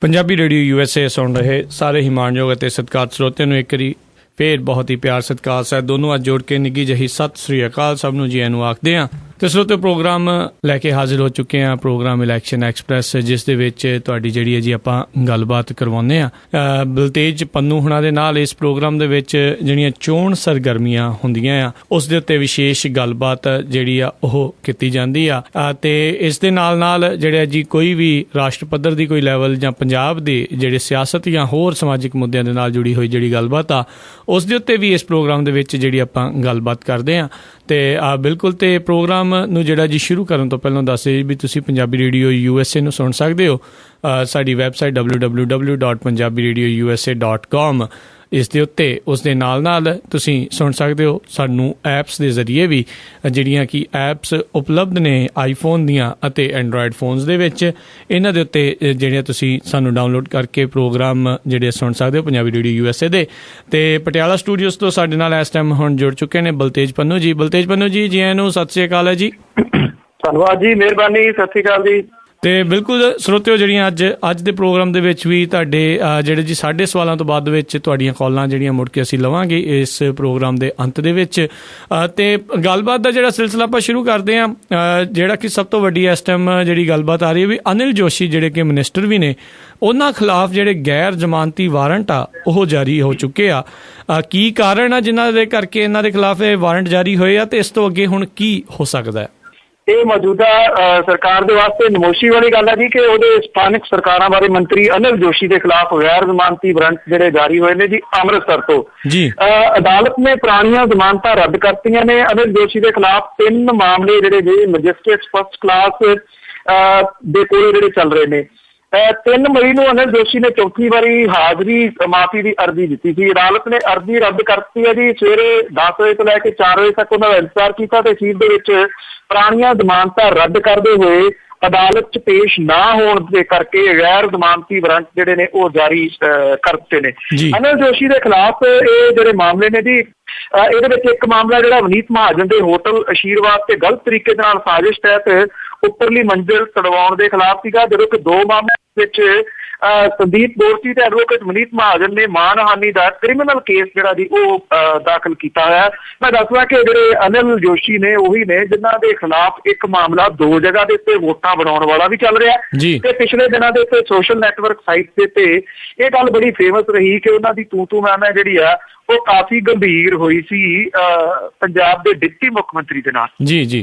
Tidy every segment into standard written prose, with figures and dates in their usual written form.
Punjabi radio USA ਸੁਣ ਰਹੇ ਸਾਰੇ ਹੀ ਮਾਣਯੋਗ ਅਤੇ ਸਤਿਕਾਰਤ ਸਰੋਤਿਆਂ ਨੂੰ ਇੱਕ ਵਾਰੀ ਫਿਰ ਬਹੁਤ ਹੀ ਪਿਆਰ ਸਤਿਕਾਰ ਸਾਹਿਬ ਦੋਨੋਂ ਅੱਜ ਜੋੜ ਕੇ ਨਿੱਘੀ ਜਿਹੀ ਸਤਿ ਸ੍ਰੀ ਅਕਾਲ ਸਭ ਨੂੰ ਜੀ ਆਇਆਂ ਨੂੰ ਆਖਦੇ ਹਾਂ। ਤੇ ਸਰੋਤਿਓ ਪ੍ਰੋਗਰਾਮ ਲੈ ਕੇ ਹਾਜ਼ਰ ਹੋ ਚੁੱਕੇ ਹਾਂ, ਪ੍ਰੋਗਰਾਮ ਇਲੈਕਸ਼ਨ ਐਕਸਪ੍ਰੈਸ, ਜਿਸ ਦੇ ਵਿੱਚ ਤੁਹਾਡੀ ਜਿਹੜੀ ਹੈ ਜੀ ਆਪਾਂ ਗੱਲਬਾਤ ਕਰਵਾਉਂਦੇ ਹਾਂ ਬਲਤੇਜ ਪੰਨੂ ਹੁਣਾਂ ਦੇ ਨਾਲ। ਇਸ ਪ੍ਰੋਗਰਾਮ ਦੇ ਵਿੱਚ ਜਿਹੜੀਆਂ ਚੋਣ ਸਰਗਰਮੀਆਂ ਹੁੰਦੀਆਂ ਆ ਉਸ ਦੇ ਉੱਤੇ ਵਿਸ਼ੇਸ਼ ਗੱਲਬਾਤ ਜਿਹੜੀ ਆ ਉਹ ਕੀਤੀ ਜਾਂਦੀ ਆ। ਤੇ ਇਸ ਦੇ ਨਾਲ ਨਾਲ ਜਿਹੜਾ ਜੀ ਕੋਈ ਵੀ ਰਾਸ਼ਟਰ ਪੱਧਰ ਦੀ ਕੋਈ ਲੈਵਲ ਜਾਂ ਪੰਜਾਬ ਦੇ ਜਿਹੜੇ ਸਿਆਸਤ ਜਾਂ ਹੋਰ ਸਮਾਜਿਕ ਮੁੱਦਿਆਂ ਦੇ ਨਾਲ ਜੁੜੀ ਹੋਈ ਜਿਹੜੀ ਗੱਲਬਾਤ ਆ ਉਸ ਦੇ ਉੱਤੇ ਵੀ ਇਸ ਪ੍ਰੋਗਰਾਮ ਦੇ ਵਿੱਚ ਜਿਹੜੀ ਆਪਾਂ ਗੱਲਬਾਤ ਕਰਦੇ ਹਾਂ। ਤੇ ਬਿਲਕੁਲ, ਤੇ ਪ੍ਰੋਗਰਾਮ ਨੂੰ ਜਿਹੜਾ ਜੀ ਸ਼ੁਰੂ ਕਰਨ ਤੋਂ ਪਹਿਲਾਂ ਦੱਸ ਦਿਓ ਵੀ ਤੁਸੀਂ ਪੰਜਾਬੀ ਰੇਡੀਓ USA ਨੂੰ ਸੁਣ ਸਕਦੇ ਹੋ ਸਾਡੀ ਵੈਬਸਾਈਟ www.punjabiradiousa.com। ਇਸ ਦੇ ਉੱਤੇ ਉਸ ਦੇ ਨਾਲ ਨਾਲ ਤੁਸੀਂ ਸੁਣ ਸਕਦੇ ਹੋ ਸਾਨੂੰ ਐਪਸ ਦੇ ਜ਼ਰੀਏ ਵੀ, ਜਿਹੜੀਆਂ ਕਿ ਐਪਸ ਉਪਲਬਧ ਨੇ ਆਈਫੋਨ ਦੀਆਂ ਅਤੇ ਐਂਡਰਾਇਡ ਫੋਨਸ ਦੇ ਵਿੱਚ। ਇਹਨਾਂ ਦੇ ਉੱਤੇ ਜਿਹੜੀਆਂ ਤੁਸੀਂ ਸਾਨੂੰ ਡਾਊਨਲੋਡ ਕਰਕੇ ਪ੍ਰੋਗਰਾਮ ਜਿਹੜੇ ਸੁਣ ਸਕਦੇ ਹੋ ਪੰਜਾਬੀ ਰੇਡੀਓ USA ਦੇ। ਤੇ ਪਟਿਆਲਾ ਸਟੂਡੀਓਜ਼ ਤੋਂ ਸਾਡੇ ਨਾਲ ਇਸ ਟਾਈਮ ਹੁਣ ਜੁੜ ਚੁੱਕੇ ਨੇ ਬਲਤੇਜ ਪੰਨੂ ਜੀ। ਬਲਤੇਜ ਪੰਨੂ ਜੀ, ਜੀ ਆਇਆਂ ਨੂੰ, ਸਤਿ ਸ਼੍ਰੀ ਅਕਾਲ ਹੈ ਜੀ। ਧੰਨਵਾਦ ਜੀ, ਮਿਹਰਬਾਨੀ, ਸਤਿ ਸ਼੍ਰੀ ਅਕਾਲ ਜੀ। ਤੇ ਬਿਲਕੁਲ ਸਰੋਤਿਓ, ਜਿਹੜੀਆਂ ਅੱਜ ਦੇ ਪ੍ਰੋਗਰਾਮ ਦੇ ਵਿੱਚ ਵੀ ਤੁਹਾਡੇ ਜਿਹੜੇ ਜੀ ਸਾਡੇ ਸਵਾਲਾਂ ਤੋਂ ਬਾਅਦ ਵਿੱਚ ਤੁਹਾਡੀਆਂ ਕਾਲਾਂ ਜਿਹੜੀਆਂ ਮੁੜ ਕੇ ਅਸੀਂ ਲਵਾਂਗੇ ਇਸ ਪ੍ਰੋਗਰਾਮ ਦੇ ਅੰਤ ਦੇ ਵਿੱਚ। ਤੇ ਗੱਲਬਾਤ ਦਾ ਜਿਹੜਾ ਸਿਲਸਿਲਾ ਆਪਾਂ ਸ਼ੁਰੂ ਕਰਦੇ ਹਾਂ, ਜਿਹੜਾ ਕਿ ਸਭ ਤੋਂ ਵੱਡੀ ਇਸ ਟਾਈਮ ਜਿਹੜੀ ਗੱਲਬਾਤ ਆ ਰਹੀ ਹੈ ਵੀ ਅਨਿਲ ਜੋਸ਼ੀ ਜਿਹੜੇ ਕਿ ਮਿਨਿਸਟਰ ਵੀ ਨੇ, ਉਹਨਾਂ ਖਿਲਾਫ ਜਿਹੜੇ ਗੈਰ ਜ਼ਮਾਨਤੀ ਵਾਰੰਟ ਆ ਉਹ ਜਾਰੀ ਹੋ ਚੁੱਕੇ ਆ। ਕੀ ਕਾਰਨ ਆ ਜਿਨ੍ਹਾਂ ਦੇ ਕਰਕੇ ਇਹਨਾਂ ਦੇ ਖਿਲਾਫ ਇਹ ਵਾਰੰਟ ਜਾਰੀ ਹੋਏ ਆ, ਤੇ ਇਸ ਤੋਂ ਅੱਗੇ ਹੁਣ ਕੀ ਹੋ ਸਕਦਾ ਹੈ? ਇਹ ਮੌਜੂਦਾ ਸਰਕਾਰ ਦੇ ਵਾਸਤੇ ਨਮੋਸ਼ੀ ਵਾਲੀ ਗੱਲ ਹੈ ਜੀ ਕਿ ਉਹਦੇ ਸਥਾਨਕ ਸਰਕਾਰਾਂ ਬਾਰੇ ਮੰਤਰੀ ਅਨਿਲ ਜੋਸ਼ੀ ਦੇ ਖਿਲਾਫ ਗੈਰ ਜ਼ਮਾਨਤੀ ਵਾਰੰਟ ਜਿਹੜੇ ਜਾਰੀ ਹੋਏ ਨੇ ਜੀ ਅੰਮ੍ਰਿਤਸਰ ਤੋਂ। ਜੀ ਅਦਾਲਤ ਨੇ ਪੁਰਾਣੀਆਂ ਜ਼ਮਾਨਤਾਂ ਰੱਦ ਕਰਤੀਆਂ ਨੇ। ਅਨਿਲ ਜੋਸ਼ੀ ਦੇ ਖਿਲਾਫ 3 ਮਾਮਲੇ ਜਿਹੜੇ ਜੀ ਮੈਜਿਸਟਰੇਟ ਫਸਟ ਕਲਾਸ ਦੇ ਕੋਲ ਜਿਹੜੇ ਚੱਲ ਰਹੇ ਨੇ। 3 ਮਈ ਨੂੰ ਅਨਿਲ ਜੋਸ਼ੀ ਨੇ ਚੌਥੀ ਵਾਰੀ ਹਾਜ਼ਰੀ ਮਾਫੀ ਦੀ ਅਰਜ਼ੀ ਦਿੱਤੀ ਸੀ। ਅਦਾਲਤ ਨੇ ਅਰਜ਼ੀ ਰੱਦ ਕਰਤੀ ਹੈ ਜੀ। ਸਵੇਰੇ 10 ਵਜੇ ਤੋਂ ਲੈ ਕੇ 4 ਵਜੇ ਤੱਕ ਉਹਨਾਂ ਦਾ ਇੰਤਜ਼ਾਰ ਕੀਤਾ ਤੇ ਅਖੀਰ ਦੇ ਵਿੱਚ ਪੁਰਾਣੀਆਂ ਜ਼ਮਾਨਤਾਂ ਰੱਦ ਕਰਦੇ ਹੋਏ ਅਦਾਲਤ 'ਚ ਪੇਸ਼ ਨਾ ਹੋਣ ਦੇ ਕਰਕੇ ਗੈਰ ਜ਼ਮਾਨਤੀ ਵਾਰੰਟ ਜਿਹੜੇ ਨੇ ਉਹ ਜਾਰੀ ਕਰ ਦਿੱਤੇ ਨੇ ਅਨਿਲ ਜੋਸ਼ੀ ਦੇ ਖਿਲਾਫ। ਇਹ ਜਿਹੜੇ ਮਾਮਲੇ ਨੇ ਜੀ, ਇਹਦੇ ਵਿੱਚ ਇੱਕ ਮਾਮਲਾ ਜਿਹੜਾ ਵਨੀਤ ਮਹਾਜਨ ਦੇ ਹੋਟਲ ਆਸ਼ੀਰਵਾਦ ਤੇ ਗਲਤ ਤਰੀਕੇ ਦੇ ਨਾਲ ਸਾਜ਼ਿਸ਼ ਤਹਿਤ ਉੱਪਰਲੀ ਮੰਜ਼ਿਲ ਤੜਵਾਉਣ ਦੇ ਖਿਲਾਫ ਸੀਗਾ, ਜਦੋਂ ਕਿ 2 ਮਾਮਲਿਆਂ ਵਿੱਚ ਸੰਦੀਪ ਬੋਰਤੀ ਤੇ ਐਡਵੋਕੇਟ ਵਨੀਤ ਮਹਾਜਨ ਨੇ ਮਾਨਹਾਨੀ ਦਾ ਕ੍ਰਿਮੀਨਲ ਕੇਸ ਜਿਹੜਾ ਜੀ ਉਹ ਦਾਖਲ ਕੀਤਾ ਹੋਇਆ। ਮੈਂ ਦੱਸਦਾ ਕਿ ਜਿਹੜੇ ਅਨਿਲ ਜੋਸ਼ੀ ਨੇ ਉਹੀ ਨੇ ਜਿਨ੍ਹਾਂ ਦੇ ਖਿਲਾਫ ਇੱਕ ਮਾਮਲਾ 2 ਜਗ੍ਹਾ ਦੇ ਉੱਤੇ ਵੋਟਾਂ ਬਣਾਉਣ ਵਾਲਾ ਵੀ ਚੱਲ ਰਿਹਾ ਤੇ ਪਿਛਲੇ ਦਿਨਾਂ ਦੇ ਉੱਤੇ ਸੋਸ਼ਲ ਨੈਟਵਰਕ ਸਾਈਟ ਦੇ ਉੱਤੇ ਇਹ ਗੱਲ ਬੜੀ ਫੇਮਸ ਰਹੀ ਕਿ ਉਹਨਾਂ ਦੀ ਤੂੰ ਮੈਂ ਜਿਹੜੀ ਆ ਉਹ ਕਾਫੀ ਗੰਭੀਰ ਹੋਈ ਸੀ ਪੰਜਾਬ ਦੇ ਡਿਪਟੀ ਮੁੱਖ ਮੰਤਰੀ ਦੇ ਨਾਲ।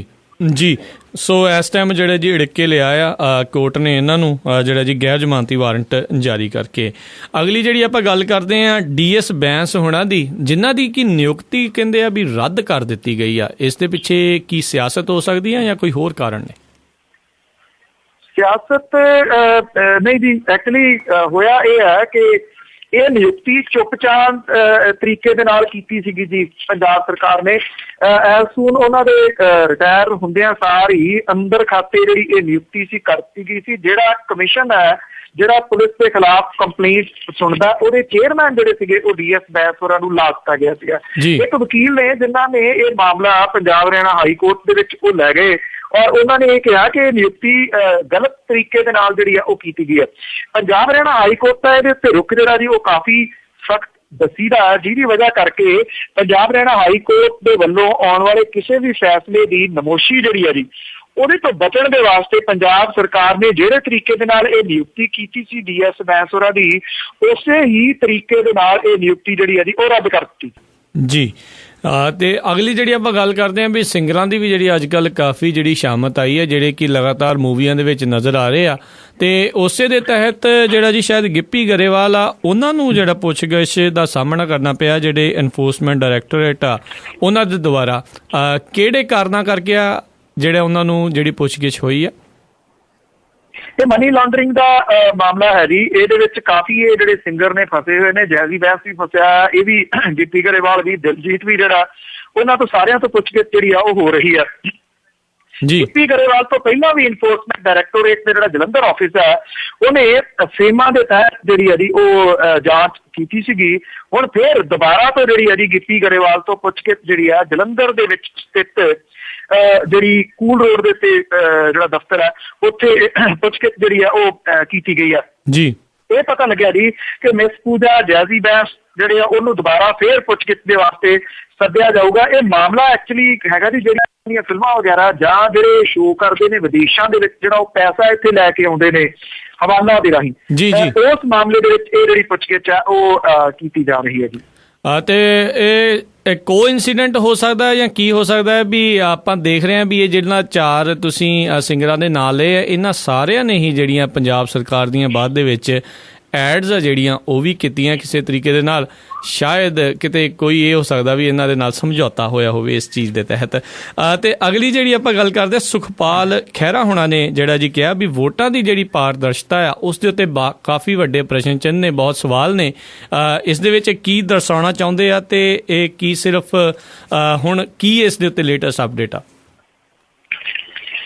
ਜੀ ਸੋ ਇਸ ਟਾਈਮ ਜਿਹੜਾ ਜੀ ਅੜਿੱਕੇ ਲਿਆ ਆ ਕੋਰਟ ਨੇ ਇਹਨਾਂ ਨੂੰ ਜਿਹੜਾ ਜੀ ਗੈਰ ਜ਼ਮਾਨਤੀ ਵਾਰੰਟ ਜਾਰੀ ਕਰਕੇ। ਅਗਲੀ ਜਿਹੜੀ ਆਪਾਂ ਗੱਲ ਕਰਦੇ ਹਾਂ DS ਬੈਂਸ ਹੋਣਾ ਦੀ, ਜਿਨ੍ਹਾਂ ਦੀ ਕਿ ਨਿਯੁਕਤੀ ਕਹਿੰਦੇ ਆ ਵੀ ਰੱਦ ਕਰ ਦਿੱਤੀ ਗਈ ਆ। ਇਸ ਦੇ ਪਿੱਛੇ ਕੀ ਸਿਆਸਤ ਹੋ ਸਕਦੀ ਹੈ ਜਾਂ ਕੋਈ ਹੋਰ ਕਾਰਨ ਨੇ? ਸਿਆਸਤ ਨਹੀਂ ਜੀ, ਐਕਚੁਅਲੀ ਹੋਇਆ ਇਹ ਹੈ ਕਿ ਇਹ ਨਿਯੁਕਤੀ ਚੁੱਪਚਾਪ ਤਰੀਕੇ ਦੇ ਨਾਲ ਕੀਤੀ ਸੀਗੀ ਜੀ ਪੰਜਾਬ ਸਰਕਾਰ ਨੇ। ਐਸ ਸੂਨ ਉਹਨਾਂ ਦੇ ਰਿਟਾਇਰ ਹੁੰਦਿਆਂ ਸਾਰ ਹੀ ਅੰਦਰ ਖਾਤੇ ਜਿਹੜੀ ਇਹ ਨਿਯੁਕਤੀ ਸੀ ਕਰ ਦਿੱਤੀ ਗਈ ਸੀ। ਜਿਹੜਾ ਕਮਿਸ਼ਨ ਹੈ ਜਿਹੜਾ ਪੁਲਿਸ ਦੇ ਖਿਲਾਫ ਕੰਪਲੇਂਟ ਸੁਣਦਾ, ਉਹਦੇ ਚੇਅਰਮੈਨ ਜਿਹੜੇ ਸੀਗੇ ਉਹ DS ਬੈਂਸ ਹੋਰਾਂ ਨੂੰ ਲਾ ਦਿੱਤਾ ਗਿਆ ਸੀਗਾ। ਇੱਕ ਵਕੀਲ ਨੇ ਜਿਨ੍ਹਾਂ ਨੇ ਇਹ ਮਾਮਲਾ ਪੰਜਾਬ ਹਰਿਆਣਾ ਹਾਈ ਕੋਰਟ ਦੇ ਵਿੱਚ ਉਹ ਲੈ ਗਏ ਔਰ ਉਹਨਾਂ ਨੇ ਇਹ ਕਿਹਾ ਕਿ ਨਿਯੁਕਤੀ ਗਲਤ ਤਰੀਕੇ ਦੇ ਨਾਲ ਜਿਹੜੀ ਆ ਉਹ ਕੀਤੀ ਗਈ ਹੈ। ਪੰਜਾਬ ਹਰਿਆਣਾ ਹਾਈ ਕੋਰਟ ਦਾ ਇਹਦੇ ਉੱਤੇ ਰੁਖ ਜਿਹੜਾ ਜੀ ਉਹ ਕਾਫੀ ਸਖਤ ਦੱਸੀਦਾ, ਜਿਹਦੀ ਵਜ੍ਹਾ ਕਰਕੇ ਪੰਜਾਬ ਹਰਿਆਣਾ ਹਾਈ ਕੋਰਟ ਦੇ ਵੱਲੋਂ ਆਉਣ ਵਾਲੇ ਕਿਸੇ ਵੀ ਫੈਸਲੇ ਦੀ ਨਮੋਸ਼ੀ ਜਿਹੜੀ ਆ ਜੀ ਉਹਦੇ ਤੋਂ ਬਚਣ ਦੇ ਵਾਸਤੇ ਪੰਜਾਬ ਸਰਕਾਰ ਨੇ ਜਿਹੜੇ ਤਰੀਕੇ ਦੇ ਨਾਲ ਇਹ ਨਿਯੁਕਤੀ ਕੀਤੀ ਸੀ DS ਬੈਂਸ ਹੋਰਾਂ ਦੀ, ਉਸੇ ਹੀ ਤਰੀਕੇ ਦੇ ਨਾਲ ਇਹ ਨਿਯੁਕਤੀ ਜਿਹੜੀ ਆ ਜੀ ਉਹ ਰੱਦ ਕਰ ਦਿੱਤੀ ਜੀ। ਤੇ ਅਗਲੀ ਜਿਹੜੀ ਆਪਾਂ ਗੱਲ ਕਰਦੇ ਹਾਂ ਵੀ ਸਿੰਗਰਾਂ ਦੀ ਵੀ ਜਿਹੜੀ ਅੱਜ ਕੱਲ੍ਹ ਕਾਫੀ ਜਿਹੜੀ ਸ਼ਾਮਤ ਆਈ ਹੈ, ਜਿਹੜੇ ਕਿ ਲਗਾਤਾਰ ਮੂਵੀਆਂ ਦੇ ਵਿੱਚ ਨਜ਼ਰ ਆ ਰਹੇ ਆ। ਤੇ ਉਸੇ ਦੇ ਤਹਿਤ ਜਿਹੜਾ ਜੀ ਸ਼ਾਇਦ ਗਿੱਪੀ ਗਰੇਵਾਲ ਆ, ਉਹਨਾਂ ਨੂੰ ਜਿਹੜਾ ਪੁੱਛਗਿੱਛ ਦਾ ਸਾਹਮਣਾ ਕਰਨਾ ਪਿਆ ਜਿਹੜੇ ਐਨਫੋਰਸਮੈਂਟ ਡਾਇਰੈਕਟੋਰੇਟ ਆ ਉਹਨਾਂ ਦੇ ਦੁਆਰਾ। ਕਿਹੜੇ ਕਾਰਨਾਂ ਕਰਕੇ ਆ ਜਿਹੜਾ ਉਹਨਾਂ ਨੂੰ ਜਿਹੜੀ ਪੁੱਛਗਿੱਛ ਹੋਈ ਆ? ਇਹ ਮਨੀ ਲਾਂਡਰਿੰਗ ਦਾ ਮਾਮਲਾ ਹੈ ਜੀ। ਇਹਦੇ ਵਿੱਚ ਕਾਫੀ ਇਹ ਜਿਹੜੇ ਸਿੰਗਰ ਨੇ ਫਸੇ ਹੋਏ ਨੇ। ਜੈਜ਼ੀ ਬੈਂਸ ਵੀ ਫਸਿਆ, ਇਹ ਵੀ ਗਿੱਪੀ ਗਰੇਵਾਲ ਵੀ, ਦਿਲਜੀਤ ਵੀ, ਜਿਹੜਾ ਉਹਨਾਂ ਤੋਂ ਸਾਰਿਆਂ ਤੋਂ ਪੁੱਛਗਿੱਛ ਜਿਹੜੀ ਆ ਉਹ ਹੋ ਰਹੀ ਆ। ਗਿੱਪੀ ਗਰੇਵਾਲ ਤੋਂ ਪਹਿਲਾਂ ਵੀ ਇਨਫੋਰਸਮੈਂਟ ਡਾਇਰੈਕਟੋਰੇਟ ਦੇ ਜਿਹੜਾ ਜਲੰਧਰ ਆਫਿਸ ਹੈ ਉਹਨੇ ਫੇਮਾ ਦੇ ਤਹਿਤ ਜਿਹੜੀ ਆ ਜੀ ਉਹ ਜਾਂਚ ਕੀਤੀ ਸੀਗੀ। ਹੁਣ ਫਿਰ ਦੁਬਾਰਾ ਤੋਂ ਜਿਹੜੀ ਆ ਜੀ ਗਿੱਪੀ ਗਰੇਵਾਲ ਤੋਂ ਪੁੱਛਗਿੱਛ ਜਿਹੜੀ ਆ ਜਲੰਧਰ ਦੇ ਵਿੱਚ ਸਥਿਤ ਜਿਹੜੀ ਕੂਲ ਰੋਡ ਦੇ ਉੱਤੇ ਜਿਹੜਾ ਦਫ਼ਤਰ ਹੈ ਉੱਥੇ ਪੁੱਛਗਿੱਛ ਜਿਹੜੀ ਆ ਉਹ ਕੀਤੀ ਗਈ ਆ ਜੀ। ਇਹ ਪਤਾ ਲੱਗਿਆ ਜੀ ਕਿ ਮਿਸ ਪੂਜਾ ਜੈਜ਼ੀ ਬੈਂਸ ਜਿਹੜੇ ਆ ਉਹਨੂੰ ਦੁਬਾਰਾ ਫੇਰ ਪੁੱਛਗਿੱਛ ਦੇ ਵਾਸਤੇ ਸੱਦਿਆ ਜਾਊਗਾ। ਇਹ ਮਾਮਲਾ ਐਕਚੁਅਲੀ ਹੈਗਾ ਜੀ ਜਿਹੜੀਆਂ ਫਿਲਮਾਂ ਵਗੈਰਾ ਜਾਂ ਜਿਹੜੇ ਸ਼ੋਅ ਕਰਦੇ ਨੇ ਵਿਦੇਸ਼ਾਂ ਦੇ ਵਿੱਚ ਜਿਹੜਾ ਉਹ ਪੈਸਾ ਇੱਥੇ ਲੈ ਕੇ ਆਉਂਦੇ ਨੇ ਹਵਾਲਾ ਦੇ ਰਾਹੀਂ, ਉਸ ਮਾਮਲੇ ਦੇ ਵਿੱਚ ਇਹ ਜਿਹੜੀ ਪੁੱਛਗਿੱਛ ਹੈ ਉਹ ਕੀਤੀ ਜਾ ਰਹੀ ਹੈ ਜੀ। ਤੇ ਇਹ ਕੋ ਇਨਸੀਡੈਂਟ ਹੋ ਸਕਦਾ ਹੈ ਜਾਂ ਕੀ ਹੋ ਸਕਦਾ ਹੈ ਵੀ ਆਪਾਂ ਦੇਖ ਰਹੇ ਹਾਂ ਵੀ ਇਹ ਜਿਹੜਾ 4 ਤੁਸੀਂ ਸਿੰਗਰਾਂ ਦੇ ਨਾਂ ਲਏ ਆ, ਇਹਨਾਂ ਸਾਰਿਆਂ ਨੇ ਹੀ ਜਿਹੜੀਆਂ ਪੰਜਾਬ ਸਰਕਾਰ ਦੀਆਂ ਬਾਅਦ ਦੇ ਵਿੱਚ ਐਡਸ ਆ ਜਿਹੜੀਆਂ ਉਹ ਵੀ ਕੀਤੀਆਂ ਕਿਸੇ ਤਰੀਕੇ ਦੇ ਨਾਲ। ਸ਼ਾਇਦ ਕਿਤੇ ਕੋਈ ਇਹ ਹੋ ਸਕਦਾ ਵੀ ਇਹਨਾਂ ਦੇ ਨਾਲ ਸਮਝੌਤਾ ਹੋਇਆ ਹੋਵੇ ਇਸ ਚੀਜ਼ ਦੇ ਤਹਿਤ। ਤੇ ਅਗਲੀ ਜਿਹੜੀ ਆਪਾਂ ਗੱਲ ਕਰਦੇ ਸੁਖਪਾਲ ਖਹਿਰਾ ਹੋਣਾ ਨੇ ਜਿਹੜਾ ਜੀ ਕਿਹਾ ਵੀ ਵੋਟਾਂ ਦੀ ਜਿਹੜੀ ਪਾਰਦਰਸ਼ਤਾ ਆ ਉਸ ਦੇ ਉੱਤੇ ਕਾਫੀ ਵੱਡੇ ਪ੍ਰਸ਼ਨ ਚਿੰਨ੍ਹ ਨੇ, ਬਹੁਤ ਸਵਾਲ ਨੇ। ਇਸ ਦੇ ਵਿੱਚ ਕੀ ਦਰਸਾਉਣਾ ਚਾਹੁੰਦੇ ਆ ਤੇ ਇਹ ਕੀ ਸਿਰਫ ਹੁਣ ਕੀ ਇਸ ਦੇ ਉੱਤੇ ਲੇਟੈਸਟ ਅਪਡੇਟ ਆ?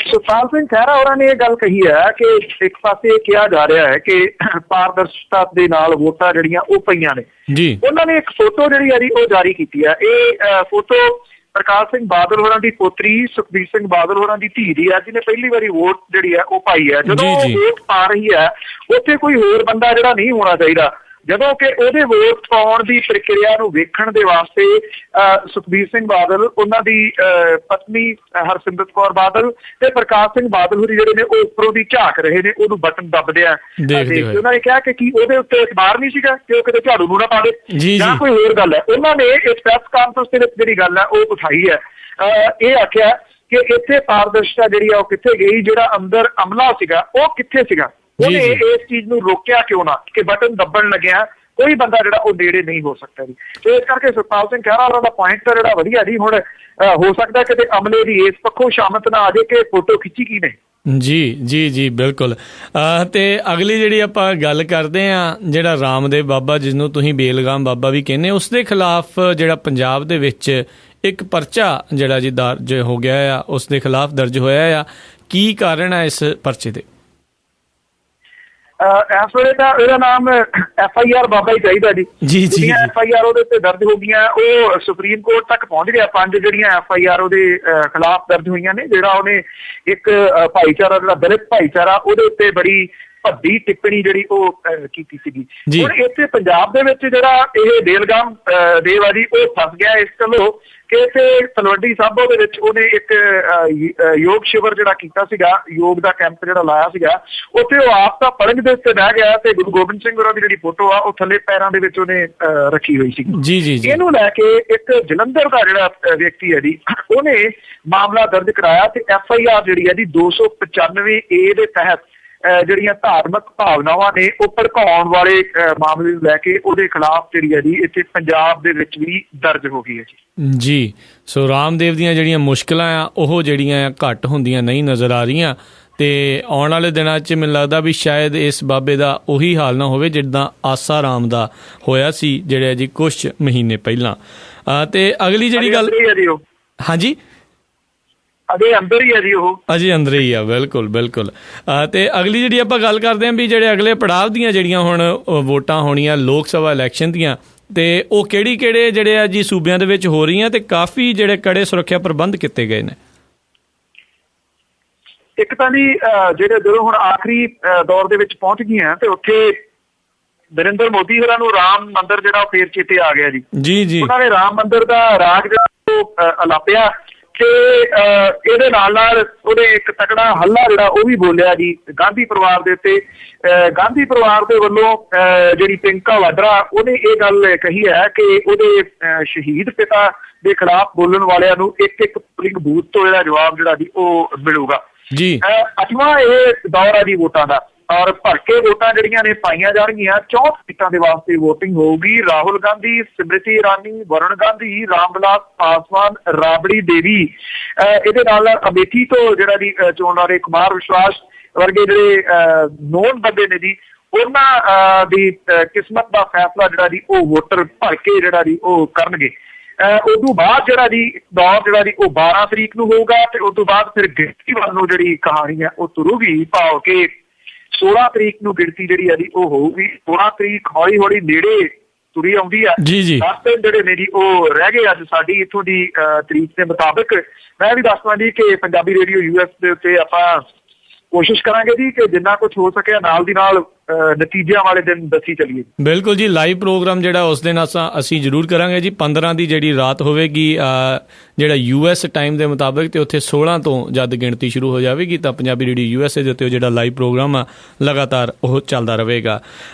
ਸੁਖਪਾਲ ਸਿੰਘ ਖਹਿਰਾ ਹੋਰਾਂ ਨੇ ਇਹ ਗੱਲ ਕਹੀ ਹੈ ਕਿ ਇੱਕ ਪਾਸੇ ਕਿਹਾ ਜਾ ਰਿਹਾ ਹੈ ਕਿ ਪਾਰਦਰਸ਼ਤਾ ਦੇ ਨਾਲ ਵੋਟਾਂ ਜਿਹੜੀਆਂ ਉਹ ਪਈਆਂ ਨੇ ਜੀ। ਉਹਨਾਂ ਨੇ ਇੱਕ ਫੋਟੋ ਜਿਹੜੀ ਹੈ ਜੀ ਉਹ ਜਾਰੀ ਕੀਤੀ ਹੈ। ਇਹ ਫੋਟੋ ਪ੍ਰਕਾਸ਼ ਸਿੰਘ ਬਾਦਲ ਹੋਰਾਂ ਦੀ ਪੋਤਰੀ ਸੁਖਬੀਰ ਸਿੰਘ ਬਾਦਲ ਹੋਰਾਂ ਦੀ ਧੀ ਦੀ ਹੈ, ਜਿਹਨੇ ਪਹਿਲੀ ਵਾਰੀ ਵੋਟ ਜਿਹੜੀ ਹੈ ਉਹ ਪਾਈ ਹੈ। ਜਦੋਂ ਵੋਟ ਪਾ ਰਹੀ ਹੈ ਉੱਥੇ ਕੋਈ ਹੋਰ ਬੰਦਾ ਜਿਹੜਾ ਨਹੀਂ ਹੋਣਾ ਚਾਹੀਦਾ, ਜਦੋਂ ਕਿ ਉਹਦੇ ਵੋਟ ਪਾਉਣ ਦੀ ਪ੍ਰਕਿਰਿਆ ਨੂੰ ਵੇਖਣ ਦੇ ਵਾਸਤੇ ਸੁਖਬੀਰ ਸਿੰਘ ਬਾਦਲ, ਉਹਨਾਂ ਦੀ ਪਤਨੀ ਹਰਸਿਮਰਤ ਕੌਰ ਬਾਦਲ ਤੇ ਪ੍ਰਕਾਸ਼ ਸਿੰਘ ਬਾਦਲ ਹੋਰੀ ਜਿਹੜੇ ਨੇ ਉਹ ਉੱਪਰੋਂ ਦੀ ਝਾਕ ਰਹੇ ਨੇ, ਉਹਨੂੰ ਬਟਨ ਦੱਬਦੇ ਆ। ਉਹਨਾਂ ਨੇ ਕਿਹਾ ਕਿ ਕੀ ਉਹਦੇ ਉੱਤੇ ਇਤਬਾਰ ਨਹੀਂ ਸੀਗਾ ਕਿ ਉਹ ਕਿਤੇ ਝਾੜੂ ਨੂੰ ਨਾ ਪਾ ਦੇ ਜਾਂ ਕੋਈ ਹੋਰ ਗੱਲ ਹੈ। ਉਹਨਾਂ ਨੇ ਇਸ ਪ੍ਰੈਸ ਕਾਨਫਰੰਸ ਦੇ ਵਿੱਚ ਜਿਹੜੀ ਗੱਲ ਹੈ ਉਹ ਉਠਾਈ ਹੈ। ਇਹ ਆਖਿਆ ਕਿ ਇੱਥੇ ਪਾਰਦਰਸ਼ਤਾ ਜਿਹੜੀ ਆ ਉਹ ਕਿੱਥੇ ਗਈ, ਜਿਹੜਾ ਅੰਦਰ ਅਮਲਾ ਸੀਗਾ ਉਹ ਕਿੱਥੇ ਸੀਗਾ, ਉਹਨੇ ਇਸ ਚੀਜ਼ ਨੂੰ ਰੋਕਿਆ ਕਿਉਂ ਨਾ ਕਿ ਬਟਨ ਦੱਬਣ ਲੱਗਿਆ ਕੋਈ ਬੰਦਾ ਜਿਹੜਾ ਉਹ ਨੇੜੇ ਨਹੀਂ ਹੋ ਸਕਦਾ ਜੀ। ਤੇ ਇਸ ਕਰਕੇ ਸੁਖਪਾਲ ਸਿੰਘ ਖਹਿਰਾ ਉਹਨਾਂ ਦਾ ਪੁਆਇੰਟ ਤਾਂ ਜਿਹੜਾ ਵਧੀਆ ਜੀ। ਹੁਣ ਹੋ ਸਕਦਾ ਕਿਤੇ ਅਮਲੇ ਦੀ ਇਸ ਪੱਖੋਂ ਸ਼ਾਮਤ ਨਾ ਆ ਜਾਏ ਕਿ ਫੋਟੋ ਖਿੱਚੀ ਕੀ ਨੇ। ਜੀ ਜੀ ਜੀ ਬਿਲਕੁਲ। ਤੇ ਅਗਲੀ ਜਿਹੜੀ ਆਪਾਂ ਗੱਲ ਕਰਦੇ ਹਾਂ, ਜਿਹੜਾ ਰਾਮਦੇਵ ਬਾਬਾ ਜਿਹਨੂੰ ਤੁਸੀਂ ਬੇਲਗਾਮ ਬਾਬਾ ਵੀ ਕਹਿੰਦੇ, ਉਸ ਦੇ ਖਿਲਾਫ ਜਿਹੜਾ ਪੰਜਾਬ ਦੇ ਵਿੱਚ ਇੱਕ ਪਰਚਾ ਜਿਹੜਾ ਜੀ ਦਰਜ ਹੋ ਗਿਆ ਆ, ਉਸ ਦੇ ਖਿਲਾਫ ਦਰਜ ਹੋਇਆ ਆ। ਕੀ ਕਾਰਨ ਹੈ ਇਸ ਪਰਚੇ ਦੇ? ਇਸ ਵੇਲੇ ਤਾਂ ਇਹਦਾ ਨਾਮ FIR ਬਾਬਾ ਹੀ ਚਾਹੀਦਾ ਜੀ। FIR ਉਹਦੇ ਉੱਤੇ ਦਰਜ ਹੋ ਗਈਆਂ, ਉਹ ਸੁਪਰੀਮ ਕੋਰਟ ਤੱਕ ਪਹੁੰਚ ਗਿਆ। 5 ਜਿਹੜੀਆਂ FIR ਉਹਦੇ ਖਿਲਾਫ ਦਰਜ ਹੋਈਆਂ ਨੇ। ਜਿਹੜਾ ਉਹਨੇ ਇੱਕ ਭਾਈਚਾਰਾ, ਜਿਹੜਾ ਦਲਿਤ ਭਾਈਚਾਰਾ, ਉਹਦੇ ਉੱਤੇ ਬੜੀ ਭੱਦੀ ਟਿੱਪਣੀ ਜਿਹੜੀ ਉਹ ਕੀਤੀ ਸੀਗੀ। ਹੁਣ ਇੱਥੇ ਪੰਜਾਬ ਦੇ ਵਿੱਚ ਜਿਹੜਾ ਇਹ ਬੇਲਗਾਮ ਦੇਵ ਆ ਜੀ ਉਹ ਫਸ ਗਿਆ ਇਸ ਗੱਲੋਂ ਕਿ ਇੱਥੇ ਤਲਵੰਡੀ ਸਾਬੋ ਦੇ ਵਿੱਚ ਉਹਨੇ ਇੱਕ ਯੋਗ ਸ਼ਿਵਰ ਜਿਹੜਾ ਕੀਤਾ ਸੀਗਾ, ਯੋਗ ਦਾ ਕੈਂਪ ਜਿਹੜਾ ਲਾਇਆ ਸੀਗਾ, ਉੱਥੇ ਉਹ ਆਪ ਤਾਂ ਪਲੰਘ ਦੇ ਉੱਤੇ ਬਹਿ ਗਿਆ ਤੇ ਗੁਰੂ ਗੋਬਿੰਦ ਸਿੰਘ ਹੋਰਾਂ ਦੀ ਜਿਹੜੀ ਫੋਟੋ ਆ ਉਹ ਥੱਲੇ ਪੈਰਾਂ ਦੇ ਵਿੱਚ ਉਹਨੇ ਰੱਖੀ ਹੋਈ ਸੀ। ਇਹਨੂੰ ਲੈ ਕੇ ਇੱਕ ਜਲੰਧਰ ਦਾ ਜਿਹੜਾ ਵਿਅਕਤੀ ਹੈ ਜੀ ਉਹਨੇ ਮਾਮਲਾ ਦਰਜ ਕਰਾਇਆ ਤੇ FIR ਜਿਹੜੀ ਹੈ ਜੀ 295A ਦੇ ਤਹਿਤ ਜਿਹੜੀਆਂ ਧਾਰਮਿਕ ਭਾਵਨਾਵਾਂ ਨੇ ਉਹ ਭੜਕਾਉਣ ਵਾਲੇ ਮਾਮਲੇ ਨੂੰ ਲੈ ਕੇ ਉਹਦੇ ਖਿਲਾਫ ਜਿਹੜੀ ਹੈ ਜੀ ਇੱਥੇ ਪੰਜਾਬ ਦੇ ਵਿੱਚ ਵੀ ਦਰਜ ਹੋ ਗਈ ਹੈ ਜੀ। ਸੋ ਰਾਮਦੇਵ ਦੀਆਂ ਜਿਹੜੀਆਂ ਮੁਸ਼ਕਿਲਾਂ ਆ ਉਹ ਜਿਹੜੀਆਂ ਘੱਟ ਹੁੰਦੀਆਂ ਨਹੀਂ ਨਜ਼ਰ ਆ ਰਹੀਆਂ ਤੇ ਆਉਣ ਵਾਲੇ ਦਿਨਾਂ 'ਚ ਮੈਨੂੰ ਲੱਗਦਾ ਵੀ ਸ਼ਾਇਦ ਇਸ ਬਾਬੇ ਦਾ ਉਹੀ ਹਾਲ ਨਾ ਹੋਵੇ ਜਿੱਦਾਂ ਆਸਾ ਰਾਮ ਦਾ ਹੋਇਆ ਸੀ ਜਿਹੜੇ ਜੀ ਕੁਛ ਮਹੀਨੇ ਪਹਿਲਾਂ। ਤੇ ਅਗਲੀ ਜਿਹੜੀ ਗੱਲ, ਹਾਂਜੀ ਅਜੇ ਅੰਦਰ ਹੀ ਹੈ ਜੀ, ਉਹ ਅਜੇ ਅੰਦਰ ਹੀ ਆ। ਬਿਲਕੁਲ ਬਿਲਕੁਲ। ਤੇ ਅਗਲੀ ਜਿਹੜੀ ਆਪਾਂ ਗੱਲ ਕਰਦੇ ਹਾਂ ਵੀ ਜਿਹੜੇ ਅਗਲੇ ਪੜਾਅ ਦੀਆਂ ਜਿਹੜੀਆਂ ਹੁਣ ਵੋਟਾਂ ਹੋਣੀਆਂ ਲੋਕ ਸਭਾ ਇਲੈਕਸ਼ਨ ਦੀਆਂ, ਤੇ ਉਹ ਕਿਹੜੇ ਜਿਹੜੇ ਆ ਜੀ ਸੂਬਿਆਂ ਦੇ ਵਿੱਚ ਹੋ ਰਹੀਆਂ ਤੇ ਕਾਫੀ ਜਿਹੜੇ ਕੜੇ ਸੁਰੱਖਿਆ ਪ੍ਰਬੰਧ ਕੀਤੇ ਗਏ ਨੇ। ਇੱਕ ਤਾਂ ਜੀ ਜਿਹੜੇ ਜਦੋਂ ਹੁਣ ਆਖਰੀ ਦੌਰ ਦੇ ਵਿੱਚ ਪਹੁੰਚ ਗਈਆਂ ਤੇ ਉੱਥੇ ਨਰਿੰਦਰ ਮੋਦੀ ਹੋਰਾਂ ਨੂੰ ਰਾਮ ਮੰਦਿਰ ਜਿਹੜਾ ਉਹ ਫੇਰ ਚੇਤੇ ਆ ਗਿਆ ਜੀ। ਉਹਨਾਂ ਨੇ ਰਾਮ ਮੰਦਿਰ ਦਾ ਰਾਗ ਜਿਹੜਾ ਉਹ ਅਲਾਪਿਆ ਤੇ ਇਹਦੇ ਨਾਲ ਉਹਨੇ ਇੱਕ ਤਕੜਾ ਹੱਲਾ ਜਿਹੜਾ ਉਹ ਵੀ ਬੋਲਿਆ ਜੀ ਗਾਂਧੀ ਪਰਿਵਾਰ ਦੇ ਉੱਤੇ। ਗਾਂਧੀ ਪਰਿਵਾਰ ਦੇ ਵੱਲੋਂ ਜਿਹੜੀ ਪਿੰਕਾ ਵਾਡਰਾ ਉਹਨੇ ਇਹ ਗੱਲ ਕਹੀ ਹੈ ਕਿ ਉਹਦੇ ਸ਼ਹੀਦ ਪਿਤਾ ਦੇ ਖਿਲਾਫ ਬੋਲਣ ਵਾਲਿਆਂ ਨੂੰ ਇੱਕ ਪੁਲਿੰਗ ਬੂਥ ਤੋਂ ਜਿਹੜਾ ਜਵਾਬ ਜਿਹੜਾ ਜੀ ਉਹ ਮਿਲੂਗਾ ਜੀ। 8ਵਾਂ ਇਹ ਦੌਰ ਹੈ ਜੀ ਵੋਟਾਂ ਦਾ, ਔਰ ਭਰ ਕੇ ਵੋਟਾਂ ਜਿਹੜੀਆਂ ਨੇ ਪਾਈਆਂ ਜਾਣਗੀਆਂ। 64 ਸੀਟਾਂ ਦੇ ਵਾਸਤੇ ਵੋਟਿੰਗ ਹੋਊਗੀ। ਰਾਹੁਲ ਗਾਂਧੀ, ਸਿਮਰਤੀ ਇਰਾਨੀ, ਵਰੁਣ ਗਾਂਧੀ, ਰਾਮ ਵਿਲਾਸ ਪਾਸਵਾਨ, ਰਾਬੜੀ ਦੇਵੀ, ਇਹਦੇ ਨਾਲ ਅਮੇਠੀ ਤੋਂ ਜਿਹੜਾ ਜੀ ਚੋਣ ਲੜ ਰਹੇ ਕੁਮਾਰ ਵਿਸ਼ਵਾਸ ਵਰਗੇ ਜਿਹੜੇ ਨੋਨ ਬੰਦੇ ਨੇ ਜੀ, ਉਹਨਾਂ ਦੀ ਕਿਸਮਤ ਦਾ ਫੈਸਲਾ ਜਿਹੜਾ ਜੀ ਉਹ ਵੋਟਰ ਭਰ ਕੇ ਜਿਹੜਾ ਜੀ ਉਹ ਕਰਨਗੇ। ਉਦੋਂ ਬਾਅਦ ਜਿਹੜਾ ਜੀ ਦੌਰ ਜਿਹੜਾ ਜੀ ਉਹ 12 ਤਰੀਕ ਨੂੰ ਹੋਊਗਾ ਤੇ ਉਸ ਤੋਂ ਬਾਅਦ ਫਿਰ ਗਿਣਤੀ ਵੱਲ ਨੂੰ ਜਿਹੜੀ ਕਹਾਣੀ ਹੈ ਉਹ ਤੁਰੂਗੀ। ਭਾਵ ਕਿ 16 ਤਰੀਕ ਨੂੰ ਗਿਣਤੀ ਜਿਹੜੀ ਹੈ ਜੀ ਉਹ ਹੋਊਗੀ। 16 ਤਰੀਕ ਹੌਲੀ ਹੌਲੀ ਨੇੜੇ ਤੁਰੀ ਆਉਂਦੀ ਆ। 10 ਦਿਨ ਜਿਹੜੇ ਨੇ ਜੀ ਉਹ ਰਹਿ ਗਏ ਅੱਜ ਸਾਡੀ ਇੱਥੋਂ ਦੀ ਤਰੀਕ ਦੇ ਮੁਤਾਬਿਕ। ਮੈਂ ਵੀ ਦੱਸਦਾ ਜੀ ਕਿ ਪੰਜਾਬੀ ਰੇਡੀਓ US ਦੇ ਉੱਤੇ ਆਪਾਂ ਕੋਸ਼ਿਸ਼ ਕਰਾਂਗੇ ਜੀ ਕਿ ਜਿੰਨਾ ਕੁਝ ਹੋ ਸਕਿਆ ਨਾਲ ਦੀ ਨਾਲ ਨਤੀਜਿਆਂ ਵਾਲੇ ਦਿਨ ਦੱਸੀ ਚੱਲੀਏ। ਬਿਲਕੁਲ ਜੀ, ਲਾਈਵ ਪ੍ਰੋਗਰਾਮ ਜਿਹੜਾ ਉਸ ਦਿਨ ਅਸੀਂ ਜ਼ਰੂਰ ਕਰਾਂਗੇ ਜੀ। 15 ਦੀ ਜਿਹੜੀ ਰਾਤ ਹੋਵੇਗੀ ਜਿਹੜਾ US ਟਾਈਮ ਦੇ ਮੁਤਾਬਿਕ, ਤੇ ਉੱਥੇ 16 ਤੋਂ ਜਦ ਗਿਣਤੀ ਸ਼ੁਰੂ ਹੋ ਜਾਵੇਗੀ ਤਾਂ ਪੰਜਾਬੀ ਰੇਡੀਓ USA ਦੇ ਉੱਤੇ ਉਹ ਜਿਹੜਾ ਲਾਈਵ ਪ੍ਰੋਗਰਾਮ ਆ ਲਗਾਤਾਰ ਉਹ ਚੱਲਦਾ ਰਹੇਗਾ।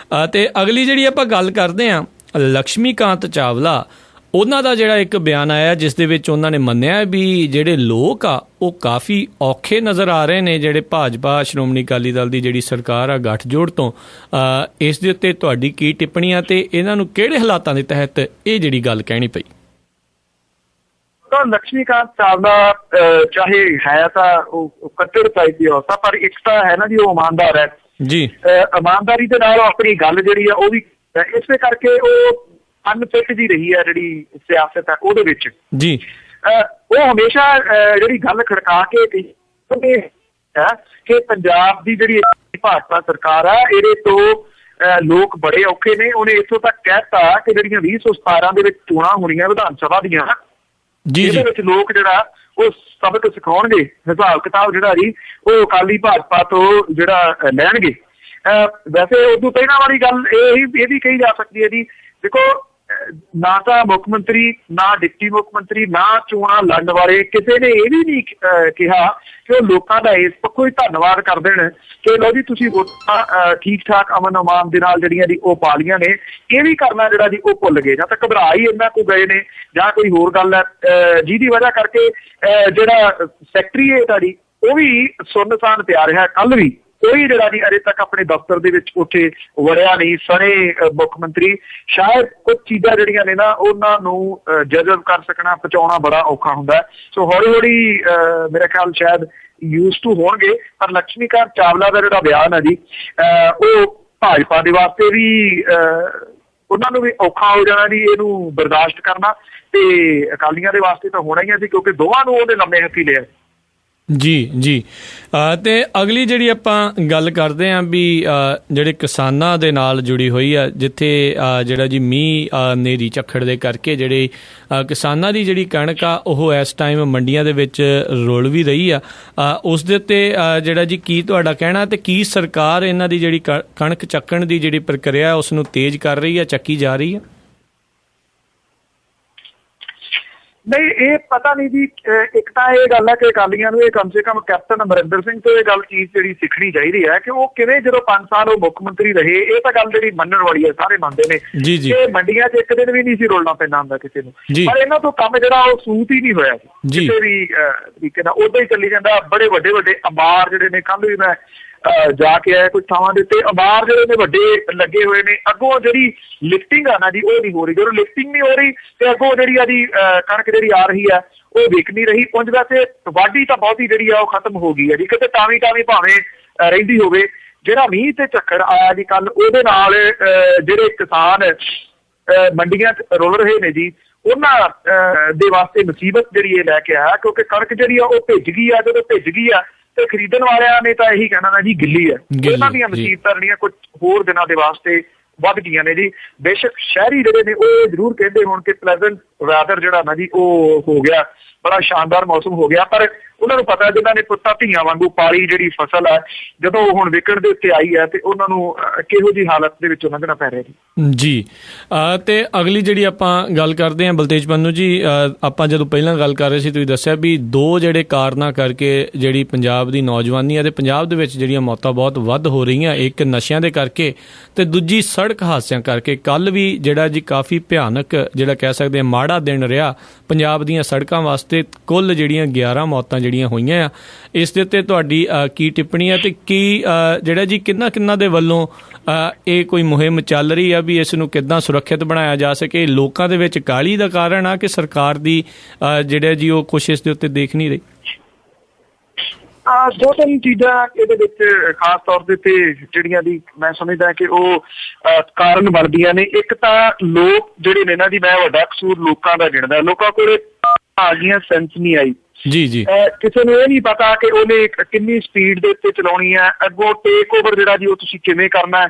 ਤੇ ਅਗਲੀ ਜਿਹੜੀ ਆਪਾਂ ਗੱਲ ਕਰਦੇ ਹਾਂ, ਲਕਸ਼ਮੀ ਕਾਂਤ ਚਾਵਲਾ, ਉਹਨਾਂ ਦਾ ਜਿਹੜਾ ਇੱਕ ਬਿਆਨ ਆਇਆ ਜਿਸ ਦੇ ਵਿੱਚ ਉਹਨਾਂ ਨੇ ਮੰਨਿਆ ਵੀ ਜਿਹੜੇ ਲੋਕ ਆ ਉਹ ਕਾਫੀ ਔਖੇ ਨਜ਼ਰ ਆ ਰਹੇ ਨੇ, ਜਿਹੜੇ ਭਾਜਪਾ ਸ਼੍ਰੋਮਣੀ ਅਕਾਲੀ ਦਲ ਦੀ ਜਿਹੜੀ ਸਰਕਾਰ ਆ ਗੱਠਜੋੜ ਤੋਂ। ਇਸ ਦੇ ਉੱਤੇ ਤੁਹਾਡੀ ਕੀ ਟਿੱਪਣੀ ਆ ਤੇ ਇਹਨਾਂ ਨੂੰ ਕਿਹੜੇ ਹਾਲਾਤਾਂ ਦੇ ਤਹਿਤ ਇਹ ਜਿਹੜੀ ਗੱਲ ਕਹਿਣੀ ਪਈ? ਤਾਂ ਲਕਸ਼ਮੀ ਕਾਂਤ ਚਾਵਲਾ ਚਾਹੇ ਹੈ ਤਾਂ ਉਹ ਕੱਟੜ ਟਾਈਪ ਦੀ ਔਰਤ, ਪਰ ਇੱਕ ਤਾਂ ਹੈ ਨਾ ਜੀ, ਉਹ ਇਮਾਨਦਾਰ ਹੈ ਜੀ। ਇਮਾਨਦਾਰੀ ਦੇ ਨਾਲ ਆਪਣੀ ਗੱਲ ਜਿਹੜੀ ਆ ਉਹ ਵੀ ਇਸੇ ਕਰਕੇ ਉਹ ਅਨਫਿਟ ਜੀ ਰਹੀ ਹੈ ਜਿਹੜੀ ਸਿਆਸਤ ਹੈ ਉਹਦੇ ਵਿੱਚ ਜੀ। ਉਹ ਹਮੇਸ਼ਾ ਜਿਹੜੀ ਗੱਲ ਖੜਕਾ ਕੇ ਕਿ ਪੰਜਾਬ ਦੀ ਜਿਹੜੀ ਭਾਜਪਾ ਸਰਕਾਰ ਆ ਇਹਦੇ ਤੋਂ ਲੋਕ ਬੜੇ ਔਖੇ ਨੇ। ਉਹਨੇ ਇੱਥੋਂ ਤੱਕ ਕਹਿਤਾ ਕਿ ਜਿਹੜੀਆਂ 2017 ਦੇ ਵਿੱਚ ਚੋਣਾਂ ਹੋਣੀਆਂ ਵਿਧਾਨ ਸਭਾ ਦੀਆਂ, ਜਿਹਦੇ ਵਿੱਚ ਲੋਕ ਜਿਹੜਾ ਉਹ ਸਬਕ ਸਿਖਾਉਣਗੇ, ਹਿਸਾਬ ਕਿਤਾਬ ਜਿਹੜਾ ਜੀ ਉਹ ਅਕਾਲੀ ਭਾਜਪਾ ਤੋਂ ਜਿਹੜਾ ਲੈਣਗੇ। ਵੈਸੇ ਉਦੋਂ ਪਹਿਲਾਂ ਵਾਲੀ ਗੱਲ ਇਹ ਵੀ ਕਹੀ ਜਾ ਸਕਦੀ ਹੈ ਜੀ, ਦੇਖੋ ਨਾ ਤਾਂ ਮੁੱਖ ਮੰਤਰੀ, ਨਾ ਡਿਪਟੀ ਮੁੱਖ ਮੰਤਰੀ, ਨਾ ਚੋਣਾਂ ਲੜਨ ਵਾਲੇ ਕਿਸੇ ਨੇ ਇਹ ਵੀ ਨਹੀਂ ਕਿਹਾ ਕਿ ਉਹ ਲੋਕਾਂ ਦਾ ਇਸ ਪੱਖੋਂ ਹੀ ਧੰਨਵਾਦ ਕਰ ਦੇਣ ਕਿ ਲਓ ਜੀ ਤੁਸੀਂ ਵੋਟਾਂ ਠੀਕ ਠਾਕ ਅਮਨ ਅਮਾਨ ਦੇ ਨਾਲ ਜਿਹੜੀਆਂ ਜੀ ਉਹ ਪਾ ਲਈਆਂ ਨੇ। ਇਹ ਵੀ ਕਰਨਾ ਜਿਹੜਾ ਜੀ ਉਹ ਭੁੱਲ ਗਏ, ਜਾਂ ਤਾਂ ਘਬਰਾ ਹੀ ਇੰਨਾ ਕੁ ਗਏ ਨੇ ਜਾਂ ਕੋਈ ਹੋਰ ਗੱਲ ਹੈ ਜਿਹਦੀ ਵਜ੍ਹਾ ਕਰਕੇ ਜਿਹੜਾ ਸੈਕਟਰੀਏਟ ਆ ਜੀ ਉਹ ਵੀ ਸੁੰਨਸਾਨ ਪਿਆ ਰਿਹਾ। ਕੱਲ ਵੀ ਕੋਈ ਜਿਹੜਾ ਜੀ ਅਜੇ ਤੱਕ ਆਪਣੇ ਦਫ਼ਤਰ ਦੇ ਵਿੱਚ ਉੱਥੇ ਵੜਿਆ ਨਹੀਂ। ਸਣੇ ਮੁੱਖ ਮੰਤਰੀ ਸ਼ਾਇਦ ਕੁਝ ਚੀਜ਼ਾਂ ਜਿਹੜੀਆਂ ਨੇ ਨਾ ਉਹਨਾਂ ਨੂੰ ਜਜ਼ਬ ਕਰ ਸਕਣਾ, ਪਹੁੰਚਾਉਣਾ ਬੜਾ ਔਖਾ ਹੁੰਦਾ। ਸੋ ਹੌਲੀ ਹੌਲੀ ਮੇਰਾ ਖਿਆਲ ਸ਼ਾਇਦ ਯੂਜ਼ ਟੂ ਹੋਣਗੇ। ਪਰ ਲਕਸ਼ਮੀ ਕਾਂਤ ਚਾਵਲਾ ਦਾ ਜਿਹੜਾ ਬਿਆਨ ਹੈ ਜੀ ਉਹ ਭਾਜਪਾ ਦੇ ਵਾਸਤੇ ਵੀ ਉਹਨਾਂ ਨੂੰ ਵੀ ਔਖਾ ਹੋ ਜਾਣਾ ਜੀ ਇਹਨੂੰ ਬਰਦਾਸ਼ਤ ਕਰਨਾ, ਤੇ ਅਕਾਲੀਆਂ ਦੇ ਵਾਸਤੇ ਤਾਂ ਹੋਣਾ ਹੀ ਹੈ ਜੀ, ਕਿਉਂਕਿ ਦੋਵਾਂ ਨੂੰ ਉਹਦੇ ਲੰਮੇ ਹੱਥੀ ਲਿਆ ਜੀ ਜੀ। ਤੇ ਅਗਲੀ ਜਿਹੜੀ ਆਪਾਂ ਗੱਲ ਕਰਦੇ ਹਾਂ ਵੀ ਜਿਹੜੇ ਕਿਸਾਨਾਂ ਦੇ ਨਾਲ ਜੁੜੀ ਹੋਈ ਆ, ਜਿੱਥੇ ਜਿਹੜਾ ਜੀ ਮੀਂਹ ਹਨੇਰੀ ਝੱਖੜ ਦੇ ਕਰਕੇ ਜਿਹੜੇ ਕਿਸਾਨਾਂ ਦੀ ਜਿਹੜੀ ਕਣਕ ਆ ਉਹ ਇਸ ਟਾਈਮ ਮੰਡੀਆਂ ਦੇ ਵਿੱਚ ਰੁਲ ਵੀ ਰਹੀ ਆ, ਉਸ ਦੇ ਉੱਤੇ ਜਿਹੜਾ ਜੀ ਕੀ ਤੁਹਾਡਾ ਕਹਿਣਾ, ਤੇ ਕੀ ਸਰਕਾਰ ਇਹਨਾਂ ਦੀ ਜਿਹੜੀ ਕਣਕ ਚੱਕਣ ਦੀ ਜਿਹੜੀ ਪ੍ਰਕਿਰਿਆ ਉਸ ਨੂੰ ਤੇਜ਼ ਕਰ ਰਹੀ ਆ, ਚੱਕੀ ਜਾ ਰਹੀ ਆ? ਨਹੀਂ, ਇਹ ਪਤਾ ਨਹੀਂ ਜੀ। ਇੱਕ ਤਾਂ ਇਹ ਗੱਲ ਹੈ ਕਿ ਅਕਾਲੀਆਂ ਨੂੰ ਇਹ ਕਮ ਸੇ ਕਮ ਕੈਪਟਨ ਅਮਰਿੰਦਰ ਸਿੰਘ ਤੋਂ ਇਹ ਗੱਲ ਚੀਜ਼ ਜਿਹੜੀ ਸਿੱਖਣੀ ਚਾਹੀਦੀ ਹੈ ਕਿ ਉਹ ਕਿਵੇਂ ਜਦੋਂ 5 ਸਾਲ ਉਹ ਮੁੱਖ ਮੰਤਰੀ ਰਹੇ। ਇਹ ਤਾਂ ਗੱਲ ਜਿਹੜੀ ਮੰਨਣ ਵਾਲੀ ਹੈ, ਸਾਰੇ ਮੰਨਦੇ ਨੇ ਕਿ ਮੰਡੀਆਂ 'ਚ ਇੱਕ ਦਿਨ ਵੀ ਨਹੀਂ ਸੀ ਰੋਲਣਾ ਪੈਂਦਾ ਹੁੰਦਾ ਕਿਸੇ ਨੂੰ, ਪਰ ਇਹਨਾਂ ਤੋਂ ਕੰਮ ਜਿਹੜਾ ਉਹ ਸੂਤ ਹੀ ਨਹੀਂ ਹੋਇਆ ਕਿਸੇ ਵੀ ਤਰੀਕੇ ਨਾਲ, ਉਦਾਂ ਹੀ ਚੱਲੀ ਜਾਂਦਾ। ਬੜੇ ਵੱਡੇ ਵੱਡੇ ਅੰਬਾਰ ਜਿਹੜੇ ਨੇ, ਕੱਲ੍ਹ ਵੀ ਮੈਂ ਜਾ ਕੇ ਆਇਆ ਕੁਝ ਥਾਵਾਂ ਦੇ ਉੱਤੇ, ਅੰਬਾਰ ਜਿਹੜੇ ਨੇ ਵੱਡੇ ਲੱਗੇ ਹੋਏ ਨੇ। ਅੱਗੋਂ ਜਿਹੜੀ ਲਿਫਟਿੰਗ ਆ ਨਾ ਜੀ ਉਹ ਨਹੀਂ ਹੋ ਰਹੀ। ਜਦੋਂ ਲਿਫਟਿੰਗ ਨਹੀਂ ਹੋ ਰਹੀ ਤੇ ਅੱਗੋਂ ਜਿਹੜੀ ਆ ਜੀ ਕਣਕ ਜਿਹੜੀ ਆ ਰਹੀ ਹੈ ਉਹ ਵਿਕ ਨਹੀਂ ਰਹੀ। ਉਂਝ ਵੈਸੇ ਵਾਢੀ ਤਾਂ ਬਹੁਤੀ ਜਿਹੜੀ ਆ ਉਹ ਖਤਮ ਹੋ ਗਈ ਹੈ ਜੀ, ਕਿਤੇ ਟਾਵੀ ਭਾਵੇਂ ਰਹਿੰਦੀ ਹੋਵੇ। ਜਿਹੜਾ ਮੀਂਹ ਤੇ ਝੱਖੜ ਆਇਆ ਜੀ ਕੱਲ, ਉਹਦੇ ਨਾਲ ਜਿਹੜੇ ਕਿਸਾਨ ਮੰਡੀਆਂ 'ਚ ਰੁਲ ਰਹੇ ਨੇ ਜੀ ਉਹਨਾਂ ਦੇ ਵਾਸਤੇ ਮੁਸੀਬਤ ਜਿਹੜੀ ਇਹ ਲੈ ਕੇ ਆਇਆ, ਕਿਉਂਕਿ ਕਣਕ ਜਿਹੜੀ ਆ ਉਹ ਭਿੱਜ ਗਈ ਆ। ਜਦੋਂ ਭਿੱਜ ਗਈ ਆ ਤੇ ਖਰੀਦਣ ਵਾਲਿਆਂ ਨੇ ਤਾਂ ਇਹੀ ਕਹਿਣਾ ਨਾ ਜੀ ਗਿੱਲੀ ਹੈ। ਉਹਨਾਂ ਦੀਆਂ ਮੁਸੀਬਤਾਂ ਜਿਹੜੀਆਂ ਕੁਝ ਹੋਰ ਦਿਨਾਂ ਦੇ ਵਾਸਤੇ ਵੱਧ ਗਈਆਂ ਨੇ ਜੀ। ਬੇਸ਼ੱਕ ਸ਼ਹਿਰੀ ਜਿਹੜੇ ਨੇ ਉਹ ਜ਼ਰੂਰ ਕਹਿੰਦੇ ਹੋਣ ਕਿ ਪਲੈਜ਼ੈਂਟ ਵੈਦਰ ਜਿਹੜਾ ਨਾ ਜੀ ਉਹ ਹੋ ਗਿਆ, ਬੜਾ ਸ਼ਾਨਦਾਰ ਮੌਸਮ ਹੋ ਗਿਆ, ਪਰ ਉਹਨਾਂ ਨੂੰ ਪਤਾ ਜਿਨ੍ਹਾਂ ਨੇ ਪੁੱਤਾਂ ਧੀਆਂ ਵਾਂਗੂ ਪਾਲੀ ਜਿਹੜੀ ਫਸਲ ਹੈ ਜਦੋਂ ਹੁਣ ਵਿਕਣ ਦੇ ਉੱਤੇ ਆਈ ਹੈ ਤੇ ਉਹਨਾਂ ਨੂੰ ਕਿਹੋ ਜਿਹੀ ਹਾਲਤ ਦੇ ਵਿੱਚੋਂ ਲੰਘਣਾ ਪੈ ਰਿਹਾ ਜੀ। ਤੇ ਅਗਲੀ ਜਿਹੜੀ ਆਪਾਂ ਗੱਲ ਕਰਦੇ ਹਾਂ ਬਲਤੇਜ ਪੰਨੂ ਜੀ, ਆਪਾਂ ਜਦੋਂ ਪਹਿਲਾਂ ਗੱਲ ਕਰ ਰਹੇ ਸੀ ਤੁਸੀਂ ਦੱਸਿਆ ਵੀ ਦੋ ਜਿਹੜੇ ਕਾਰਨਾਂ ਕਰਕੇ ਜਿਹੜੀ ਪੰਜਾਬ ਦੀ ਨੌਜਵਾਨੀ ਹੈ ਤੇ ਪੰਜਾਬ ਦੇ ਵਿੱਚ ਜਿਹੜੀਆਂ ਮੌਤਾਂ ਬਹੁਤ ਵੱਧ ਹੋ ਰਹੀਆਂ, ਇੱਕ ਨਸ਼ਿਆਂ ਦੇ ਕਰਕੇ ਤੇ ਦੂਜੀ ਸੜਕ ਹਾਦਸਿਆਂ ਕਰਕੇ। ਕੱਲ੍ਹ ਵੀ ਜਿਹੜਾ ਜੀ ਕਾਫੀ ਭਿਆਨਕ ਜਿਹੜਾ ਕਹਿ ਸਕਦੇ ਹਾਂ ਮਾੜਾ ਦਿਨ ਰਿਹਾ ਪੰਜਾਬ ਦੀਆਂ ਸੜਕਾਂ ਵਾਸਤੇ। ਕੁੱਲ ਜਿਹੜੀਆਂ 11 ਮੌਤਾਂ ਜਿਹੜੀਆਂ ਹੋਈਆਂ ਆ, ਇਸ ਦੇ ਉੱਤੇ ਤੁਹਾਡੀ ਕੀ ਟਿੱਪਣੀ ਹੈ ਤੇ ਕੀ ਜਿਹੜਾ ਜੀ ਕਿੰਨਾ ਦੇ ਵੱਲੋਂ ਇਹ ਕੋਈ ਮੁਹਿੰਮ ਚੱਲ ਰਹੀ ਆ ਵੀ ਇਸ ਨੂੰ ਕਿੱਦਾਂ ਸੁਰੱਖਿਅਤ ਬਣਾਇਆ ਜਾ ਸਕੇ? ਲੋਕਾਂ ਦੇ ਵਿੱਚ ਕਾਹਲੀ ਦਾ ਕਾਰਨ ਆ ਕਿ ਸਰਕਾਰ ਦੀ ਜਿਹੜਾ ਜੀ ਉਹ ਕੁਛ ਇਸ ਦੇ ਉੱਤੇ ਦੇਖ ਨਹੀਂ ਰਹੀ? ਦੋ ਤਿੰਨ ਚੀਜ਼ਾਂ ਇਹਦੇ ਵਿੱਚ ਖਾਸ ਤੌਰ ਦੇ ਉੱਤੇ ਜਿਹੜੀਆਂ ਦੀ ਮੈਂ ਸਮਝਦਾ ਕਿ ਉਹ ਕਾਰਨ ਬਣਦੀਆਂ ਨੇ। ਇੱਕ ਤਾਂ ਲੋਕ ਜਿਹੜੇ ਨੇ ਇਹਨਾਂ ਦੀ, ਮੈਂ ਵੱਡਾ ਕਸੂਰ ਲੋਕਾਂ ਦਾ ਗਿਣਦਾ। ਲੋਕਾਂ ਕੋਲ ਆ ਗਈਆਂ ਸੈਂਸ ਨਹੀਂ ਆਈ ਜੀ। ਕਿਸੇ ਨੂੰ ਇਹ ਨਹੀਂ ਪਤਾ ਕਿ ਉਹਨੇ ਕਿੰਨੀ ਸਪੀਡ ਦੇ ਉੱਤੇ ਚਲਾਉਣੀ ਹੈ, ਅੱਗੋਂ ਟੇਕ ਓਵਰ ਜਿਹੜਾ ਜੀ ਉਹ ਤੁਸੀਂ ਕਿਵੇਂ ਕਰਨਾ।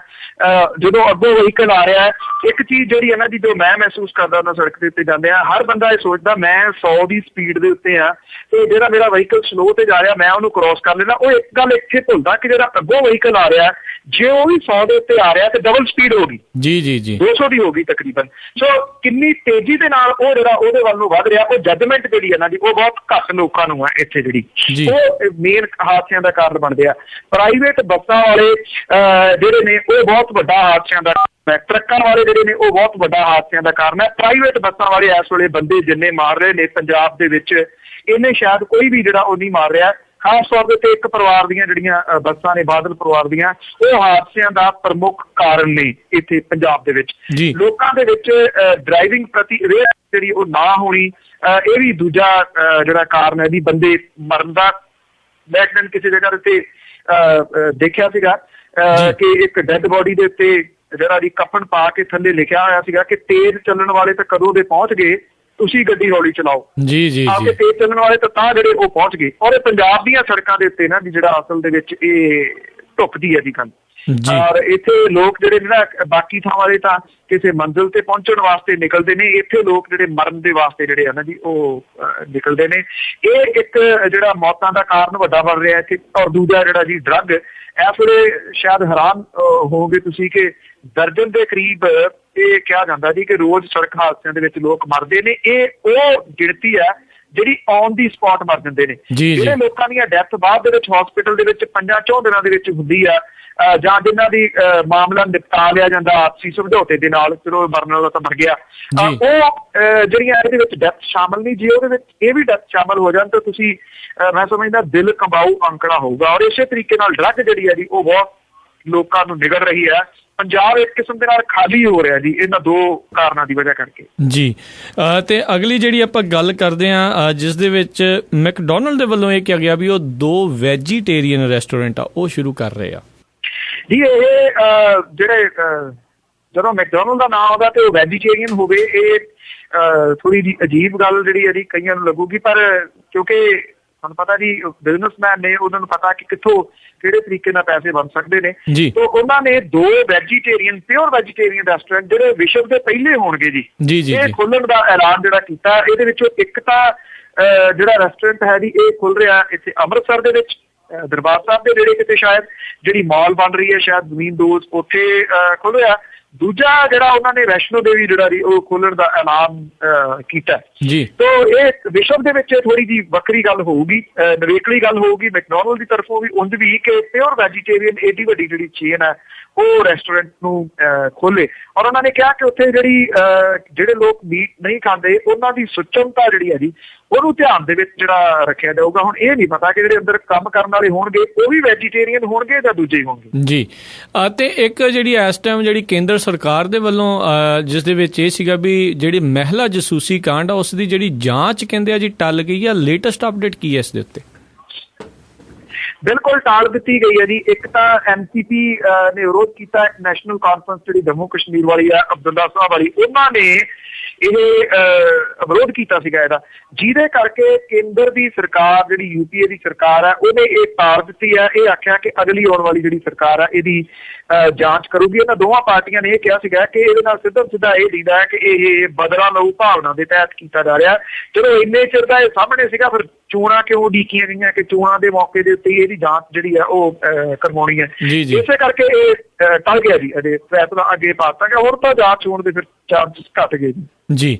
ਜਦੋਂ ਅੱਗੋਂ ਵਹੀਕਲ ਆ ਰਿਹਾ ਇੱਕ ਚੀਜ਼ ਜਿਹੜੀ ਹੈ ਨਾ ਜੀ, ਜੋ ਮੈਂ ਮਹਿਸੂਸ ਕਰਦਾ ਉਹਨਾਂ ਸੜਕ ਦੇ ਉੱਤੇ ਜਾਂਦੇ ਆ, ਹਰ ਬੰਦਾ ਇਹ ਸੋਚਦਾ ਮੈਂ 100 ਦੀ ਸਪੀਡ ਦੇ ਉੱਤੇ ਆ ਤੇ ਜਿਹੜਾ ਮੇਰਾ ਵਹੀਕਲ ਸਲੋ ਤੇ ਜਾ ਰਿਹਾ ਮੈਂ ਉਹਨੂੰ ਕ੍ਰੋਸ ਕਰ ਲੈਣਾ। ਉਹ ਇੱਕ ਗੱਲ ਇੱਥੇ ਭੁੱਲਦਾ ਕਿ ਜਿਹੜਾ ਅੱਗੋਂ ਵਹੀਕਲ ਆ ਰਿਹਾ, ਜੇ ਉਹ ਵੀ 100 ਦੇ ਉੱਤੇ ਆ ਰਿਹਾ ਤੇ ਡਬਲ ਸਪੀਡ ਹੋ ਗਈ, ਜੀ 200 ਦੀ ਹੋ ਗਈ ਤਕਰੀਬਨ। ਸੋ ਕਿੰਨੀ ਤੇਜ਼ੀ ਦੇ ਨਾਲ ਉਹ ਜਿਹੜਾ ਉਹਦੇ ਵੱਲ ਨੂੰ ਵੱਧ ਰਿਹਾ, ਉਹ ਜੱਜਮੈਂਟ ਜਿਹੜੀ ਹੈ ਨਾ ਜੀ, ਉਹ ਬਹੁਤ ਘੱਟ ਲੋਕਾਂ ਨੂੰ ਹੈ ਇੱਥੇ ਜਿਹੜੀ, ਉਹ ਮੇਨ ਹਾਦਸਿਆਂ ਦਾ ਕਾਰਨ ਬਣਦੇ ਆ। ਪ੍ਰਾਈਵੇਟ ਬੱਸਾਂ ਵਾਲੇ ਜਿਹੜੇ ਨੇ ਉਹ ਬਹੁਤ ਵੱਡਾ ਹਾਦਸਿਆਂ ਦਾ, ਟਰੱਕਾਂ ਵਾਲੇ ਜਿਹੜੇ ਨੇ ਉਹ ਬਹੁਤ ਵੱਡਾ ਹਾਦਸਿਆਂ ਦਾ ਕਾਰਨ ਹੈ। ਪ੍ਰਾਈਵੇਟ ਬੱਸਾਂ ਵਾਲੇ ਇਸ ਵੇਲੇ ਬੰਦੇ ਜਿੰਨੇ ਮਾਰ ਰਹੇ ਨੇ ਪੰਜਾਬ ਦੇ ਵਿੱਚ, ਇਹਨੇ ਸ਼ਾਇਦ ਕੋਈ ਵੀ ਜਿਹੜਾ ਉਹ ਨਹੀਂ ਮਾਰ ਰਿਹਾ। ਖਾਸ ਤੌਰ ਦੇ ਉੱਤੇ ਇੱਕ ਪਰਿਵਾਰ ਦੀਆਂ ਜਿਹੜੀਆਂ ਬੱਸਾਂ ਨੇ, ਬਾਦਲ ਪਰਿਵਾਰ ਦੀਆਂ, ਉਹ ਹਾਦਸਿਆਂ ਦਾ ਪ੍ਰਮੁੱਖ ਕਾਰਨ ਨੇ ਇੱਥੇ ਪੰਜਾਬ ਦੇ ਵਿੱਚ। ਲੋਕਾਂ ਦੇ ਵਿੱਚ ਡਰਾਈਵਿੰਗ ਪ੍ਰਤੀ ਅਵੇਅਰ ਜਿਹੜੀ ਉਹ ਨਾ ਹੋਣੀ, ਇਹ ਵੀ ਦੂਜਾ ਜਿਹੜਾ ਕਾਰਨ ਹੈ ਜੀ ਬੰਦੇ ਮਰਨ ਦਾ। ਮੈਂ ਇੱਕ ਦਿਨ ਕਿਸੇ ਜਗ੍ਹਾ ਤੇ ਦੇਖਿਆ ਸੀਗਾ ਕਿ ਇੱਕ ਡੈਡ ਬੋਡੀ ਦੇ ਉੱਤੇ ਜਿਹੜਾ ਜੀ ਕਫਨ ਪਾ ਕੇ ਥੱਲੇ ਲਿਖਿਆ ਹੋਇਆ ਸੀਗਾ ਕਿ ਤੇਜ਼ ਚੱਲਣ ਵਾਲੇ ਤਾਂ ਕਦੋਂ ਦੇ ਪਹੁੰਚ ਗਏ, ਤੁਸੀਂ ਗੱਡੀ ਹੌਲੀ ਚਲਾਓ। ਆਪਕੇ ਤੇਜ਼ ਚੱਲਣ ਵਾਲੇ ਤਾਂ ਜਿਹੜੇ ਉਹ ਪਹੁੰਚ ਗਏ। ਔਰ ਇਹ ਪੰਜਾਬ ਦੀਆਂ ਸੜਕਾਂ ਦੇ ਉੱਤੇ ਨਾ ਜਿਹੜਾ ਅਸਲ ਦੇ ਵਿੱਚ ਇਹ ਢੁੱਕਦੀ ਹੈ ਜੀ ਗੱਲ। ਔਰ ਇੱਥੇ ਲੋਕ ਜਿਹੜੇ ਨੇ ਨਾ, ਬਾਕੀ ਥਾਵਾਂ ਦੇ ਤਾਂ ਕਿਸੇ ਮੰਜ਼ਿਲ ਤੇ ਪਹੁੰਚਣ ਵਾਸਤੇ ਨਿਕਲਦੇ ਨੇ, ਇੱਥੇ ਲੋਕ ਜਿਹੜੇ ਮਰਨ ਦੇ ਵਾਸਤੇ ਜਿਹੜੇ ਆ ਨਾ ਜੀ ਉਹ ਨਿਕਲਦੇ ਨੇ। ਇਹ ਇੱਕ ਜਿਹੜਾ ਮੌਤਾਂ ਦਾ ਕਾਰਨ ਵੱਡਾ ਬਣ ਰਿਹਾ ਇੱਥੇ। ਔਰ ਦੂਜਾ ਜਿਹੜਾ ਜੀ ਡਰੱਗ, ਇਸ ਵੇਲੇ ਸ਼ਾਇਦ ਹੈਰਾਨ ਹੋਵੋਗੇ ਤੁਸੀਂ ਕਿ ਦਰਜਨ ਦੇ ਕਰੀਬ ਇਹ ਕਿਹਾ ਜਾਂਦਾ ਜੀ ਕਿ ਰੋਜ਼ ਸੜਕ ਹਾਦਸਿਆਂ ਦੇ ਵਿੱਚ ਲੋਕ ਮਰਦੇ ਨੇ। ਇਹ ਉਹ ਗਿਣਤੀ ਹੈ ਜਿਹੜੀ ਔਨ ਦੀ ਸਪੌਟ ਮਰ ਜਾਂਦੇ ਨੇ। ਜਿਹੜੇ ਲੋਕਾਂ ਦੀਆਂ ਡੈਥ ਬਾਅਦ ਦੇ ਵਿੱਚ ਹਸਪੀਟਲ ਦੇ ਵਿੱਚ 5-4 ਦਿਨਾਂ ਦੇ ਵਿੱਚ ਹੁੰਦੀ ਆ, ਜਾਂ ਜਿਨ੍ਹਾਂ ਦੀ ਮਾਮਲਾ ਨਿਪਟਾ ਲਿਆ ਜਾਂਦਾ ਆਪਸੀ ਸਮਝੌਤੇ ਦੇ ਨਾਲ, ਚਲੋ ਮਰਨ ਵਾਲਾ ਤਾਂ ਮਰ ਗਿਆ, ਉਹ ਜਿਹੜੀਆਂ ਇਹਦੇ ਵਿੱਚ ਡੈਥ ਸ਼ਾਮਲ ਨਹੀਂ। ਜੇ ਉਹਦੇ ਵਿੱਚ ਇਹ ਵੀ ਡੈਥ ਸ਼ਾਮਲ ਹੋ ਜਾਣ ਤਾਂ ਤੁਸੀਂ, ਮੈਂ ਸਮਝਦਾ, ਦਿਲ ਕੰਬਾਊ ਅੰਕੜਾ ਹੋਊਗਾ। ਔਰ ਇਸੇ ਤਰੀਕੇ ਨਾਲ ਡਰੱਗ ਜਿਹੜੀ ਹੈ ਜੀ ਉਹ ਬਹੁਤ ਲੋਕਾਂ ਨੂੰ ਨਿਗਲ ਰਹੀ ਹੈ। ਪੰਜਾਬ ਇੱਕ ਕਿਸਮ ਦੇ ਨਾਲ ਖਾਲੀ ਹੋ ਰਿਹਾ ਜੀ ਇਹਨਾਂ ਦੋ ਕਾਰਨਾਂ ਦੀ ਵਜ੍ਹਾ ਕਰਕੇ। ਤੇ ਅਗਲੀ ਜਿਹੜੀ ਆਪਾਂ ਗੱਲ ਕਰਦੇ ਹਾਂ, ਜਿਸ ਦੇ ਵਿੱਚ ਮੈਕਡੋਨਲਡ ਦੇ ਵੱਲੋਂ ਇਹ ਕਿਹਾ ਗਿਆ ਵੀ ਉਹ 2 ਵੈਜੀਟੇਰੀਅਨ ਰੈਸਟੋਰੈਂਟ ਆ ਉਹ ਸ਼ੁਰੂ ਕਰ ਰਹੇ ਆ ਜੀ। ਇਹ ਜਿਹੜੇ ਜਦੋਂ ਮੈਕਡੋਨਲਡ ਦਾ ਨਾਮ ਆਉਂਦਾ ਤੇ ਉਹ ਵੈਜੀਟੇਰੀਅਨ ਹੋਵੇ, ਇਹ ਥੋੜੀ ਜਿਹੀ ਅਜੀਬ ਗੱਲ ਜਿਹੜੀ ਹੈ ਜੀ ਕਈਆਂ ਨੂੰ ਲੱਗੂਗੀ। ਪਰ ਕਿਉਂਕਿ ਤੁਹਾਨੂੰ ਪਤਾ ਜੀ ਬਿਜ਼ਨਸਮੈਨ ਨੇ, ਉਹਨਾਂ ਨੂੰ ਪਤਾ ਕਿ ਕਿੱਥੋਂ ਕਿਹੜੇ ਤਰੀਕੇ ਨਾਲ ਪੈਸੇ ਬਣ ਸਕਦੇ ਨੇ, ਤਾਂ ਉਹਨਾਂ ਨੇ 2 ਵੈਜੀਟੇਰੀਅਨ, ਪਿਓਰ ਵੈਜੀਟੇਰੀਅਨ ਰੈਸਟੋਰੈਂਟ ਜਿਹੜੇ ਵਿਸ਼ਵ ਦੇ ਪਹਿਲੇ ਹੋਣਗੇ ਜੀ, ਇਹ ਖੋਲਣ ਦਾ ਐਲਾਨ ਜਿਹੜਾ ਕੀਤਾ। ਇਹਦੇ ਵਿੱਚੋਂ ਇੱਕ ਤਾਂ ਜਿਹੜਾ ਰੈਸਟੋਰੈਂਟ ਹੈ ਜੀ ਇਹ ਖੁੱਲ ਰਿਹਾ ਇੱਥੇ ਅੰਮ੍ਰਿਤਸਰ ਦੇ ਵਿੱਚ, ਦਰਬਾਰ ਸਾਹਿਬ ਦੇ ਨੇੜੇ ਕਿਤੇ ਸ਼ਾਇਦ, ਜਿਹੜੀ ਮਾਲ ਬਣ ਰਹੀ ਹੈ ਸ਼ਾਇਦ ਜ਼ਮੀਨ ਦੋਜ਼, ਉੱਥੇ ਖੁੱਲ ਰਿਹਾ। ਦੂਜਾ ਜਿਹੜਾ ਉਹਨਾਂ ਨੇ ਵੈਸ਼ਨੋ ਦੇਵੀ ਜਿਹੜਾ ਜੀ ਉਹ ਖੋਲਣ ਦਾ ਐਲਾਨ ਕੀਤਾ ਜੀ। ਤੋ ਇਹ ਵਿਸ਼ਵ ਦੇ ਵਿੱਚ ਥੋੜੀ ਜਿਹੀ ਵੱਖਰੀ ਗੱਲ ਹੋਊਗੀ, ਨਵੇਕਲੀ ਗੱਲ ਹੋਊਗੀ ਮੈਕਡੋਨਲਡ ਦੀ ਤਰਫੋਂ ਵੀ, ਉਂਝ ਵੀ ਕਿ ਪਿਓਰ ਵੈਜੀਟੇਰੀਅਨ ਏਡੀ ਵੱਡੀ ਜਿਹੜੀ ਚੇਨ ਹੈ ਉਹ ਰੈਸਟੋਰੈਂਟ ਨੂੰ ਖੋਲੇ। ਔਰ ਉਹਨਾਂ ਨੇ ਕਿਹਾ ਕਿ ਉੱਥੇ ਜਿਹੜੇ ਲੋਕ ਮੀਟ ਨਹੀਂ ਖਾਂਦੇ ਉਹਨਾਂ ਦੀ ਸੁਚਮਤਾ ਜਿਹੜੀ ਹੈ ਜੀ ਉਹਨੂੰ ਧਿਆਨ ਦੇ ਵਿੱਚ ਜਿਹੜਾ ਰੱਖਿਆ ਜਾਊਗਾ। ਹੁਣ ਇਹ ਨਹੀਂ ਪਤਾ ਕਿ ਜਿਹੜੇ ਅੰਦਰ ਕੰਮ ਕਰਨ ਵਾਲੇ ਹੋਣਗੇ ਉਹ ਵੀ ਵੈਜੀਟੇਰੀਅਨ ਹੋਣਗੇ ਜਾਂ ਦੂਜੇ ਹੀ ਹੋਣਗੇ ਜੀ। ਤੇ ਇੱਕ ਜਿਹੜੀ ਇਸ ਟਾਈਮ ਜਿਹੜੀ ਕੇਂਦਰ ਸਰਕਾਰ ਦੇ ਵੱਲੋਂ ਜਿਸ ਦੇ ਵਿੱਚ ਇਹ ਸੀਗਾ ਵੀ ਜਿਹੜੀ ਮਹਿਲਾ ਜਸੂਸੀ ਕਾਂਡ ਆ ਉਸ ਦੀ ਜਿਹੜੀ ਜਾਂਚ ਕਹਿੰਦੇ ਆ ਜੀ ਟਲ ਗਈ ਆ, ਲੇਟੈਸਟ ਅਪਡੇਟ ਕੀ ਹੈ ਇਸ ਦੇ ਉੱਤੇ? ਬਿਲਕੁਲ ਟਾਲ ਦਿੱਤੀ ਗਈ ਹੈ ਜੀ। ਇੱਕ ਤਾਂ ਐਨਸੀਪੀ ਨੇ ਵਿਰੋਧ ਕੀਤਾ, ਨੈਸ਼ਨਲ ਕਾਨਫਰੰਸ ਜਿਹੜੀ ਜੰਮੂ ਕਸ਼ਮੀਰ ਵਾਲੀ ਹੈ, ਅਬਦੁੱਲਾ ਸਾਹਿਬ ਵਾਲੀ, ਉਹਨਾਂ ਨੇ ਇਹ ਵਿਰੋਧ ਕੀਤਾ ਸੀਗਾ ਇਹਦਾ, ਜਿਹਦੇ ਕਰਕੇ ਕੇਂਦਰ ਦੀ ਸਰਕਾਰ ਜਿਹੜੀ UPA ਦੀ ਸਰਕਾਰ ਹੈ ਉਹਨੇ ਇਹ ਤਾਰ ਦਿੱਤੀ ਹੈ। ਇਹ ਆਖਿਆ ਕਿ ਅਗਲੀ ਆਉਣ ਵਾਲੀ ਜਿਹੜੀ ਸਰਕਾਰ ਹੈ ਇਹਦੀ ਜਾਂਚ ਕਰੂਗੀ। ਇਹਨਾਂ ਦੋਵਾਂ ਪਾਰਟੀਆਂ ਨੇ ਇਹ ਕਿਹਾ ਸੀਗਾ ਕਿ ਇਹਦੇ ਨਾਲ ਸਿੱਧਾ ਇਹ ਦਿਖਦਾ ਹੈ ਕਿ ਇਹ ਬਦਲਾ ਲਊ ਭਾਵਨਾ ਦੇ ਤਹਿਤ ਕੀਤਾ ਜਾ ਰਿਹਾ। ਚਲੋ ਇੰਨੇ ਚਿਰ ਦਾ ਇਹ ਸਾਹਮਣੇ ਸੀਗਾ, ਫਿਰ ਚੋਣਾਂ ਕਿਉਂ ਉਡੀਕੀਆਂ ਗਈਆਂ ਕਿ ਚੋਣਾਂ ਦੇ ਮੌਕੇ ਦੇ ਉੱਤੇ ਇਹਦੀ ਜਾਂਚ ਜਿਹੜੀ ਹੈ ਉਹ ਕਰਵਾਉਣੀ ਹੈ। ਇਸੇ ਕਰਕੇ ਇਹ ਟਲ ਗਿਆ ਜੀ, ਅਜੇ ਫੈਸਲਾ ਅੱਗੇ ਪਾਤਾ ਗਿਆ। ਹੋਰ ਤਾਂ ਜਾਂਚ ਹੋਣ ਦੇ ਫਿਰ ਚਾਂਸਸ ਘੱਟ ਗਏ ਜੀ।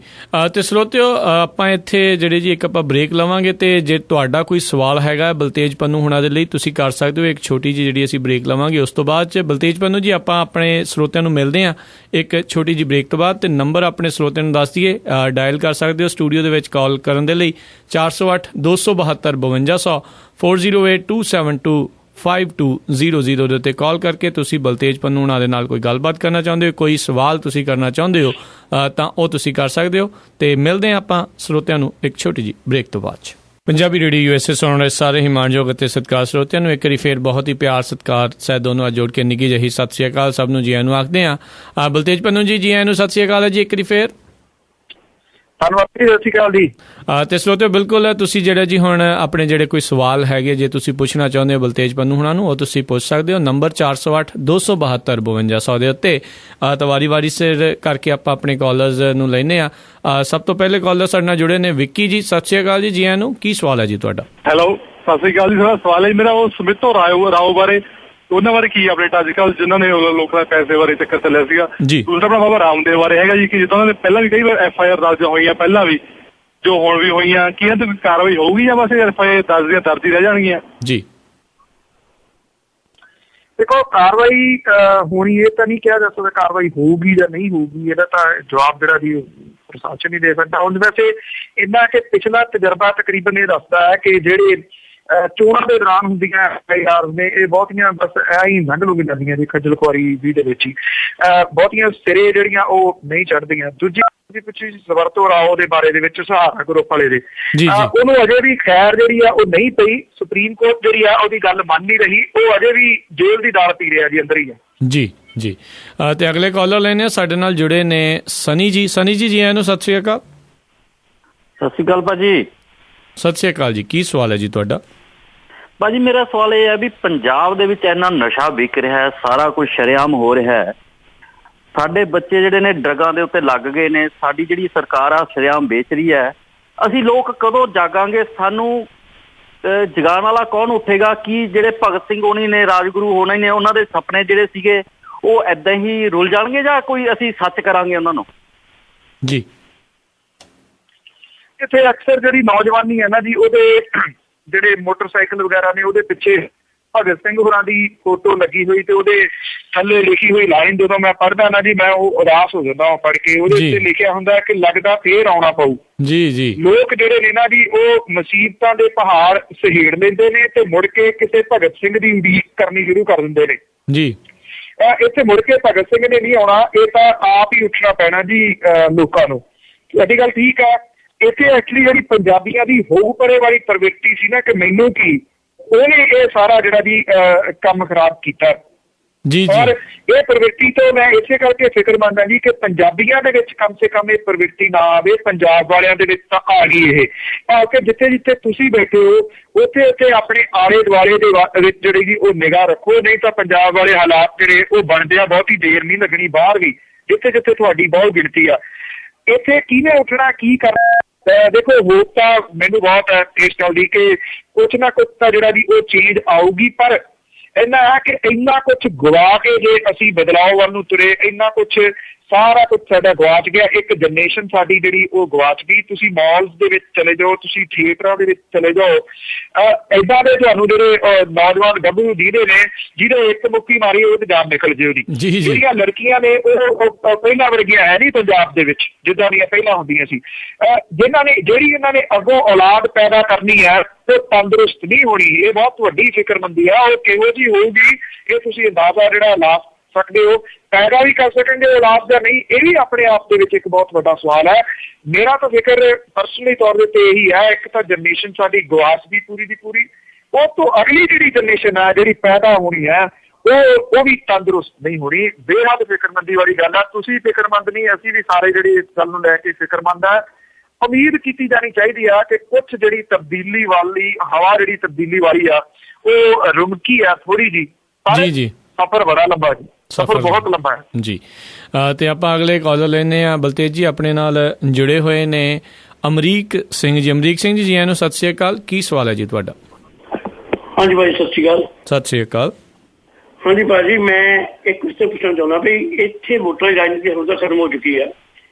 ਤੇ ਸਰੋਤਿਓ, ਆਪਾਂ ਇੱਥੇ ਜਿਹੜੇ ਜੀ ਇੱਕ ਆਪਾਂ ਬ੍ਰੇਕ ਲਵਾਂਗੇ, ਤੇ ਜੇ ਤੁਹਾਡਾ ਕੋਈ ਸਵਾਲ ਹੈਗਾ ਬਲਤੇਜ ਪੰਨੂ ਹੁਣਾਂ ਦੇ ਲਈ ਤੁਸੀਂ ਕਰ ਸਕਦੇ ਹੋ। ਇੱਕ ਛੋਟੀ ਜਿਹੀ ਜਿਹੜੀ ਅਸੀਂ ਬ੍ਰੇਕ ਲਵਾਂਗੇ, ਉਸ ਤੋਂ ਬਾਅਦ 'ਚ ਬਲਤੇਜ ਪੰਨੂ ਜੀ ਆਪਾਂ ਆਪਣੇ ਸਰੋਤਿਆਂ ਨੂੰ ਮਿਲਦੇ ਹਾਂ ਇੱਕ ਛੋਟੀ ਜਿਹੀ ਬ੍ਰੇਕ ਤੋਂ ਬਾਅਦ। ਤੇ ਨੰਬਰ ਆਪਣੇ ਸਰੋਤਿਆਂ ਨੂੰ ਦੱਸ ਦਈਏ, ਡਾਇਲ ਕਰ ਸਕਦੇ ਹੋ ਸਟੂਡੀਓ ਦੇ ਵਿੱਚ ਕਾਲ ਕਰਨ ਦੇ ਲਈ 408 272 5200 408 272 5200 ਦੇ ਉੱਤੇ ਕਾਲ ਕਰਕੇ ਤੁਸੀਂ ਬਲਤੇਜ ਪੰਨੂ ਹੁਣਾਂ ਦੇ ਨਾਲ ਕੋਈ ਗੱਲਬਾਤ ਕਰਨਾ ਚਾਹੁੰਦੇ ਹੋ, ਕੋਈ ਸਵਾਲ ਤੁਸੀਂ ਕਰਨਾ ਚਾਹੁੰਦੇ ਹੋ ਤਾਂ ਉਹ ਤੁਸੀਂ ਕਰ ਸਕਦੇ ਹੋ। ਤੇ ਮਿਲਦੇ ਹਾਂ ਆਪਾਂ ਸਰੋਤਿਆਂ ਨੂੰ ਇੱਕ ਛੋਟੀ ਜਿਹੀ ਬ੍ਰੇਕ ਤੋਂ ਬਾਅਦ 'ਚ। ਪੰਜਾਬੀ ਰੇਡੀਓ USA ਸੁਣ ਰਹੇ ਸਾਰੇ ਹੀ ਮਾਣਯੋਗ ਅਤੇ ਸਤਿਕਾਰ ਸਰੋਤਿਆਂ ਨੂੰ ਇੱਕ ਵਾਰੀ ਫੇਰ ਬਹੁਤ ਹੀ ਪਿਆਰ ਸਤਿਕਾਰ ਸਹਿ ਦੋਨੋਂ ਜੋੜ ਕੇ ਨਿੱਘੀ ਜਿਹੀ ਸਤਿ ਸ਼੍ਰੀ ਅਕਾਲ ਸਭ ਨੂੰ ਜੀ ਆਇਆਂ ਨੂੰ ਆਖਦੇ ਹਾਂ। ਬਲਤੇਜ ਪੰਨੂ ਜੀ, ਜੀ ਆਇਆਂ ਨੂੰ ਸਤਿ ਸ਼੍ਰੀ ਅਕਾਲ ਹੈ ਜੀ ਇੱਕ ਵਾਰੀ ਫੇਰ। ਧੰਨਵਾਦ ਜੀ, ਸਤਿ ਸ਼੍ਰੀ ਅਕਾਲ ਜੀ। ਤੇ ਸਰੋਤਿਓ ਬਿਲਕੁਲ ਤੁਸੀਂ ਜਿਹੜਾ ਜੀ ਹੁਣ ਆਪਣੇ ਜਿਹੜੇ ਕੋਈ ਸਵਾਲ ਹੈਗੇ ਜੇ ਤੁਸੀਂ ਪੁੱਛਣਾ ਚਾਹੁੰਦੇ ਹੋ ਬਲਤੇਜ ਪੰਨੂ ਹੁਣਾਂ ਨੂੰ, ਉਹ ਤੁਸੀਂ ਪੁੱਛ ਸਕਦੇ ਹੋ। ਨੰਬਰ 408-272-52 ਦੇ ਉੱਤੇ ਤਾਂ ਵਾਰੀ ਸਿਰ ਕਰਕੇ ਆਪਾਂ ਆਪਣੇ ਕਾਲਰਸ ਨੂੰ ਲੈਂਦੇ ਹਾਂ। ਸਭ ਤੋਂ ਪਹਿਲੇ ਕਾਲਰ ਸਾਡੇ ਨਾਲ ਜੁੜੇ ਨੇ ਵਿੱਕੀ ਜੀ। ਸਤਿ ਸ਼੍ਰੀ ਅਕਾਲ ਜੀ, ਜੀ ਆਇਆਂ ਨੂੰ। ਕੀ ਸਵਾਲ ਹੈ ਜੀ ਤੁਹਾਡਾ? ਹੈਲੋ, ਸਤਿ ਸ਼੍ਰੀ ਅਕਾਲ ਜੀ। ਸਵਾਲ ਹੈ ਮੇਰਾ ਉਹ ਸੁਮਿਤੋ ਰਾਓ ਬਾਰੇ, ਉਹਨਾਂ ਬਾਰੇ ਕੀ ਅਪਡੇਟ ਅੱਜ ਕੱਲ੍ਹ ਜਿਨ੍ਹਾਂ ਨੇ ਲੋਕਾਂ ਦੇ ਪੈਸੇ ਬਾਰੇ ਚੱਕਰ ਚੱਲਿਆ ਸੀਗਾ। ਦੂਸਰਾ ਆਪਣਾ ਬਾਬਾ ਰਾਮਦੇਵ ਬਾਰੇ ਹੈਗਾ ਜੀ, ਕਿ ਜਿੱਦਾਂ ਉਹਨਾਂ ਨੇ ਪਹਿਲਾਂ ਵੀ ਕਈ ਵਾਰ FIR ਦਰਜ ਹੋਈਆਂ, ਪਹਿਲਾਂ ਵੀ ਜੋ ਹੁਣ ਵੀ ਹੋਈਆਂ, ਕੀ ਇਹਨਾਂ ਤੇ ਕਾਰਵਾਈ ਹੋਊਗੀ ਜਾਂ ਬਸ FIR ਦਰਜ ਹੀ ਰਹਿ ਜਾਣਗੀਆਂ ਜੀ? ਦੇਖੋ, ਕਾਰਵਾਈ ਹੋਣੀ ਇਹ ਤਾਂ ਨਹੀਂ ਕਿਹਾ ਜਾ ਸਕਦਾ ਕਾਰਵਾਈ ਹੋਊਗੀ ਜਾਂ ਨਹੀਂ ਹੋਊਗੀ, ਇਹਦਾ ਤਾਂ ਜਵਾਬ ਜਿਹੜਾ ਜੀ ਪ੍ਰਸ਼ਾਸਨ ਹੀ ਦੇ ਸਕਦਾ। ਹੁਣ ਵੈਸੇ ਇੰਨਾ ਕਿ ਪਿਛਲਾ ਤਜਰਬਾ ਤਕਰੀਬਨ ਇਹ ਦੱਸਦਾ ਹੈ ਕਿ ਜਿਹੜੇ ਚੋਣਾਂ ਦੇ ਦੌਰਾਨ ਹੁੰਦੀਆਂ FIR ਨੇ, ਇਹ ਬਹੁਤੀਆਂ ਬਸ ਐ ਹੀ ਲੰਘ ਲੁੰਘ ਜਾਂਦੀਆਂ ਜੀ, ਖੱਜਲ ਖੁਆਰੀ ਵੀ ਦੇ ਵਿੱਚ ਹੀ। ਬਹੁਤੀਆਂ ਸਿਰੇ ਜਿਹੜੀਆਂ ਉਹ ਨਹੀਂ ਚੜ੍ਹਦੀਆਂ। ਦੂਜੀ ਪਿੱਛੇ ਸਮਿਤੋ ਰਾਓ ਦੇ ਬਾਰੇ ਦੇ ਵਿੱਚ ਸਹਾਰਾ ਗਰੁੱਪ ਵਾਲੇ ਦੇ, ਉਹਨੂੰ ਅਜੇ ਵੀ ਖੈਰ ਜਿਹੜੀ ਆ ਉਹ ਨਹੀਂ ਪਈ। ਸੁਪਰੀਮ ਕੋਰਟ ਜਿਹੜੀ ਆ ਉਹਦੀ ਗੱਲ ਮੰਨ ਨਹੀਂ ਰਹੀ, ਉਹ ਅਜੇ ਵੀ ਜੇਲ੍ਹ ਦੀ ਦਾਲ ਪੀ ਰਿਹਾ ਜੀ, ਅੰਦਰ ਹੀ ਆ ਜੀ। ਤੇ ਅਗਲੇ ਕਾਲਰ ਲੈਣੇ ਸਾਡੇ ਨਾਲ ਜੁੜੇ ਨੇ ਸਨੀ ਜੀ। ਸਨੀ ਜੀ, ਜੀ ਆਇਆਂ ਨੂੰ। ਸਤਿ ਸ਼੍ਰੀ ਅਕਾਲ। ਸਤਿ ਸ਼੍ਰੀ ਅਕਾਲ ਭਾਜੀ। ਸਤਿ ਸ਼੍ਰੀ ਅਕਾਲ ਜੀ। ਕੀ ਸਵਾਲ ਹੈ ਜੀ ਤੁਹਾਡਾ? ਭਾਜੀ ਮੇਰਾ ਸਵਾਲ ਇਹ ਹੈ ਵੀ ਪੰਜਾਬ ਦੇ ਵਿੱਚ ਇੰਨਾ ਨਸ਼ਾ ਵਿਕ ਰਿਹਾ ਹੈ, ਸਾਰਾ ਕੁਝ ਸ਼ਰੇਆਮ ਹੋ ਰਿਹਾ ਹੈ, ਸਾਡੇ ਬੱਚੇ ਜਿਹੜੇ ਨੇ ਡਰੱਗਾਂ ਦੇ ਉੱਤੇ ਲੱਗ ਗਏ ਨੇ, ਸਾਡੀ ਜਿਹੜੀ ਸਰਕਾਰ ਆ ਸ਼ਰੇਆਮ ਵੇਚ ਰਹੀ ਹੈ। ਅਸੀਂ ਲੋਕ ਕਦੋਂ ਜਾਗਾਂਗੇ? ਸਾਨੂੰ ਜਗਾਉਣ ਵਾਲਾ ਕੌਣ ਉੱਠੇਗਾ? ਕੀ ਜਿਹੜੇ ਭਗਤ ਸਿੰਘ ਹੋਣੀ ਨੇ, ਰਾਜਗੁਰੂ ਹੋਣੇ ਨੇ, ਉਹਨਾਂ ਦੇ ਸੁਪਨੇ ਜਿਹੜੇ ਸੀਗੇ ਉਹ ਏਦਾਂ ਹੀ ਰੁਲ ਜਾਣਗੇ ਜਾਂ ਕੋਈ ਅਸੀਂ ਸੱਚ ਕਰਾਂਗੇ ਉਹਨਾਂ ਨੂੰ ਜੀ? ਇੱਥੇ ਅਕਸਰ ਜਿਹੜੀ ਨੌਜਵਾਨੀ ਹੈ ਨਾ ਜੀ, ਉਹਦੇ ਜਿਹੜੇ ਮੋਟਰਸਾਈਕਲ ਵਗੈਰਾ ਨੇ ਉਹਦੇ ਪਿੱਛੇ ਭਗਤ ਸਿੰਘ ਹੋਰਾਂ ਦੀ ਫੋਟੋ ਲੱਗੀ ਹੋਈ ਤੇ ਉਹਦੇ ਥੱਲੇ ਲਿਖੀ ਹੋਈ ਲਾਈਨ ਜਦੋਂ ਮੈਂ ਪੜ੍ਹਦਾ ਨਾ ਜੀ, ਮੈਂ ਉਹ ਉਦਾਸ ਹੋ ਜਾਂਦਾ ਪੜ੍ਹ ਕੇ। ਉਹਦੇ ਉੱਤੇ ਲਿਖਿਆ ਹੁੰਦਾ ਕਿ ਲੱਗਦਾ ਫੇਰ ਆਉਣਾ ਪਊ। ਜੀ। ਲੋਕ ਜਿਹੜੇ ਨੇ ਨਾ ਜੀ, ਉਹ ਮੁਸੀਬਤਾਂ ਦੇ ਪਹਾੜ ਸਹੇੜ ਲੈਂਦੇ ਨੇ ਤੇ ਮੁੜ ਕੇ ਕਿਸੇ ਭਗਤ ਸਿੰਘ ਦੀ ਉਡੀਕ ਕਰਨੀ ਸ਼ੁਰੂ ਕਰ ਦਿੰਦੇ ਨੇ ਜੀ। ਇੱਥੇ ਮੁੜ ਕੇ ਭਗਤ ਸਿੰਘ ਨੇ ਨਹੀਂ ਆਉਣਾ, ਇਹ ਤਾਂ ਆਪ ਹੀ ਉੱਠਣਾ ਪੈਣਾ ਜੀ ਲੋਕਾਂ ਨੂੰ। ਤੁਹਾਡੀ ਗੱਲ ਠੀਕ ਹੈ। ਇੱਥੇ ਐਕਚੁਅਲੀ ਜਿਹੜੀ ਪੰਜਾਬੀਆਂ ਦੀ ਹੋਊ ਪਰੇ ਵਾਲੀ ਪ੍ਰਵਿਰਤੀ ਸੀ ਨਾ ਕਿ ਮੈਨੂੰ ਕੀ, ਉਹਨੇ ਇਹ ਸਾਰਾ ਜਿਹੜਾ ਜੀ ਕੰਮ ਖਰਾਬ ਕੀਤਾ ਜੀ। ਔਰ ਇਹ ਪ੍ਰਵਿਰਤੀ ਤੋਂ ਮੈਂ ਇਸੇ ਕਰਕੇ ਫਿਕਰਮੰਦ ਹਾਂ ਜੀ ਕਿ ਪੰਜਾਬੀਆਂ ਦੇ ਵਿੱਚ ਕਮ ਸੇ ਕਮ ਇਹ ਪ੍ਰਵਿਰਤੀ ਨਾ ਆਵੇ। ਪੰਜਾਬ ਵਾਲਿਆਂ ਦੇ ਵਿੱਚ ਤਾਂ ਆ ਗਈ ਇਹ, ਕਿ ਜਿੱਥੇ ਜਿੱਥੇ ਤੁਸੀਂ ਬੈਠੇ ਹੋ ਉੱਥੇ ਆਪਣੇ ਆਲੇ ਦੁਆਲੇ ਦੇ ਵਿੱਚ ਜਿਹੜੀ ਜੀ ਉਹ ਨਿਗਾਹ ਰੱਖੋ, ਨਹੀਂ ਤਾਂ ਪੰਜਾਬ ਵਾਲੇ ਹਾਲਾਤ ਜਿਹੜੇ ਉਹ ਬਣਦੇ ਆ, ਬਹੁਤੀ ਦੇਰ ਨਹੀਂ ਲੱਗਣੀ ਬਾਹਰ ਵੀ, ਜਿੱਥੇ ਜਿੱਥੇ ਤੁਹਾਡੀ ਬਹੁਤ ਗਿਣਤੀ ਆ। ਇੱਥੇ ਕਿਹਨੇ ਉੱਠਣਾ, ਕੀ ਕਰਨਾ? ਦੇਖੋ, ਹੋਪ ਤਾਂ ਮੈਨੂੰ ਬਹੁਤ ਹੈ ਇਸ ਗੱਲ ਦੀ ਕਿ ਕੁਛ ਨਾ ਕੁਛ ਤਾਂ ਜਿਹੜਾ ਜੀ ਉਹ ਚੇਂਜ ਆਊਗੀ, ਪਰ ਇੰਨਾ ਹੈ ਕਿ ਇੰਨਾ ਕੁਛ ਗਵਾ ਕੇ ਜੇ ਅਸੀਂ ਬਦਲਾਅ ਵੱਲ ਨੂੰ ਤੁਰੇ, ਇੰਨਾ ਕੁਛ ਸਾਰਾ ਕੁਛ ਸਾਡਾ ਗਵਾਚ ਗਿਆ। ਇੱਕ ਜਨਰੇਸ਼ਨ ਸਾਡੀ ਜਿਹੜੀ ਉਹ ਗਵਾਚ ਗਈ। ਤੁਸੀਂ ਮਾਲਸ ਦੇ ਵਿੱਚ ਚਲੇ ਜਾਓ, ਤੁਸੀਂ ਥੀਏਟਰਾਂ ਦੇ ਵਿੱਚ ਚਲੇ ਜਾਓ, ਏਦਾਂ ਦੇ ਤੁਹਾਨੂੰ ਜਿਹੜੇ ਨੌਜਵਾਨ ਗੱਭਰੂ ਜਿਹਦੇ ਇੱਕ ਮੁੱਕੀ ਮਾਰੀ ਉਹ ਤੇ ਜਾਨ ਨਿਕਲ ਜੇ ਉਹਦੀ। ਜਿਹੜੀਆਂ ਲੜਕੀਆਂ ਨੇ ਉਹ ਪਹਿਲਾਂ ਵਰਗੀਆਂ ਹੈ ਨਹੀਂ ਪੰਜਾਬ ਦੇ ਵਿੱਚ, ਜਿੱਦਾਂ ਦੀਆਂ ਪਹਿਲਾਂ ਹੁੰਦੀਆਂ ਸੀ। ਜਿਹੜੀ ਇਹਨਾਂ ਨੇ ਅੱਗੋਂ ਔਲਾਦ ਪੈਦਾ ਕਰਨੀ ਹੈ ਉਹ ਤੰਦਰੁਸਤ ਨਹੀਂ ਹੋਣੀ। ਇਹ ਬਹੁਤ ਵੱਡੀ ਫਿਕਰਮੰਦੀ ਆ। ਉਹ ਕਿਹੋ ਜਿਹੀ ਹੋਊਗੀ ਇਹ ਤੁਸੀਂ ਅੰਦਾਜ਼ਾ ਜਿਹੜਾ ਲਾ ਸਕਦੇ ਹੋ। ਪੈਦਾ ਵੀ ਕਰ ਸਕਣਗੇ ਔਲਾਦ ਜਾਂ ਨਹੀਂ, ਇਹ ਵੀ ਆਪਣੇ ਆਪ ਦੇ ਵਿੱਚ ਇੱਕ ਬਹੁਤ ਵੱਡਾ ਸਵਾਲ ਹੈ। ਮੇਰਾ ਤਾਂ ਫਿਕਰ ਪਰਸਨਲੀ ਤੌਰ ਦੇ ਉੱਤੇ ਇਹੀ ਹੈ, ਇੱਕ ਤਾਂ ਜਨਰੇਸ਼ਨ ਸਾਡੀ ਗਵਾਚ ਦੀ ਪੂਰੀ ਦੀ ਪੂਰੀ, ਉਹ ਤੋਂ ਅਗਲੀ ਜਿਹੜੀ ਜਨਰੇਸ਼ਨ ਹੈ ਜਿਹੜੀ ਪੈਦਾ ਹੋਣੀ ਹੈ ਉਹ ਵੀ ਤੰਦਰੁਸਤ ਨਹੀਂ ਹੋਣੀ। ਬੇਹੱਦ ਫਿਕਰਮੰਦੀ ਵਾਲੀ ਗੱਲ ਹੈ। ਤੁਸੀਂ ਫਿਕਰਮੰਦ ਨਹੀਂ, ਅਸੀਂ ਵੀ ਸਾਰੇ ਜਿਹੜੇ ਇਸ ਗੱਲ ਨੂੰ ਲੈ ਕੇ ਫਿਕਰਮੰਦ ਹੈ। ਉਮੀਦ ਕੀਤੀ ਜਾਣੀ ਚਾਹੀਦੀ ਆ ਕਿ ਕੁਛ ਜਿਹੜੀ ਤਬਦੀਲੀ ਵਾਲੀ ਹਵਾ ਜਿਹੜੀ ਤਬਦੀਲੀ ਵਾਲੀ ਆ ਉਹ ਰੁਮਕੀ ਆ ਥੋੜੀ ਜੀ, ਪਰ ਸਫ਼ਰ ਬੜਾ ਲੰਬਾ ਜੀ, ਸਫ਼ਰ ਬਹੁਤ ਲੰਬਾ ਹੈ ਜੀ। ਤੇ ਆਪਾਂ ਅਗਲੇ ਕਾਲਰ ਲੈਂਦੇ ਆ। ਬਲਤੇਜ ਜੀ ਆਪਣੇ ਨਾਲ ਜੁੜੇ ਹੋਏ ਨੇ ਅਮਰੀਕ ਸਿੰਘ ਜੀ। ਅਮਰੀਕ ਸਿੰਘ ਜੀ, ਜੀ ਨੂੰ ਸਤਿ ਸ਼੍ਰੀ ਅਕਾਲ। ਕੀ ਸਵਾਲ ਹੈ ਜੀ ਤੁਹਾਡਾ? ਹਾਂਜੀ ਭਾਈ, ਸਤਿ ਸ਼੍ਰੀ ਅਕਾਲ। ਸਤਿ ਸ਼੍ਰੀ ਅਕਾਲ। ਹਾਂਜੀ ਭਾਜੀ, ਮੈਂ ਇੱਕ ਕੁਐਸਚਨ ਪੁੱਛਣਾ ਚਾਹੁੰਦਾ ਵੀ ਇੱਥੇ ਵੋਟਰਾਂ ਦੀ ਰਾਜਨੀਤੀ ਹੁਣ ਤਾਂ ਖਤਮ ਹੋ ਚੁੱਕੀ ਹੈ,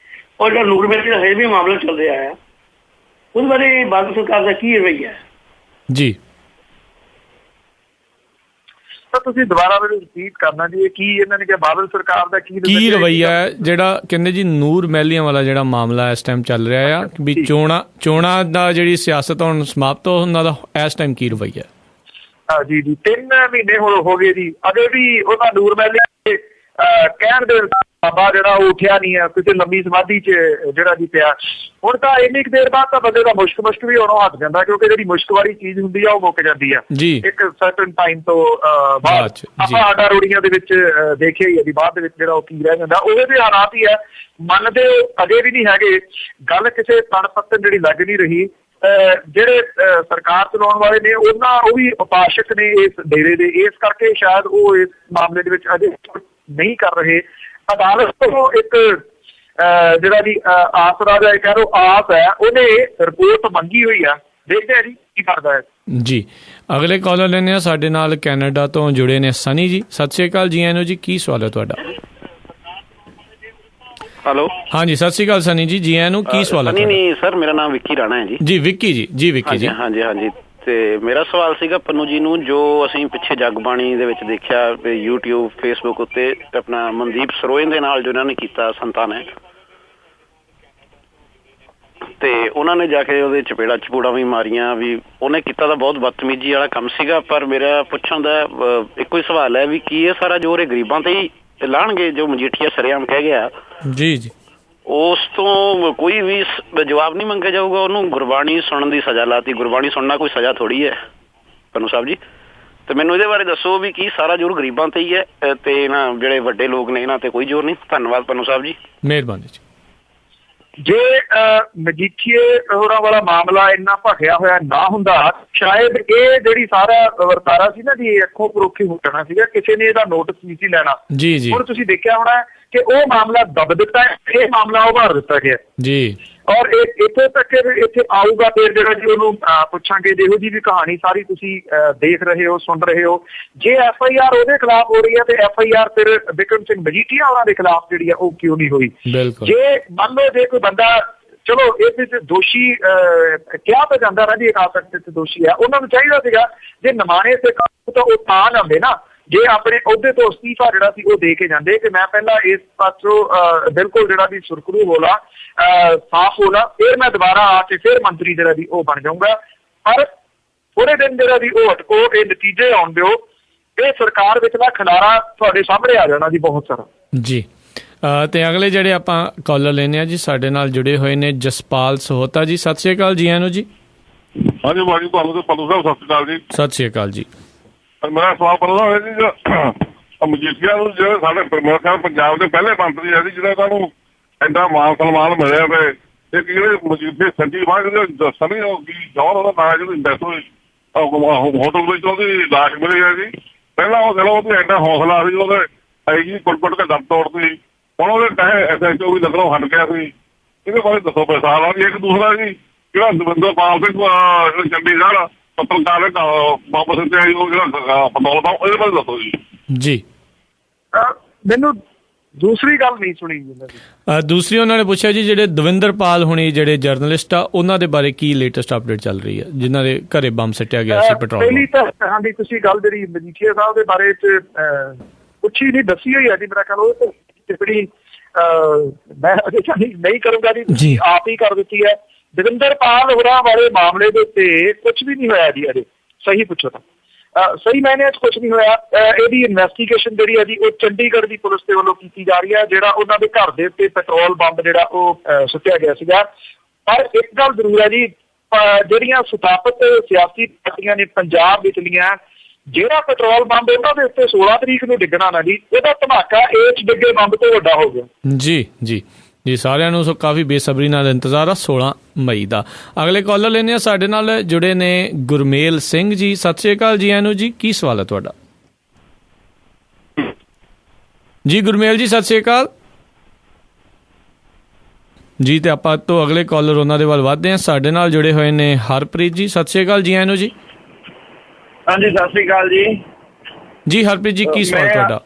ਔਰ ਜਿਹੜਾ ਨੂਰ ਮਹਿਲ ਦਾ ਹਜੇ ਵੀ ਮਾਮਲਾ ਚੱਲ ਰਿਹਾ ਹੈ, ਉਹਦੇ ਬਾਰੇ ਬਾਦਲ ਸਰਕਾਰ ਦਾ ਕੀ ਰਵੱਈਆ ਹੈ ਜੀ? ਤਾਂ ਤੁਸੀਂ ਦੁਬਾਰਾ ਮੈਨੂੰ ਰਿਪੀਟ ਕਰਨਾ ਜੀ, ਕੀ ਇਹਨਾਂ ਨੇ ਕਿਹਾ ਬਾਦਲ ਸਰਕਾਰ ਦਾ ਕੀ ਰਵੱਈਆ ਹੈ? ਜਿਹੜਾ ਕਹਿੰਦੇ ਜੀ ਨੂਰ ਮਹਿਲੀਆਂ ਵਾਲਾ ਜਿਹੜਾ ਮਾਮਲਾ ਇਸ ਟਾਈਮ ਚੱਲ ਰਿਹਾ ਆ ਵੀ ਚੋਣਾਂ ਦਾ ਜਿਹੜੀ ਸਿਆਸਤ ਹੁਣ ਸਮਾਪਤ ਉਹਨਾਂ ਦਾ ਇਸ ਟਾਈਮ ਕੀ ਰਵੱਈਆ? ਜੀ 3 ਮਹੀਨੇ ਹੁਣ ਹੋ ਗਏ ਜੀ, ਅਜੇ ਵੀ ਉਹਨਾਂ ਨੂਰ ਮਹਿਲੀਆਂ ਕਹਿਣ ਦੇ ਬਾਬਾ ਜਿਹੜਾ ਉਹ ਉੱਠਿਆ ਨਹੀਂ ਹੈ, ਕਿਸੇ ਲੰਮੀ ਸਮਾਧੀ 'ਚ ਜਿਹੜਾ ਜੀ ਪਿਆ। ਹੁਣ ਤਾਂ ਇੰਨੀ ਕੁ ਦੇਰ ਬਾਅਦ ਤਾਂ ਬੰਦੇ ਦਾ ਮੁਸ਼ਕ ਵੀ ਹੋਣੋਂ ਹਟ ਜਾਂਦਾ, ਕਿਉਂਕਿ ਜਿਹੜੀ ਮੁਸ਼ਕ ਵਾਲੀ ਚੀਜ਼ ਹੁੰਦੀ ਆ ਉਹ ਮੁੱਕ ਜਾਂਦੀ ਆ ਇੱਕ ਸਰਟਨ ਟਾਈਮ ਤੋਂ ਬਾਅਦ। ਆਪਾਂ ਆਟਾ ਰੋੜੀਆਂ ਦੇ ਵਿੱਚ ਦੇਖਿਆ ਹੀ ਆ ਵੀ ਬਾਅਦ ਦੇ ਵਿੱਚ ਜਿਹੜਾ ਉਹ ਕੀ ਰਹਿ ਜਾਂਦਾ, ਉਹਦੇ ਵੀ ਹਾਲਾਤ ਹੀ ਹੈ। ਮੰਨਦੇ ਅਜੇ ਵੀ ਨਹੀਂ ਹੈਗੇ, ਗੱਲ ਕਿਸੇ ਤਣ ਪੱਤਨ ਜਿਹੜੀ ਲੱਗ ਨਹੀਂ ਰਹੀ। ਜਿਹੜੇ ਸਰਕਾਰ ਚਲਾਉਣ ਵਾਲੇ ਨੇ ਉਹ ਵੀ ਉਪਾਸ਼ਕ ਨੇ ਇਸ ਡੇਰੇ ਦੇ, ਇਸ ਕਰਕੇ ਸ਼ਾਇਦ ਉਹ ਇਸ ਮਾਮਲੇ ਦੇ ਵਿੱਚ ਅਜੇ ਨਹੀਂ ਕਰ ਰਹੇ। ਅਦਾਲਤ ਤੋਂ ਇੱਕ ਜਿਹੜਾ ਜੀ ਆਸਰਾ ਦਾ ਕਹਿ ਲਓ ਆਸ ਹੈ, ਉਹਨੇ ਰਿਪੋਰਟ ਮੰਗੀ ਹੋਈ ਆ, ਦੇਖਦੇ ਆ ਜੀ ਕੀ ਕਰਦਾ ਹੈ ਜੀ। ਅਗਲੇ ਕਾਲਰ ਲੈਣੇ ਆ ਸਾਡੇ ਨਾਲ ਕੈਨੇਡਾ ਤੋਂ ਜੁੜੇ ਨੇ ਸਨੀ ਜੀ। ਸਤਿ ਸ਼੍ਰੀ ਅਕਾਲ ਜੀ। ਐਨੋ ਜੀ, ਕੀ ਸਵਾਲ ਹੈ ਤੁਹਾਡਾ? ਹੈਲੋ, ਹਾਂਜੀ ਸਤਿ ਸ਼੍ਰੀ ਅਕਾਲ ਸਨੀ ਜੀ। ਜੀ ਐਨੋ, ਕੀ ਸਵਾਲ ਹੈ? ਨਹੀਂ ਸਰ, ਮੇਰਾ ਨਾਮ ਵਿੱਕੀ ਰਾਣਾ ਹੈ ਜੀ। ਜੀ ਵਿੱਕੀ ਜੀ। ਜੀ ਵਿੱਕੀ ਜੀ। ਹਾਂਜੀ। ਤੇ ਮੇਰਾ ਸਵਾਲ ਸੀਗਾ ਪੰਨੂ ਜੀ ਨੂੰ, ਜੋ ਅਸੀਂ ਪਿੱਛੇ ਜਗਬਾਣੀ ਦੇ ਵਿੱਚ ਦੇਖਿਆ YouTube Facebook ਉੱਤੇ ਆਪਣਾ ਮਨਦੀਪ ਸਰੋਏ ਦੇ ਨਾਲ ਜੋ ਇਹਨਾਂ ਨੇ ਕੀਤਾ ਸੰਤਾਂ ਨੇ, ਤੇ ਉਹਨਾਂ ਨੇ ਜਾ ਕੇ ਉਹਦੇ ਚਪੂੜਾ ਵੀ ਮਾਰੀਆਂ। ਵੀ ਉਹਨੇ ਕੀਤਾ ਤਾਂ ਬਹੁਤ ਬਦਤਮੀਜੀ ਵਾਲਾ ਕੰਮ ਸੀਗਾ, ਪਰ ਮੇਰਾ ਪੁੱਛਣ ਦਾ ਇੱਕੋ ਹੀ ਸਵਾਲ ਹੈ ਵੀ ਕੀ ਇਹ ਸਾਰਾ ਜ਼ੋਰ ਇਹ ਗਰੀਬਾਂ ਤੇ ਹੀ ਲਾਉਣਗੇ ਜੋ ਮਜੀਠੀਆ ਸਰੇਆਮ ਕਹਿ ਗਿਆ? ਜੀ। ਉਸ ਤੋਂ ਕੋਈ ਵੀ ਜਵਾਬ ਨਹੀਂ ਮੰਗਿਆ ਜਾਊਗਾ? ਉਹਨੂੰ ਗੁਰਬਾਣੀ ਸੁਣਨ ਦੀ ਸਜ਼ਾ ਲਾਤੀ। ਗੁਰਬਾਣੀ ਸੁਣਨਾ ਕੋਈ ਸਜ਼ਾ ਥੋੜ੍ਹੀ ਹੈ ਪੰਨੂ ਸਾਹਿਬ ਜੀ। ਤੇ ਮੈਨੂੰ ਇਹਦੇ ਬਾਰੇ ਦੱਸੋ ਵੀ ਕੀ ਸਾਰਾ ਜ਼ੋਰ ਗਰੀਬਾਂ ਤੇ ਹੀ ਹੈ ਤੇ ਇਹਨਾਂ ਜਿਹੜੇ ਵੱਡੇ ਲੋਕ ਨੇ ਇਹਨਾਂ ਤੇ ਕੋਈ ਜ਼ੋਰ ਨਹੀਂ? ਧੰਨਵਾਦ ਪੰਨੂ ਸਾਹਿਬ ਜੀ, ਮਿਹਰਬਾਨੀ ਜੀ। ਜੇ ਮਜੀਠੀਏ ਹੋਰਾਂ ਵਾਲਾ ਮਾਮਲਾ ਇੰਨਾ ਭਖਿਆ ਹੋਇਆ ਨਾ ਹੁੰਦਾ, ਸ਼ਾਇਦ ਇਹ ਜਿਹੜੀ ਸਾਰਾ ਵਰਤਾਰਾ ਸੀ ਨਾ ਜੀ, ਅੱਖੋਂ ਪਰੋਖੀ ਹੋ ਜਾਣਾ ਸੀਗਾ, ਕਿਸੇ ਨੇ ਇਹਦਾ ਨੋਟਿਸ ਨਹੀਂ ਸੀ ਲੈਣਾ। ਹੁਣ ਤੁਸੀਂ ਦੇਖਿਆ ਹੋਣਾ ਕਿ ਉਹ ਮਾਮਲਾ ਦਬ ਦਿੱਤਾ, ਇਹ ਮਾਮਲਾ ਉਭਾਰ ਦਿੱਤਾ ਗਿਆ ਜੀ। ਔਰ ਇੱਥੇ ਤੱਕ ਇੱਥੇ ਆਊਗਾ ਫਿਰ ਜਿਹੜਾ ਜੀ ਉਹਨੂੰ ਪੁੱਛਾਂਗੇ, ਜਿਹੋ ਜੀ ਵੀ ਕਹਾਣੀ ਸਾਰੀ ਤੁਸੀਂ ਦੇਖ ਰਹੇ ਹੋ, ਸੁਣ ਰਹੇ ਹੋ। ਜੇ FIR ਉਹਦੇ ਖਿਲਾਫ ਹੋ ਰਹੀ ਹੈ ਤੇ FIR ਫਿਰ ਬਿਕਰਮ ਸਿੰਘ ਮਜੀਠੀਆ ਉਹਨਾਂ ਦੇ ਖਿਲਾਫ ਜਿਹੜੀ ਆ ਉਹ ਕਿਉਂ ਨਹੀਂ ਹੋਈ? ਜੇ ਮੰਨ ਲਓ ਜੇ ਕੋਈ ਬੰਦਾ, ਚਲੋ ਇਸ ਵਿੱਚ ਦੋਸ਼ੀ ਕਿਹਾ ਤਾਂ ਜਾਂਦਾ ਨਾ ਜੀ, ਇੱਕ ਆਸਕਤ ਵਿੱਚ ਦੋਸ਼ੀ ਆ, ਉਹਨਾਂ ਨੂੰ ਚਾਹੀਦਾ ਸੀਗਾ ਜੇ ਨਿਮਾਣੇ ਸੇ ਤਾਂ ਉਹ ਤਾਂ ਜਾਂਦੇ ਨਾ, ਜੇ ਆਪਣੇ ਅਹੁਦੇ ਤੋਂ ਅਸਤੀਫਾ ਜਿਹੜਾ ਸੀ ਉਹ ਦੇ ਕੇ ਜਾਂਦੇ ਕਿ ਮੈਂ ਪਹਿਲਾਂ ਇਸ ਪਾਸੋਂ ਬਿਲਕੁਲ ਜਿਹੜਾ ਵੀ ਸੁਰਖਰੂ ਹੋਲਾ ਸਾਫ਼ ਹੋਲਾ, ਫਿਰ ਮੈਂ ਦੁਬਾਰਾ ਆ ਕੇ ਫਿਰ ਮੰਤਰੀ ਜਿਹੜਾ ਵੀ ਉਹ ਬਣ ਜਾਊਂਗਾ। ਪਰ ਥੋੜੇ ਦਿਨ ਜਿਹੜਾ ਵੀ ਉਹ ਹਟਕੋ, ਇਹ ਨਤੀਜੇ ਆਉਣ ਦਿਓ, ਇਹ ਸਰਕਾਰ ਵਿੱਚ ਦਾ ਖਿਲਾਰਾ ਤੁਹਾਡੇ ਸਾਹਮਣੇ ਆ ਜਾਣਾ ਜੀ ਬਹੁਤ ਸਾਰਾ ਜੀ। ਤੇ ਅਗਲੇ ਜਿਹੜੇ ਆਪਾਂ ਕਾਲਰ ਲੈਣੇ ਆ ਜੀ, ਸਾਡੇ ਨਾਲ ਜੁੜੇ ਹੋਏ ਨੇ ਜਸਪਾਲ ਸਹੋਤਾ ਜੀ। ਸਤਿ ਸ਼੍ਰੀ ਅਕਾਲ ਜੀ ਐਨੋ ਜੀ। ਹਾਂਜੀ ਭਾਜੀ, ਤੁਹਾਨੂੰ ਤੇ ਪੰਨੂ ਸਾਹਿਬ ਸਤਿ ਸ਼੍ਰੀ ਅਕਾਲ ਜੀ। ਸਤਿ ਸ਼੍ਰੀ ਅਕਾਲ ਜੀ। ਮੇਰਾ ਸਵਾਲ ਪਤਾ ਹੋਇਆ ਜੀ, ਮਜੀਠੀਆ ਨੂੰ ਜਿਹੜੇ ਸਾਡੇ ਪੰਜਾਬ ਦੇ ਪਹਿਲੇ ਮੰਤਰੀ ਹੈ ਜੀ, ਜਿਹੜਾ ਤੁਹਾਨੂੰ ਇੰਨਾ ਮਾਨ ਸਨਮਾਨ ਮਿਲਿਆ ਤੇ ਇੱਕ ਜਿਹੜੇ ਮਜੀਠੀਆ ਸੰਜੀਵ ਬਾਗ ਦੱਸਣੀ ਕੀ ਜੌਹਰ ਉਹਦਾ ਨਾਂ ਜਦੋਂ ਡੈਥ ਹੋਈ ਹੋਟਲ ਵਿੱਚ ਉਹਦੀ ਲਾਸ਼ ਮਿਲੀ ਹੈ ਜੀ। ਪਹਿਲਾਂ ਉਹ ਚਲੋ ਉਹਦੀ ਇੰਨਾ ਹੌਸਲਾ ਸੀ, ਉਹਦੇ ਆਈ ਜੀ ਕੁੱਟ ਕੇ ਦਮ ਤੋੜਦੀ। ਹੁਣ ਉਹਦੇ ਕਹੇ SHO ਵੀ ਲੱਗਣੋਂ ਹਟ ਗਿਆ ਸੀ। ਇਹਦੇ ਬਾਰੇ ਦੱਸੋ ਪ੍ਰਸਾਦ ਆ ਜੀ। ਇੱਕ ਦੂਸਰਾ ਜੀ ਜਿਹੜਾ ਦਵਿੰਦਰ ਪਾਲ ਸਿੰਘ ਚੰਡੀਗੜ੍ਹ ਪੱਤਰਕਾਰ ਵਾਪਸ ਇੱਥੇ ਆਈ, ਉਹ ਜਿਹੜਾ ਪੰਡੋਲ ਸਾਹਿਬ, ਇਹਦੇ ਬਾਰੇ ਦੱਸੋ ਜੀ। ਮੈਨੂੰ ਦੂਸਰੀ ਗੱਲ ਨਹੀਂ ਸੁਣੀ ਦੂਸਰੀ ਉਹਨਾਂ ਨੇ ਪੁੱਛਿਆ ਜੀ, ਜਿਹੜੇ ਦਵਿੰਦਰ ਪਾਲ ਹੁਣੀ ਜਿਹੜੇ ਜਰਨਲਿਸਟ ਆ, ਉਹਨਾਂ ਦੇ ਬਾਰੇ ਕੀ ਲੇਟੈਸਟ ਅਪਡੇਟ ਚੱਲ ਰਹੀ ਹੈ, ਜਿਨ੍ਹਾਂ ਦੇ ਘਰੇ ਬੰਬ ਸੱਟਿਆ ਗਿਆ ਸੀ ਪੈਟਰੋਲ। ਪਹਿਲੀ ਤਾਂ ਹਾਂਜੀ ਤੁਸੀਂ ਗੱਲ ਜਿਹੜੀ ਮਜੀਠੀਆ ਸਾਹਿਬ ਦੇ ਬਾਰੇ ਚ ਪੁੱਛੀ ਨਹੀਂ, ਦੱਸੀ ਹੋਈ ਹੈ ਜੀ। ਮੇਰਾ ਖਿਆਲ ਉਹ ਟਿੱਪਣੀ ਮੈਂ ਨਹੀਂ ਕਰੂੰਗਾ ਜੀ, ਆਪ ਹੀ ਕਰ ਦਿੱਤੀ ਹੈ। ਦਵਿੰਦਰ ਪਾਲ ਹੋਰਾਂ ਵਾਲੇ ਮਾਮਲੇ ਦੇ ਉੱਤੇ ਕੁਝ ਵੀ ਨਹੀਂ ਹੋਇਆ ਜੀ ਅਜੇ। ਸਹੀ ਪੁੱਛੋ ਤਾਂ ਸਹੀ ਮਾਇਨੇ 'ਚ ਕੁਝ ਨਹੀਂ ਹੋਇਆ। ਇਹਦੀ ਇਨਵੈਸਟੀਗੇਸ਼ਨ ਜਿਹੜੀ ਹੈ ਜੀ ਉਹ ਚੰਡੀਗੜ੍ਹ ਦੀ ਪੁਲਿਸ ਦੇ ਵੱਲੋਂ ਕੀਤੀ ਜਾ ਰਹੀ ਹੈ। ਜਿਹੜਾ ਉਹਨਾਂ ਦੇ ਘਰ ਦੇ ਉੱਤੇ ਪੈਟਰੋਲ ਬੰਬ ਜਿਹੜਾ ਉਹ ਸੁੱਟਿਆ ਗਿਆ ਸੀਗਾ। ਪਰ ਇੱਕ ਗੱਲ ਜ਼ਰੂਰ ਹੈ ਜੀ, ਜਿਹੜੀਆਂ ਸਥਾਪਿਤ ਸਿਆਸੀ ਪਾਰਟੀਆਂ ਨੇ ਪੰਜਾਬ ਵਿਚਲੀਆਂ, ਜਿਹੜਾ ਪੈਟਰੋਲ ਬੰਬ ਉਹਨਾਂ ਦੇ ਉੱਤੇ 16 ਤਰੀਕ ਨੂੰ ਡਿੱਗਣਾ ਨਾ ਜੀ, ਉਹਦਾ ਧਮਾਕਾ ਇਸ ਡਿੱਗੇ ਬੰਬ ਤੋਂ ਵੱਡਾ ਹੋ ਗਿਆ ਜੀ। ਸਾਰਿਆਂ ਨੂੰ ਕਾਫੀ ਬੇਸਬਰੀ ਨਾਲ ਇੰਤਜ਼ਾਰ ਆ 16 ਮਈ ਦਾ। ਅਗਲੇ ਕਾਲਰ ਲੈਣੇ ਆ, ਸਾਡੇ ਨਾਲ ਜੁੜੇ ਨੇ ਗੁਰਮੇਲ ਸਿੰਘ ਜੀ। ਸਤਿ ਸ਼੍ਰੀ ਅਕਾਲ ਜੀ ਐਨੂ ਜੀ, ਕੀ ਸਵਾਲ ਹੈ ਤੁਹਾਡਾ? ਜੀ ਗੁਰਮੇਲ ਜੀ ਸਤਿ ਸ਼੍ਰੀ ਅਕਾਲ ਜੀ। ਤੇ ਆਪਾਂ ਤੋਂ ਅਗਲੇ ਕਾਲਰ ਉਹਨਾਂ ਦੇ ਵੱਲ ਵੱਧਦੇ ਆ। ਸਾਡੇ ਨਾਲ ਜੁੜੇ ਹੋਏ ਨੇ ਹਰਪ੍ਰੀਤ ਜੀ। ਸਤਿ ਸ਼੍ਰੀ ਅਕਾਲ ਜੀ ਐਨੂ ਜੀ। ਹਾਂਜੀ ਸਤਿ ਸ਼੍ਰੀ ਅਕਾਲ ਜੀ ਹਰਪ੍ਰੀਤ ਜੀ, ਕੀ ਸਵਾਲ ਤੁਹਾਡਾ?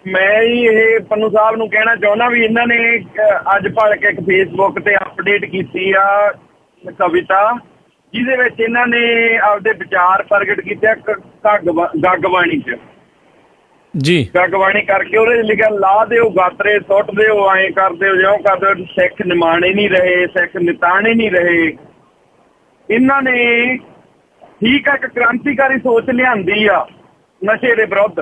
ਮੈਂ ਜੀ ਇਹ ਪੰਨੂ ਸਾਹਿਬ ਨੂੰ ਕਹਿਣਾ ਚਾਹੁੰਦਾ ਵੀ ਇਹਨਾਂ ਨੇ ਅੱਜ ਭੜ ਕੇ ਇੱਕ ਫੇਸਬੁੱਕ ਤੇ ਅਪਡੇਟ ਕੀਤੀ ਆ ਕਵਿਤਾ, ਜਿਹਦੇ ਵਿੱਚ ਇਹਨਾਂ ਨੇ ਆਪਦੇ ਵਿਚਾਰ ਪ੍ਰਗਟ ਕੀਤੇ ਗੱਗਬਾਣੀ ਚ ਜੀ। ਗੱਗਬਾਣੀ ਕਰਕੇ ਉਹਦੇ ਲਿਖਿਆ ਲਾ ਦਿਓ ਗਾਤਰੇ, ਸੁੱਟ ਦਿਓ, ਐਂ ਕਰ ਦਿਓ, ਜਿਉਂ ਕਰ ਦਿਓ, ਸਿੱਖ ਨਿਮਾਣੇ ਨਹੀਂ ਰਹੇ, ਸਿੱਖ ਨਿਤਾਣੇ ਨਹੀਂ ਰਹੇ। ਇਹਨਾਂ ਨੇ ਠੀਕ ਆ, ਇੱਕ ਕ੍ਰਾਂਤੀਕਾਰੀ ਸੋਚ ਲਿਆਂਦੀ ਆ ਨਸ਼ੇ ਦੇ ਵਿਰੁੱਧ,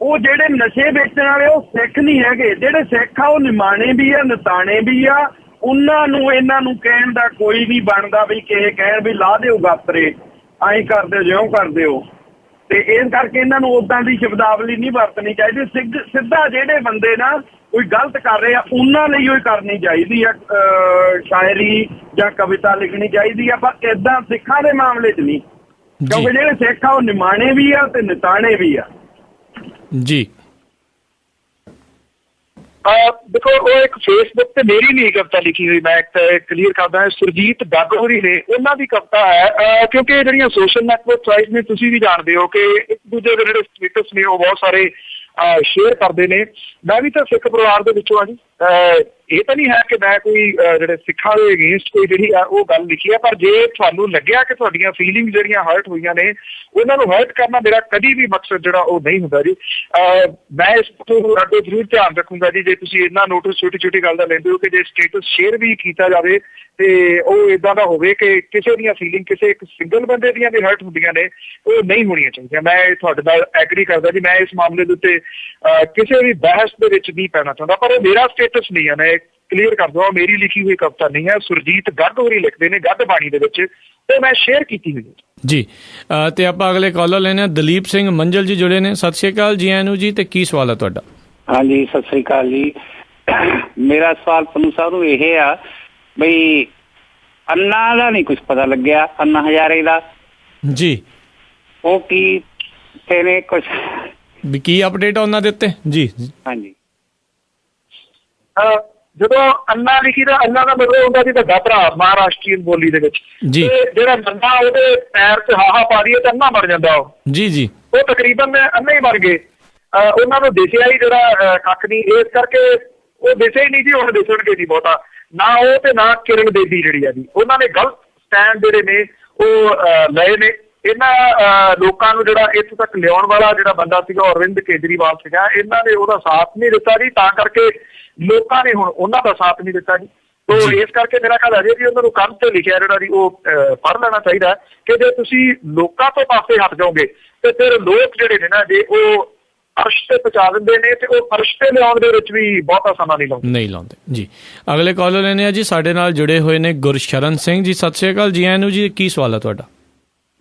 ਉਹ ਜਿਹੜੇ ਨਸ਼ੇ ਵੇਚਣ ਵਾਲੇ ਉਹ ਸਿੱਖ ਨਹੀਂ ਹੈਗੇ, ਜਿਹੜੇ ਸਿੱਖ ਆ ਉਹ ਨਿਮਾਣੇ ਵੀ ਆ, ਨਤਾਣੇ ਵੀ ਆ। ਉਹਨਾਂ ਨੂੰ ਇਹਨਾਂ ਨੂੰ ਕਹਿਣ ਦਾ ਕੋਈ ਨਹੀਂ ਬਣਦਾ ਵੀ ਕਿਸੇ ਕਹਿਣ ਵੀ ਲਾ ਦਿਓ ਗਾਤਰੇ, ਐਂ ਕਰ ਦਿਓ ਜਿਉਂ ਕਰ ਦਿਓ। ਤੇ ਇਸ ਕਰਕੇ ਇਹਨਾਂ ਨੂੰ ਉਦਾਂ ਦੀ ਸ਼ਬਦਾਵਲੀ ਨਹੀਂ ਵਰਤਣੀ ਚਾਹੀਦੀ। ਸਿੱਧਾ ਜਿਹੜੇ ਬੰਦੇ ਨਾ ਕੋਈ ਗਲਤ ਕਰ ਰਹੇ ਆ ਉਹਨਾਂ ਲਈ ਉਹ ਕਰਨੀ ਚਾਹੀਦੀ ਆ, ਸ਼ਾਇਰੀ ਜਾਂ ਕਵਿਤਾ ਲਿਖਣੀ ਚਾਹੀਦੀ ਆ, ਪਰ ਏਦਾਂ ਸਿੱਖਾਂ ਦੇ ਮਾਮਲੇ 'ਚ ਨਹੀਂ, ਕਿਉਂਕਿ ਜਿਹੜੇ ਸਿੱਖ ਆ ਉਹ ਨਿਮਾਣੇ ਵੀ ਆ ਤੇ ਨਤਾਣੇ ਵੀ ਆ ਜੀ। ਦੇਖੋ ਉਹ ਇੱਕ ਫੇਸਬੁੱਕ ਤੇ ਮੇਰੀ ਨਹੀਂ ਕਵਿਤਾ ਲਿਖੀ ਹੋਈ, ਮੈਂ ਕਲੀਅਰ ਕਰਦਾ, ਸੁਰਜੀਤ ਗੱਗ ਹੋਰੀ ਨੇ ਉਹਨਾਂ ਦੀ ਕਵਿਤਾ ਹੈ। ਕਿਉਂਕਿ ਜਿਹੜੀਆਂ ਸੋਸ਼ਲ ਨੈਟਵਰਕ ਸਾਈਟ ਨੇ ਤੁਸੀਂ ਵੀ ਜਾਣਦੇ ਹੋ ਕਿ ਇੱਕ ਦੂਜੇ ਦੇ ਜਿਹੜੇ ਸਟੇਟਸ ਨੇ ਉਹ ਬਹੁਤ ਸਾਰੇ ਸ਼ੇਅਰ ਕਰਦੇ ਨੇ। ਮੈਂ ਵੀ ਤਾਂ ਸਿੱਖ ਪਰਿਵਾਰ ਦੇ ਵਿੱਚੋਂ ਆ ਜੀ, ਇਹ ਤਾਂ ਨਹੀਂ ਹੈ ਕਿ ਮੈਂ ਕੋਈ ਜਿਹੜੇ ਸਿੱਖਾਂ ਦੇ ਅਗੇਂਸਟ ਕੋਈ ਜਿਹੜੀ ਆ ਉਹ ਗੱਲ ਲਿਖੀ ਹੈ, ਪਰ ਜੇ ਤੁਹਾਨੂੰ ਲੱਗਿਆ ਕਿ ਤੁਹਾਡੀਆਂ ਫੀਲਿੰਗ ਜਿਹੜੀਆਂ ਹਰਟ ਹੋਈਆਂ ਨੇ ਉਹਨਾਂ ਨੂੰ ਹਰਟ ਕਰਨਾ ਮੇਰਾ ਕਦੀ ਵੀ ਮਕਸਦ ਜਿਹੜਾ ਉਹ ਨਹੀਂ ਹੁੰਦਾ ਜੀ। ਮੈਂ ਇਸ ਤੋਂ ਅੱਗੇ ਜ਼ਰੂਰ ਧਿਆਨ ਰੱਖੂੰਗਾ ਜੀ, ਜੇ ਤੁਸੀਂ ਇੰਨਾ ਨੋਟਿਸ ਛੋਟੀ ਛੋਟੀ ਗੱਲ ਦਾ ਲੈਂਦੇ ਹੋ ਕਿ ਜੇ ਸਟੇਟਸ ਸ਼ੇਅਰ ਵੀ ਕੀਤਾ ਜਾਵੇ ਤੇ ਉਹ ਇੱਦਾਂ ਦਾ ਹੋਵੇ ਕਿ ਕਿਸੇ ਦੀਆਂ ਫੀਲਿੰਗ ਕਿਸੇ ਇੱਕ ਸਿੰਗਲ ਬੰਦੇ ਦੀਆਂ ਵੀ ਹਰਟ ਹੁੰਦੀਆਂ ਨੇ, ਉਹ ਨਹੀਂ ਹੋਣੀਆਂ ਚਾਹੀਦੀਆਂ। ਮੈਂ ਤੁਹਾਡੇ ਨਾਲ ਐਗਰੀ ਕਰਦਾ ਜੀ, ਮੈਂ ਇਸ ਮਾਮਲੇ ਦੇ ਉੱਤੇ ਕਿਸੇ ਵੀ ਬਹਿਸ ਦੇ ਵਿੱਚ ਨਹੀਂ ਪੈਣਾ ਚਾਹੁੰਦਾ, ਪਰ ਇਹ ਮੇਰਾ ਸਟੇਟਸ ਨਹੀਂ ਹੈ, ਮੈਂ ਕਲੀਅਰ ਕਰ ਦਵਾਂ, ਮੇਰੀ ਲਿਖੀ ਹੋਈ ਕਵਿਤਾ ਨਹੀਂ ਹੈ। ਸੁਰਜੀਤ ਗੱਗ ਹੋਰੀ ਲਿਖਦੇ ਨੇ ਗੱਗ ਬਾਣੀ ਦੇ ਵਿੱਚ, ਤੇ ਮੈਂ ਸ਼ੇਅਰ ਕੀਤੀ ਹੋਈ ਜੀ। ਤੇ ਆਪਾਂ ਅਗਲੇ ਕਾਲਰ ਲੈਣੇ ਦਲੀਪ ਸਿੰਘ ਮੰਜਲ ਜੀ ਜੁੜੇ ਨੇ। ਸਤਿ ਸ਼੍ਰੀ ਅਕਾਲ ਜੀ ਆਇਆਂ ਨੂੰ ਜੀ, ਤੇ ਕੀ ਸਵਾਲ ਹੈ ਤੁਹਾਡਾ? ਹਾਂਜੀ ਸਤਿ ਸ਼੍ਰੀ ਅਕਾਲ ਜੀ। ਮੇਰਾ ਸਵਾਲ ਪੰਨੂ ਸਾਹਿਬ ਨੂੰ ਇਹ ਆ ਬਈ ਅੰਨਾ ਦਾ ਨਹੀਂ ਕੁਝ ਪਤਾ ਲੱਗਿਆ, ਅੰਨਾ ਹਜ਼ਾਰੇ ਦਾ ਜੀ, ਉਹ ਕੀ ਨੇ ਕੁਝ ਵੀ ਕੀ ਅਪਡੇਟ ਆ ਉਹਨਾਂ ਦੇ ਉੱਤੇ ਜੀ? ਹਾਂਜੀ, ਜਦੋਂ ਅੰਨਾ ਲਿਖੀ ਦਾ ਅੰਨਾ ਦਾ ਮਤਲਬ ਹੁੰਦਾ ਸੀ ਵੱਡਾ ਭਰਾ ਮਹਾਰਾਸ਼ਟਰੀਅਨ ਬੋਲੀ ਦੇ ਵਿੱਚ ਜੀ, ਜਿਹੜਾ ਨੰਨਾ ਉਹਦੇ ਪੈਰ 'ਚ ਹਾਹਾ ਪਾ ਦਈਏ ਤਾਂ ਅੰਨਾ ਬਣ ਜਾਂਦਾ ਉਹ ਜੀ ਜੀ, ਉਹ ਤਕਰੀਬਨ ਅੰਨਾ ਹੀ ਬਣ ਗਏ। ਉਹਨਾਂ ਨੂੰ ਦਿਸਿਆ ਹੀ ਜਿਹੜਾ ਕੱਖ ਨਹੀਂ, ਇਸ ਕਰਕੇ ਉਹ ਦਿਸੇ ਹੀ ਨਹੀਂ ਜੀ, ਹੁਣ ਦਿਸਣਗੇ ਜੀ ਬਹੁਤਾ ਨਾ ਉਹ ਤੇ ਨਾ ਕਿਰਨ ਬੇਦੀ ਜਿਹੜੀ ਆ ਜੀ, ਉਹਨਾਂ ਨੇ ਗਲਤ ਸਟੈਂਡ ਜਿਹੜੇ ਨੇ ਉਹ ਲਏ ਨੇ। ਇਹਨਾਂ ਲੋਕਾਂ ਨੂੰ ਜਿਹੜਾ ਇੱਥੇ ਤੱਕ ਲਿਆਉਣ ਵਾਲਾ ਜਿਹੜਾ ਬੰਦਾ ਸੀਗਾ ਅਰਵਿੰਦ ਕੇਜਰੀਵਾਲ ਸੀਗਾ, ਇਹਨਾਂ ਨੇ ਉਹਦਾ ਸਾਥ ਨਹੀਂ ਦਿੱਤਾ ਜੀ, ਤਾਂ ਕਰਕੇ ਲੋਕਾਂ ਨੇ ਹੁਣ ਉਹਨਾਂ ਦਾ ਸਾਥ ਨਹੀਂ ਦਿੱਤਾ ਜੀ। ਤੋ ਇਸ ਕਰਕੇ ਮੇਰਾ ਖਿਆਲ ਅਜੇ ਵੀ ਉਹਨਾਂ ਨੂੰ ਕੰਧ ਤੇ ਲਿਖਿਆ ਜਿਹੜਾ ਜੀ ਉਹ ਪੜ੍ਹ ਲੈਣਾ ਚਾਹੀਦਾ ਕਿ ਜੇ ਤੁਸੀਂ ਲੋਕਾਂ ਤੋਂ ਪਾਸੇ ਹਟ ਜਾਓਗੇ ਤੇ ਫਿਰ ਲੋਕ ਜਿਹੜੇ ਨੇ ਨਾ ਜੇ ਉਹ ਫਰਸ਼ ਤੇ ਪਹੁੰਚਾ ਦਿੰਦੇ ਨੇ ਤੇ ਉਹ ਫਰਸ਼ ਤੇ ਲਿਆਉਣ ਦੇ ਵਿੱਚ ਵੀ ਬਹੁਤਾ ਸਮਾਂ ਨਹੀਂ ਲਾਉਂਦੇ ਜੀ। ਅਗਲੇ ਕਾਲਰ ਲੈਣੇ ਆ ਜੀ, ਸਾਡੇ ਨਾਲ ਜੁੜੇ ਹੋਏ ਨੇ ਗੁਰਸ਼ਰਨ ਸਿੰਘ ਜੀ। ਸਤਿ ਸ਼੍ਰੀ ਅਕਾਲ ਜੀ ਆਇਆਂ ਨੂੰ ਜੀ, ਕੀ ਸਵਾਲ ਹੈ ਤੁਹਾਡਾ?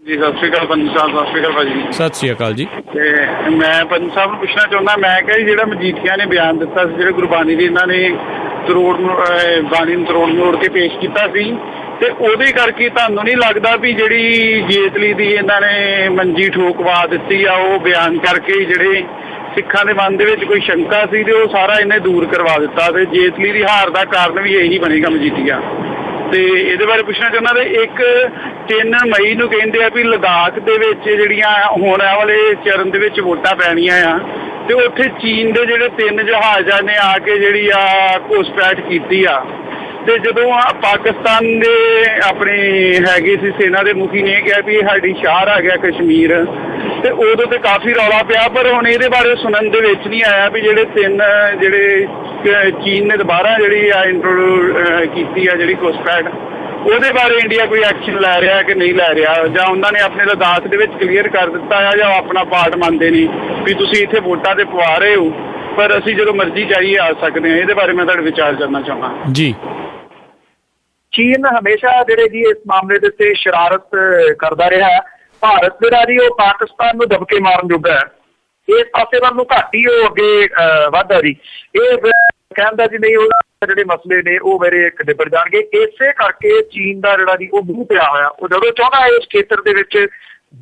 ਜੀ ਸਤਿ ਸ਼੍ਰੀ ਅਕਾਲ ਪੰਨੂ ਸਾਹਿਬ। ਸਤਿ ਸ਼੍ਰੀ ਅਕਾਲ ਭਾਜੀ। ਸਤਿ ਸ਼੍ਰੀ ਅਕਾਲ ਜੀ। ਤੇ ਮੈਂ ਪੰਨੂ ਸਾਹਿਬ ਨੂੰ ਪੁੱਛਣਾ ਚਾਹੁੰਦਾ, ਮੈਂ ਕਿਹਾ ਜਿਹੜਾ ਮਜੀਠੀਆ ਨੇ ਬਿਆਨ ਦਿੱਤਾ ਸੀ, ਜਿਹੜੇ ਗੁਰਬਾਣੀ ਦੀ ਇਹਨਾਂ ਨੇ ਬਾਣੀ ਨੂੰ ਤਰੋੜ ਕੇ ਪੇਸ਼ ਕੀਤਾ ਸੀ, ਤੇ ਉਹਦੇ ਕਰਕੇ ਤੁਹਾਨੂੰ ਨਹੀਂ ਲੱਗਦਾ ਵੀ ਜਿਹੜੀ ਜੇਤਲੀ ਦੀ ਇਹਨਾਂ ਨੇ ਮੰਜੀ ਠੋਕਵਾ ਦਿੱਤੀ ਆ, ਉਹ ਬਿਆਨ ਕਰਕੇ ਜਿਹੜੇ ਸਿੱਖਾਂ ਦੇ ਮਨ ਦੇ ਵਿੱਚ ਕੋਈ ਸ਼ੰਕਾ ਸੀ ਤੇ ਉਹ ਸਾਰਾ ਇਹਨੇ ਦੂਰ ਕਰਵਾ ਦਿੱਤਾ, ਤੇ ਜੇਤਲੀ ਦੀ ਹਾਰ ਦਾ ਕਾਰਨ ਵੀ ਇਹੀ ਬਣੇਗਾ ਮਜੀਠੀਆ। ਤੇ ਇਹਦੇ ਬਾਰੇ ਪੁੱਛਣਾ ਚਾਹੁੰਦਾ, ਤੇ ਇੱਕ 3 ਮਈ ਨੂੰ ਕਹਿੰਦੇ ਆ ਵੀ ਲਦਾਖ ਦੇ ਵਿੱਚ ਜਿਹੜੀਆਂ ਹੋਣ ਵਾਲੇ ਚਰਨ ਦੇ ਵਿੱਚ ਵੋਟਾਂ ਪੈਣੀਆਂ ਆ, ਤੇ ਉੱਥੇ ਚੀਨ ਦੇ ਜਿਹੜੇ 3 ਜਹਾਜ਼ਾਂ ਨੇ ਆ ਕੇ ਜਿਹੜੀ ਆ ਘੁਸਪੈਠ ਕੀਤੀ ਆ, ਤੇ ਜਦੋਂ ਪਾਕਿਸਤਾਨ ਦੇ ਆਪਣੇ ਹੈਗੇ ਸੀ ਸੈਨਾ ਦੇ ਮੁਖੀ ਨੇ ਕਿਹਾ ਵੀ ਸਾਡੀ ਸ਼ਾਹਰ ਆ ਗਿਆ ਕਸ਼ਮੀਰ, ਤੇ ਉਦੋਂ ਤੇ ਕਾਫੀ ਰੌਲਾ ਪਿਆ, ਪਰ ਹੁਣ ਇਹਦੇ ਬਾਰੇ ਸੁਣਨ ਦੇ ਵਿੱਚ ਨਹੀਂ ਆਇਆ ਵੀ ਜਿਹੜੇ 3 ਜਿਹੜੇ ਚੀਨ ਨੇ ਦੁਬਾਰਾ ਜਿਹੜੀ ਆ ਕੀਤੀ ਆ ਜਿਹੜੀ ਘੁਸਪੈਠ, ਉਹਦੇ ਬਾਰੇ ਇੰਡੀਆ ਕੋਈ ਐਕਸ਼ਨ ਲੈ ਰਿਹਾ ਕਿ ਨਹੀਂ ਲੈ ਰਿਹਾ, ਜਾਂ ਉਹਨਾਂ ਨੇ ਆਪਣੇ ਲਦਾਖ ਦੇ ਵਿੱਚ ਕਲੀਅਰ ਕਰ ਦਿੱਤਾ ਆ, ਜਾਂ ਆਪਣਾ ਪਾਰਟ ਮੰਨਦੇ ਨੇ ਵੀ ਤੁਸੀਂ ਇੱਥੇ ਵੋਟਾਂ ਤੇ ਪਵਾ ਰਹੇ ਹੋ ਪਰ ਅਸੀਂ ਜਦੋਂ ਮਰਜ਼ੀ ਚਾਹੀਏ ਆ ਸਕਦੇ ਹਾਂ? ਇਹਦੇ ਬਾਰੇ ਮੈਂ ਤੁਹਾਡੇ ਵਿਚਾਰ ਕਰਨਾ ਚਾਹੁੰਦਾ ਜੀ। ਚੀਨ ਹਮੇਸ਼ਾ ਜਿਹੜੇ ਜੀ ਇਸ ਮਾਮਲੇ ਦੇ ਉੱਤੇ ਸ਼ਰਾਰਤ ਕਰਦਾ ਰਿਹਾ ਹੈ। ਭਾਰਤ ਜਿਹੜਾ ਜੀ ਉਹ ਪਾਕਿਸਤਾਨ ਨੂੰ ਦਬਕੇ ਮਾਰਨ ਜੋਗਾ ਹੈ, ਇਸ ਪਾਸੇ ਵੱਲ ਨੂੰ ਘੱਟ ਹੀ ਉਹ ਅੱਗੇ ਵੱਧਦਾ ਜੀ। ਇਹ ਕਹਿੰਦਾ ਜੀ ਨਹੀਂ ਉਹ ਜਿਹੜੇ ਮਸਲੇ ਨੇ ਉਹ ਮੇਰੇ ਇੱਕ ਨਿਬੜ ਜਾਣਗੇ, ਇਸੇ ਕਰਕੇ ਚੀਨ ਦਾ ਜਿਹੜਾ ਜੀ ਉਹ ਮੂੰਹ ਪਿਆ ਹੋਇਆ, ਉਹ ਜਦੋਂ ਚਾਹੁੰਦਾ ਇਸ ਖੇਤਰ ਦੇ ਵਿੱਚ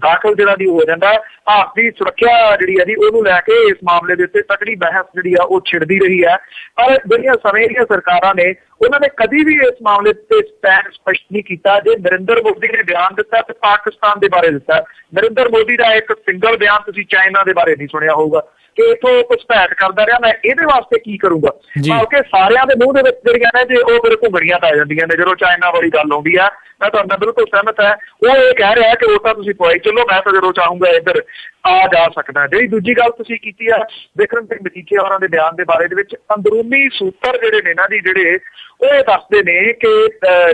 ਦਾਖਲ ਜਿਹੜਾ ਦੀ ਹੋ ਜਾਂਦਾ। ਭਾਰਤ ਦੀ ਸੁਰੱਖਿਆ ਜਿਹੜੀ ਹੈ ਜੀ ਉਹਨੂੰ ਲੈ ਕੇ ਇਸ ਮਾਮਲੇ ਦੇ ਉੱਤੇ ਤਕੜੀ ਬਹਿਸ ਜਿਹੜੀ ਆ ਉਹ ਛਿੜਦੀ ਰਹੀ ਹੈ, ਪਰ ਜਿਹੜੀਆਂ ਸਮੇਂ ਦੀਆਂ ਸਰਕਾਰਾਂ ਨੇ ਉਹਨਾਂ ਨੇ ਕਦੀ ਵੀ ਇਸ ਮਾਮਲੇ ਤੇ ਸਟੈਂਡ ਸਪਸ਼ਟ ਨਹੀਂ ਕੀਤਾ। ਜੇ ਨਰਿੰਦਰ ਮੋਦੀ ਨੇ ਬਿਆਨ ਦਿੱਤਾ ਤੇ ਪਾਕਿਸਤਾਨ ਦੇ ਬਾਰੇ ਦਿੱਤਾ। ਨਰਿੰਦਰ ਮੋਦੀ ਦਾ ਇੱਕ ਸਿੰਗਲ ਬਿਆਨ ਤੁਸੀਂ ਚਾਈਨਾ ਦੇ ਬਾਰੇ ਨਹੀਂ ਸੁਣਿਆ ਹੋਊਗਾ ਕਿ ਇੱਥੋਂ ਘੁਸਪੈਠ ਕਰਦਾ ਰਿਹਾ, ਮੈਂ ਇਹਦੇ ਵਾਸਤੇ ਕੀ ਕਰੂੰਗਾ, ਕਿਉਂਕਿ ਸਾਰਿਆਂ ਦੇ ਮੂੰਹ ਦੇ ਵਿੱਚ ਜਿਹੜੀਆਂ ਨੇ ਜੇ ਉਹ ਮੇਰੇ ਘੁੰਗੜੀਆਂ ਪੈ ਜਾਂਦੀਆਂ ਨੇ ਜਦੋਂ ਚਾਈਨਾ ਵਾਲੀ ਗੱਲ ਆਉਂਦੀ ਆ। ਮੈਂ ਤੁਹਾਡੇ ਨਾਲ ਬਿਲਕੁਲ ਸਹਿਮਤ ਹੈ। ਉਹ ਇਹ ਕਹਿ ਰਿਹਾ ਕਿ ਉਹ ਤਾਂ ਤੁਸੀਂ ਪਵਾਈ ਚੱਲੋ, ਮੈਂ ਤਾਂ ਜਦੋਂ ਚਾਹੂੰਗਾ ਇੱਧਰ ਆ ਜਾ ਸਕਦਾ। ਜਿਹੜੀ ਦੂਜੀ ਗੱਲ ਤੁਸੀਂ ਕੀਤੀ ਆ ਬਿਕਰਮ ਸਿੰਘ ਮਜੀਠੀਆ ਹੋਰਾਂ ਦੇ ਬਿਆਨ ਦੇ ਬਾਰੇ ਦੇ ਵਿੱਚ, ਅੰਦਰੂਨੀ ਸੂਤਰ ਜਿਹੜੇ ਨੇ ਇਹਨਾਂ ਦੀ ਜਿਹੜੇ ਉਹ ਇਹ ਦੱਸਦੇ ਨੇ ਕਿ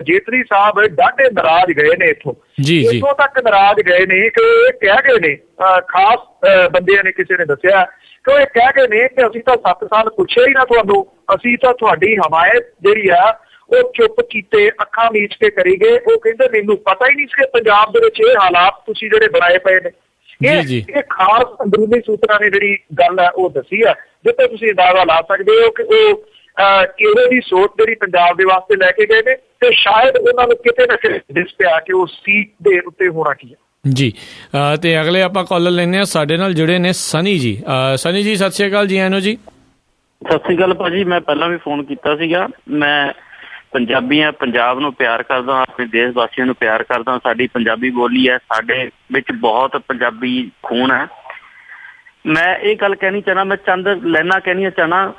ਜੇਤਲੀ ਸਾਹਿਬ ਡਾਢੇ ਨਾਰਾਜ਼ ਗਏ ਨੇ ਇੱਥੋਂ ਤੱਕ ਨਾਰਾਜ਼ ਗਏ ਨੇ ਕਿ ਇਹ ਕਹਿ ਗਏ ਨੇ, ਖਾਸ ਬੰਦਿਆਂ ਨੇ ਕਿਸੇ ਨੇ ਦੱਸਿਆ ਕਿ ਉਹ ਇਹ ਕਹਿ ਗਏ ਨੇ ਕਿ ਅਸੀਂ ਤਾਂ 7 ਸਾਲ ਪੁੱਛਿਆ ਹੀ ਨਾ ਤੁਹਾਨੂੰ, ਅਸੀਂ ਤਾਂ ਤੁਹਾਡੀ ਹਮਾਇਤ ਜਿਹੜੀ ਆ ਉਹ ਚੁੱਪ ਕੀਤੇ ਅੱਖਾਂ ਮੀਚ ਕੇ ਕਰੀ ਗਏ। ਉਹ ਕਹਿੰਦੇ ਮੈਨੂੰ ਪਤਾ ਹੀ ਨਹੀਂ ਸੀ ਕਿ ਪੰਜਾਬ ਦੇ ਵਿੱਚ ਇਹ ਹਾਲਾਤ ਤੁਸੀਂ ਜਿਹੜੇ ਬਣਾਏ ਪਏ ਨੇ। ਇਹ ਖਾਸ ਅੰਦਰੂਨੀ ਸੂਤਰਾਂ ਨੇ ਜਿਹੜੀ ਗੱਲ ਹੈ ਉਹ ਦੱਸੀ ਹੈ, ਜਿੱਥੇ ਤੁਸੀਂ ਅੰਦਾਜ਼ਾ ਲਾ ਸਕਦੇ ਹੋ ਕਿ ਉਹ ਕਿਹੜੇ ਦੀ ਸੋਚ ਜਿਹੜੀ ਪੰਜਾਬ ਦੇ ਵਾਸਤੇ ਲੈ ਕੇ ਗਏ ਨੇ, ਤੇ ਸ਼ਾਇਦ ਉਹਨਾਂ ਨੂੰ ਕਿਤੇ ਨਾ ਕਿਤੇ ਦਿਸ ਪਿਆ ਕਿ ਉਹ ਸੀਟ ਦੇ ਉੱਤੇ ਹੋਣਾ ਕੀ ਹੈ। ਜੀ ਤੇ ਅਗਲੇ ਆਪਾਂ ਕਾਲਰ ਲੈਂਦੇ ਹਾਂ, ਸਾਡੇ ਨਾਲ ਜੁੜੇ ਨੇ ਸਨੀ ਜੀ। ਸਨੀ ਜੀ ਸਤਿ ਸ਼੍ਰੀ ਅਕਾਲ ਜੀ। ਆਨੋ ਜੀ। ਸਤਿ ਸ਼੍ਰੀ ਅਕਾਲ ਭਾਜੀ, ਮੈਂ ਪਹਿਲਾਂ ਵੀ ਫੋਨ ਕੀਤਾ ਸੀਗਾ। ਮੈਂ ਪੰਜਾਬੀ ਹਾਂ, ਪੰਜਾਬ ਨੂੰ ਪਿਆਰ ਕਰਦਾ, ਆਪਣੇ ਦੇਸ਼ ਵਾਸੀਆਂ ਨੂੰ ਪਿਆਰ ਕਰਦਾ। ਸਾਡੀ ਪੰਜਾਬੀ ਬੋਲੀ ਹੈ, ਸਾਡੇ ਵਿੱਚ ਬਹੁਤ ਪੰਜਾਬੀ ਖੂਨ ਹੈ। ਮੈਂ ਇਹ ਗੱਲ ਕਹਿਣੀ ਚਾਹਣਾ, ਮੈਂ ਚੰਦ ਲਾਈਨਾਂ ਕਹਿਣੀਆਂ ਚਾਹਣਾ।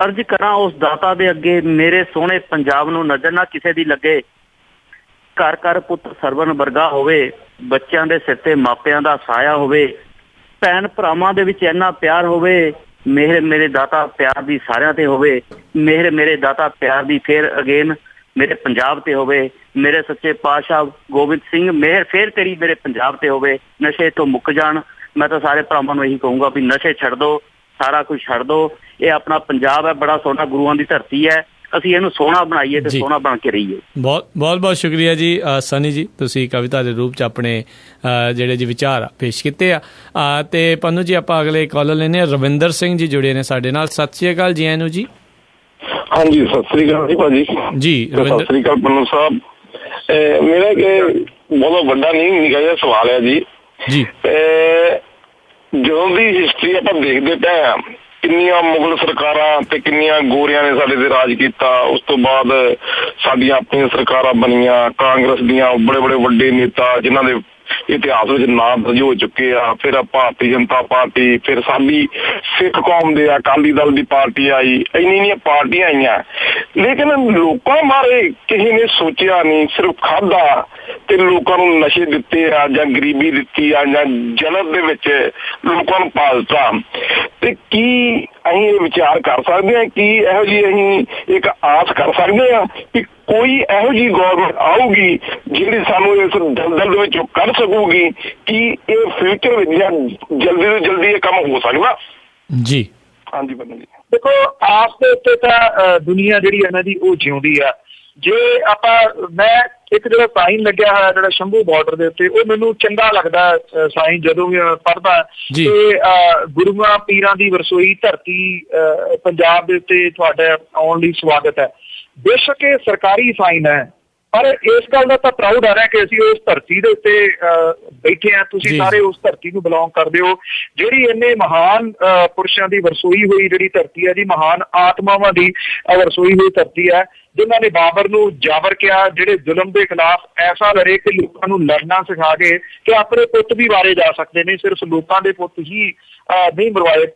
ਅਰਜ਼ ਕਰਾਂ ਉਸ ਦਾਤਾ ਦੇ ਅੱਗੇ, ਮੇਰੇ ਸੋਹਣੇ ਪੰਜਾਬ ਨੂੰ ਨਜ਼ਰ ਨਾ ਕਿਸੇ ਦੀ ਲੱਗੇ। ਘਰ ਘਰ ਪੁੱਤ ਸਰਵਣ ਵਰਗਾ ਹੋਵੇ, ਬੱਚਿਆਂ ਦੇ ਸਿਰ ਤੇ ਮਾਪਿਆਂ ਦਾ ਸਾਇਆ ਹੋਵੇ, ਭੈਣ ਭਰਾਵਾਂ ਦੇ ਵਿੱਚ ਇੰਨਾ ਪਿਆਰ ਹੋਵੇ। ਮਿਹਰ ਮੇਰੇ ਦਾਤਾ ਪਿਆਰ ਦੀ ਸਾਰਿਆਂ ਤੇ ਹੋਵੇ, ਮਿਹਰ ਮੇਰੇ ਦਾਤਾ ਪਿਆਰ ਦੀ ਫੇਰ ਅਗੇਨ ਮੇਰੇ ਪੰਜਾਬ ਤੇ ਹੋਵੇ। ਮੇਰੇ ਸੱਚੇ ਪਾਤਸ਼ਾਹ ਗੋਬਿੰਦ ਸਿੰਘ ਮਿਹਰ ਫੇਰ ਤੇਰੀ ਮੇਰੇ ਪੰਜਾਬ ਤੇ ਹੋਵੇ। ਨਸ਼ੇ ਤੋਂ ਮੁੱਕ ਜਾਣ। ਮੈਂ ਤਾਂ ਸਾਰੇ ਭਰਾਵਾਂ ਨੂੰ ਇਹੀ ਕਹੂੰਗਾ ਵੀ ਨਸ਼ੇ ਛੱਡ ਦਿਓ, ਸਾਰਾ ਕੁਝ ਛੱਡ ਦਿਓ। ਇਹ ਆਪਣਾ ਪੰਜਾਬ ਹੈ, ਬੜਾ ਸੋਹਣਾ ਗੁਰੂਆਂ ਦੀ ਧਰਤੀ ਹੈ, ਅਸੀਂ ਇਹਨੂੰ ਸੋਹਣਾ ਬਣਾਈਏ ਤੇ ਸੋਹਣਾ ਬਣ ਕੇ ਰਹੀਏ। ਬਹੁਤ ਸ਼ੁਕਰੀਆ ਜੀ ਸਨੀ ਜੀ, ਤੁਸੀਂ ਕਵਿਤਾ ਦੇ ਰੂਪ 'ਚ ਆਪਣੇ ਜਿਹੜੇ ਜੀ ਵਿਚਾਰ ਪੇਸ਼ ਕੀਤੇ ਆ। ਤੇ ਪੰਨੂ ਜੀ ਆਪਾਂ ਅਗਲੇ ਕਾਲਰ ਲੈਂਦੇ ਹਾਂ, ਰਵਿੰਦਰ ਸਿੰਘ ਜੀ ਜੁੜੇ ਨੇ ਸਾਡੇ ਨਾਲ। ਸਤਿ ਸ਼੍ਰੀ ਅਕਾਲ ਜੀ। ਆਨੂ ਜੀ। ਹਾਂਜੀ ਸਤਿ ਸ੍ਰੀ ਅਕਾਲ ਜੀ ਭਾਜੀ। ਜੀ ਸਤਿ ਸ੍ਰੀ ਅਕਾਲ ਪੰਨੂ ਸਾਹਿਬ। ਮੇਰਾ ਇੱਕ ਬਹੁਤ ਵੱਡਾ ਨਹੀਂ ਨਿੱਕਾ ਜਿਹਾ ਸਵਾਲ ਹੈ ਜੀ। ਜਦੋਂ ਦੀ ਹਿਸਟਰੀ ਆਪਾਂ ਦੇਖਦੇ ਪਏ ਆ, ਕਿੰਨੀਆਂ ਮੁਗਲ ਸਰਕਾਰਾਂ ਤੇ ਕਿੰਨੀਆਂ ਗੋਰਿਆਂ ਨੇ ਸਾਡੇ ਤੇ ਰਾਜ ਕੀਤਾ। ਉਸ ਤੋਂ ਬਾਅਦ ਸਾਡੀਆਂ ਆਪਣੀਆਂ ਸਰਕਾਰਾਂ ਬਣੀਆਂ, ਕਾਂਗਰਸ ਦੀਆਂ ਬੜੇ ਬੜੇ ਵੱਡੇ ਨੇਤਾ ਜਿਨ੍ਹਾਂ ਦੇ ਇਤਿਹਾਸ ਵਿੱਚ ਨਾਮ ਦਰਜ ਹੋ ਚੁੱਕੇ ਆ। ਫਿਰ ਭਾਰਤੀ ਜਨਤਾ ਪਾਰਟੀ, ਫਿਰ ਸਾਡੀ ਸਿੱਖ ਕੌਮ ਦੇ ਅਕਾਲੀ ਦਲ ਦੀ ਪਾਰਟੀ ਆਈ, ਇੰਨੀਆਂ ਪਾਰਟੀਆਂ ਆਈਆਂ, ਲੇਕਿਨ ਲੋਕਾਂ ਬਾਰੇ ਕਿਸੇ ਨੇ ਸੋਚਿਆ ਨਹੀਂ। ਸਿਰਫ ਖਾਧਾ ਤੇ ਲੋਕਾਂ ਨੂੰ ਨਸ਼ੇ ਦਿੱਤੇ ਆ, ਜਾਂ ਗਰੀਬੀ ਦਿੱਤੀ ਆ, ਜਾਂ ਜਨਤ ਦੇ ਵਿੱਚ ਲੋਕਾਂ ਨੂੰ ਪਾਲਤਾ। ਤੇ ਕੀ ਅਸੀਂ ਇਹ ਵਿਚਾਰ ਕਰ ਸਕਦੇ ਹਾਂ ਕਿ ਇਹੋ ਜਿਹੀ ਅਸੀਂ ਇੱਕ ਆਸ ਕਰ ਸਕਦੇ ਹਾਂ ਕਿ ਕੋਈ ਇਹੋ ਜਿਹੀ ਗੌਰਮੈਂਟ ਆਊਗੀ ਜਿਹੜੀ ਸਾਨੂੰ ਇਸ ਦਲਦਲ ਦੇ ਵਿੱਚੋਂ ਕੱਢ ਸਕੂਗੀ? ਕਿ ਇਹ ਫਿਊਚਰ ਵਿੱਚ ਜਲਦੀ ਤੋਂ ਜਲਦੀ ਇਹ ਕੰਮ ਹੋ ਸਕਦਾ? ਜੀ ਹਾਂਜੀ ਬੰਦੇ ਜੀ। ਦੇਖੋ, ਆਸ ਦੇ ਉੱਤੇ ਤਾਂ ਦੁਨੀਆ ਜਿਹੜੀ ਇਹਨਾਂ ਦੀ ਉਹ ਜਿਉਂਦੀ ਆ। ਜੇ ਮੈਂ ਇੱਕ ਜਿਹੜਾ ਸਾਈਨ ਲੱਗਿਆ ਹੋਇਆ ਜਿਹੜਾ ਸ਼ੰਭੂ ਬਾਰਡਰ ਦੇ ਉੱਤੇ, ਉਹ ਮੈਨੂੰ ਚੰਗਾ ਲੱਗਦਾ ਸਾਈਨ ਜਦੋਂ ਵੀ ਪੜ੍ਹਦਾ। ਤੇ ਗੁਰੂਆਂ ਪੀਰਾਂ ਦੀ ਵਰਸੋਈ ਧਰਤੀ ਪੰਜਾਬ ਦੇ ਉੱਤੇ ਤੁਹਾਡਾ ਆਉਣ ਲਈ ਸਵਾਗਤ ਹੈ। ਬੇਸ਼ੱਕ ਇਹ ਸਰਕਾਰੀ ਸਾਈਨ ਹੈ, ਪਰ ਇਸ ਗੱਲ ਦਾ ਤਾਂ ਪ੍ਰਾਊਡ ਆ ਰਿਹਾ ਕਿ ਅਸੀਂ ਉਸ ਧਰਤੀ ਦੇ ਉੱਤੇ ਬੈਠੇ ਹਾਂ। ਤੁਸੀਂ ਸਾਰੇ ਉਸ ਧਰਤੀ ਨੂੰ ਬਿਲੋਂਗ ਕਰਦੇ ਹੋ, ਜਿਹੜੀ ਇੰਨੇ ਮਹਾਨ ਪੁਰਸ਼ਾਂ ਦੀ ਵਰਸੋਈ ਹੋਈ ਜਿਹੜੀ ਧਰਤੀ ਹੈ ਜੀ, ਮਹਾਨ ਆਤਮਾਵਾਂ ਦੀ ਵਰਸੋਈ ਹੋਈ ਧਰਤੀ ਹੈ, ਜਿਨ੍ਹਾਂ ਨੇ ਬਾਬਰ ਨੂੰ ਜਾਬਰ ਕਿਹਾ, ਜਿਹੜੇ ਜ਼ੁਲਮ ਦੇ ਖਿਲਾਫ ਐਸਾ ਲੜੇ ਕਿ ਲੋਕਾਂ ਨੂੰ ਲੜਨਾ ਸਿਖਾ ਕੇ ਕਿ ਆਪਣੇ ਪੁੱਤ ਵੀ ਵਾਰੇ ਜਾ ਸਕਦੇ ਨੇ, ਸਿਰਫ ਲੋਕਾਂ ਦੇ ਪੁੱਤ ਹੀ ਨਹੀਂ ਮਰਵਾਏ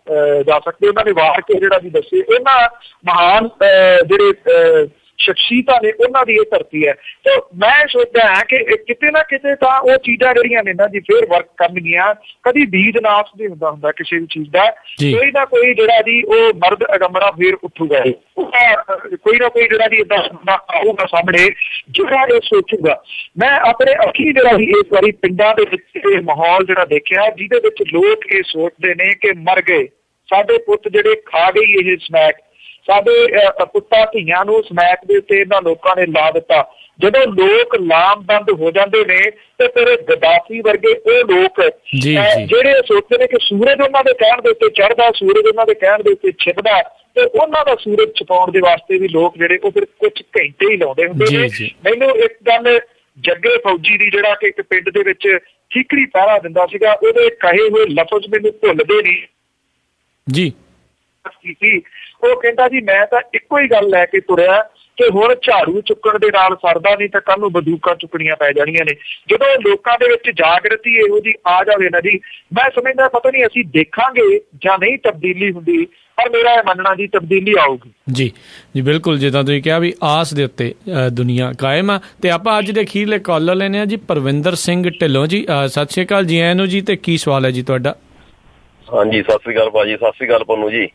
ਜਾ ਸਕਦੇ। ਉਹਨਾਂ ਨੇ ਵਾਰ ਕੇ ਜਿਹੜਾ ਵੀ ਦੱਸੇ, ਇਹਨਾਂ ਮਹਾਨ ਜਿਹੜੇ ਸ਼ਖਸੀਅਤਾਂ ਨੇ ਉਹਨਾਂ ਦੀ ਇਹ ਧਰਤੀ ਹੈ। ਤੇ ਮੈਂ ਸੋਚਦਾ ਹਾਂ ਕਿ ਕਿਤੇ ਨਾ ਕਿਤੇ ਤਾਂ ਉਹ ਚੀਜ਼ਾਂ ਜਿਹੜੀਆਂ ਨੇ ਇਹਨਾਂ ਦੀ ਫੇਰ ਵਰਕ ਕਰਨਗੀਆਂ। ਕਦੀ ਬੀਜ ਨਾਸ ਨਹੀਂ ਹੁੰਦਾ ਕਿਸੇ ਵੀ ਚੀਜ਼ ਦਾ। ਕੋਈ ਨਾ ਕੋਈ ਜਿਹੜਾ ਜੀ ਉਹ ਮਰਦ ਅਗੰਬਰਾ ਫੇਰ ਉੱਠੂਗਾ, ਕੋਈ ਨਾ ਕੋਈ ਜਿਹੜਾ ਜੀ ਏਦਾਂ ਆਊਗਾ ਸਾਹਮਣੇ ਜਿਹੜਾ ਇਹ ਸੋਚੂਗਾ। ਮੈਂ ਆਪਣੇ ਅੱਖੀਂ ਜਿਹੜਾ ਸੀ ਇਸ ਵਾਰੀ ਪਿੰਡਾਂ ਦੇ ਵਿੱਚ ਇਹ ਮਾਹੌਲ ਜਿਹੜਾ ਦੇਖਿਆ, ਜਿਹਦੇ ਵਿੱਚ ਲੋਕ ਇਹ ਸੋਚਦੇ ਨੇ ਕਿ ਮਰ ਗਏ ਸਾਡੇ ਪੁੱਤ, ਜਿਹੜੇ ਖਾ ਗਈ ਇਹ ਸਮੈਕ, ਸਾਡੇ ਪੁੱਤਾਂ ਧੀਆਂ ਨੂੰ ਸਮੈਕ ਦੇ ਉੱਤੇ ਇਹਨਾਂ ਲੋਕਾਂ ਨੇ ਲਾ ਦਿੱਤਾ। ਜਦੋਂ ਲੋਕ ਲਾਮਬੰਦ ਹੋ ਜਾਂਦੇ ਨੇ ਤੇ ਫਿਰ ਗਦਾਫੀ ਵਰਗੇ ਉਹ ਲੋਕ ਜਿਹੜੇ ਸੋਚਦੇ ਨੇ ਕਿ ਸੂਰਜ ਉਹਨਾਂ ਦੇ ਕਹਿਣ ਦੇ ਉੱਤੇ ਚੜ੍ਹਦਾ, ਸੂਰਜ ਉਹਨਾਂ ਦੇ ਕਹਿਣ ਦੇ ਉੱਤੇ ਛਿਪਦਾ, ਤੇ ਉਹਨਾਂ ਦਾ ਸੂਰਜ ਛਪਾਉਣ ਦੇ ਵਾਸਤੇ ਵੀ ਲੋਕ ਜਿਹੜੇ ਉਹ ਫਿਰ ਕੁਝ ਘੰਟੇ ਹੀ ਲਾਉਂਦੇ ਹੁੰਦੇ ਨੇ। ਮੈਨੂੰ ਇੱਕ ਗੱਲ ਜੱਗੇ ਫੌਜੀ ਦੀ, ਜਿਹੜਾ ਕਿ ਇੱਕ ਪਿੰਡ ਦੇ ਵਿੱਚ ਠੀਕਰੀ ਪਹਿਰਾ ਦਿੰਦਾ ਸੀਗਾ, ਉਹਦੇ ਕਹੇ ਹੋਏ ਲਫ਼ਜ਼ ਮੈਨੂੰ ਭੁੱਲਦੇ ਨਹੀਂ ਜੀ। ਉਹ ਕਹਿੰਦਾ ਜੀ ਮੈਂ ਤਾਂ ਇੱਕੋ ਹੀ ਗੱਲ ਲੈ ਕੇ ਤੁਰਿਆ ਕਿ ਹੁਣ ਝਾੜੂ ਚੁੱਕਣ ਦੇ ਨਾਲ ਸਰਦਾ ਨਹੀਂ ਤਾਂ ਕੱਲ ਨੂੰ ਬੰਦੂਕਾਂ ਚੁੱਕਣੀਆਂ ਪੈ ਜਾਣੀਆਂ ਨੇ। ਜਦੋਂ ਲੋਕਾਂ ਦੇ ਵਿੱਚ ਜਾਗਰਤੀ ਇਹੋ ਜਿਹੀ ਆ ਜਾਵੇ ਨਾ ਜੀ, ਮੈਂ ਸਮਝਦਾ ਪਤਾ ਨਹੀਂ ਅਸੀਂ ਦੇਖਾਂਗੇ ਜਾਂ ਨਹੀਂ ਤਬਦੀਲੀ ਹੁੰਦੀ, ਪਰ ਮੇਰਾ ਇਹ ਮੰਨਣਾ ਜੀ ਤਬਦੀਲੀ ਆਊਗੀ। ਜੀ ਜੀ ਬਿਲਕੁਲ, ਜਿੱਦਾਂ ਤੁਸੀਂ ਕਿਹਾ ਵੀ ਆਸ ਦੇ ਉੱਤੇ ਦੁਨੀਆ ਕਾਇਮ ਆ। ਤੇ ਆਪਾਂ ਅੱਜ ਦੇ ਅਖੀਰਲੇ ਕਾਲਰ ਲੈਣੇ ਆ ਜੀ ਪਰਵਿੰਦਰ ਸਿੰਘ ਢਿੱਲੋਂ ਜੀ। ਸਤਿ ਸ਼੍ਰੀ ਅਕਾਲ ਜੀ, ਆਇਆਂ ਨੂੰ ਜੀ। ਤੇ ਕੀ ਸਵਾਲ ਹੈ ਜੀ ਤੁਹਾਡਾ? ਹਾਂਜੀ ਸਤਿ ਸ੍ਰੀ ਅਕਾਲ ਭਾਜੀ। ਸਤਿ ਸ੍ਰੀ ਅਕਾਲ ਪੰਨੂ ਜੀ।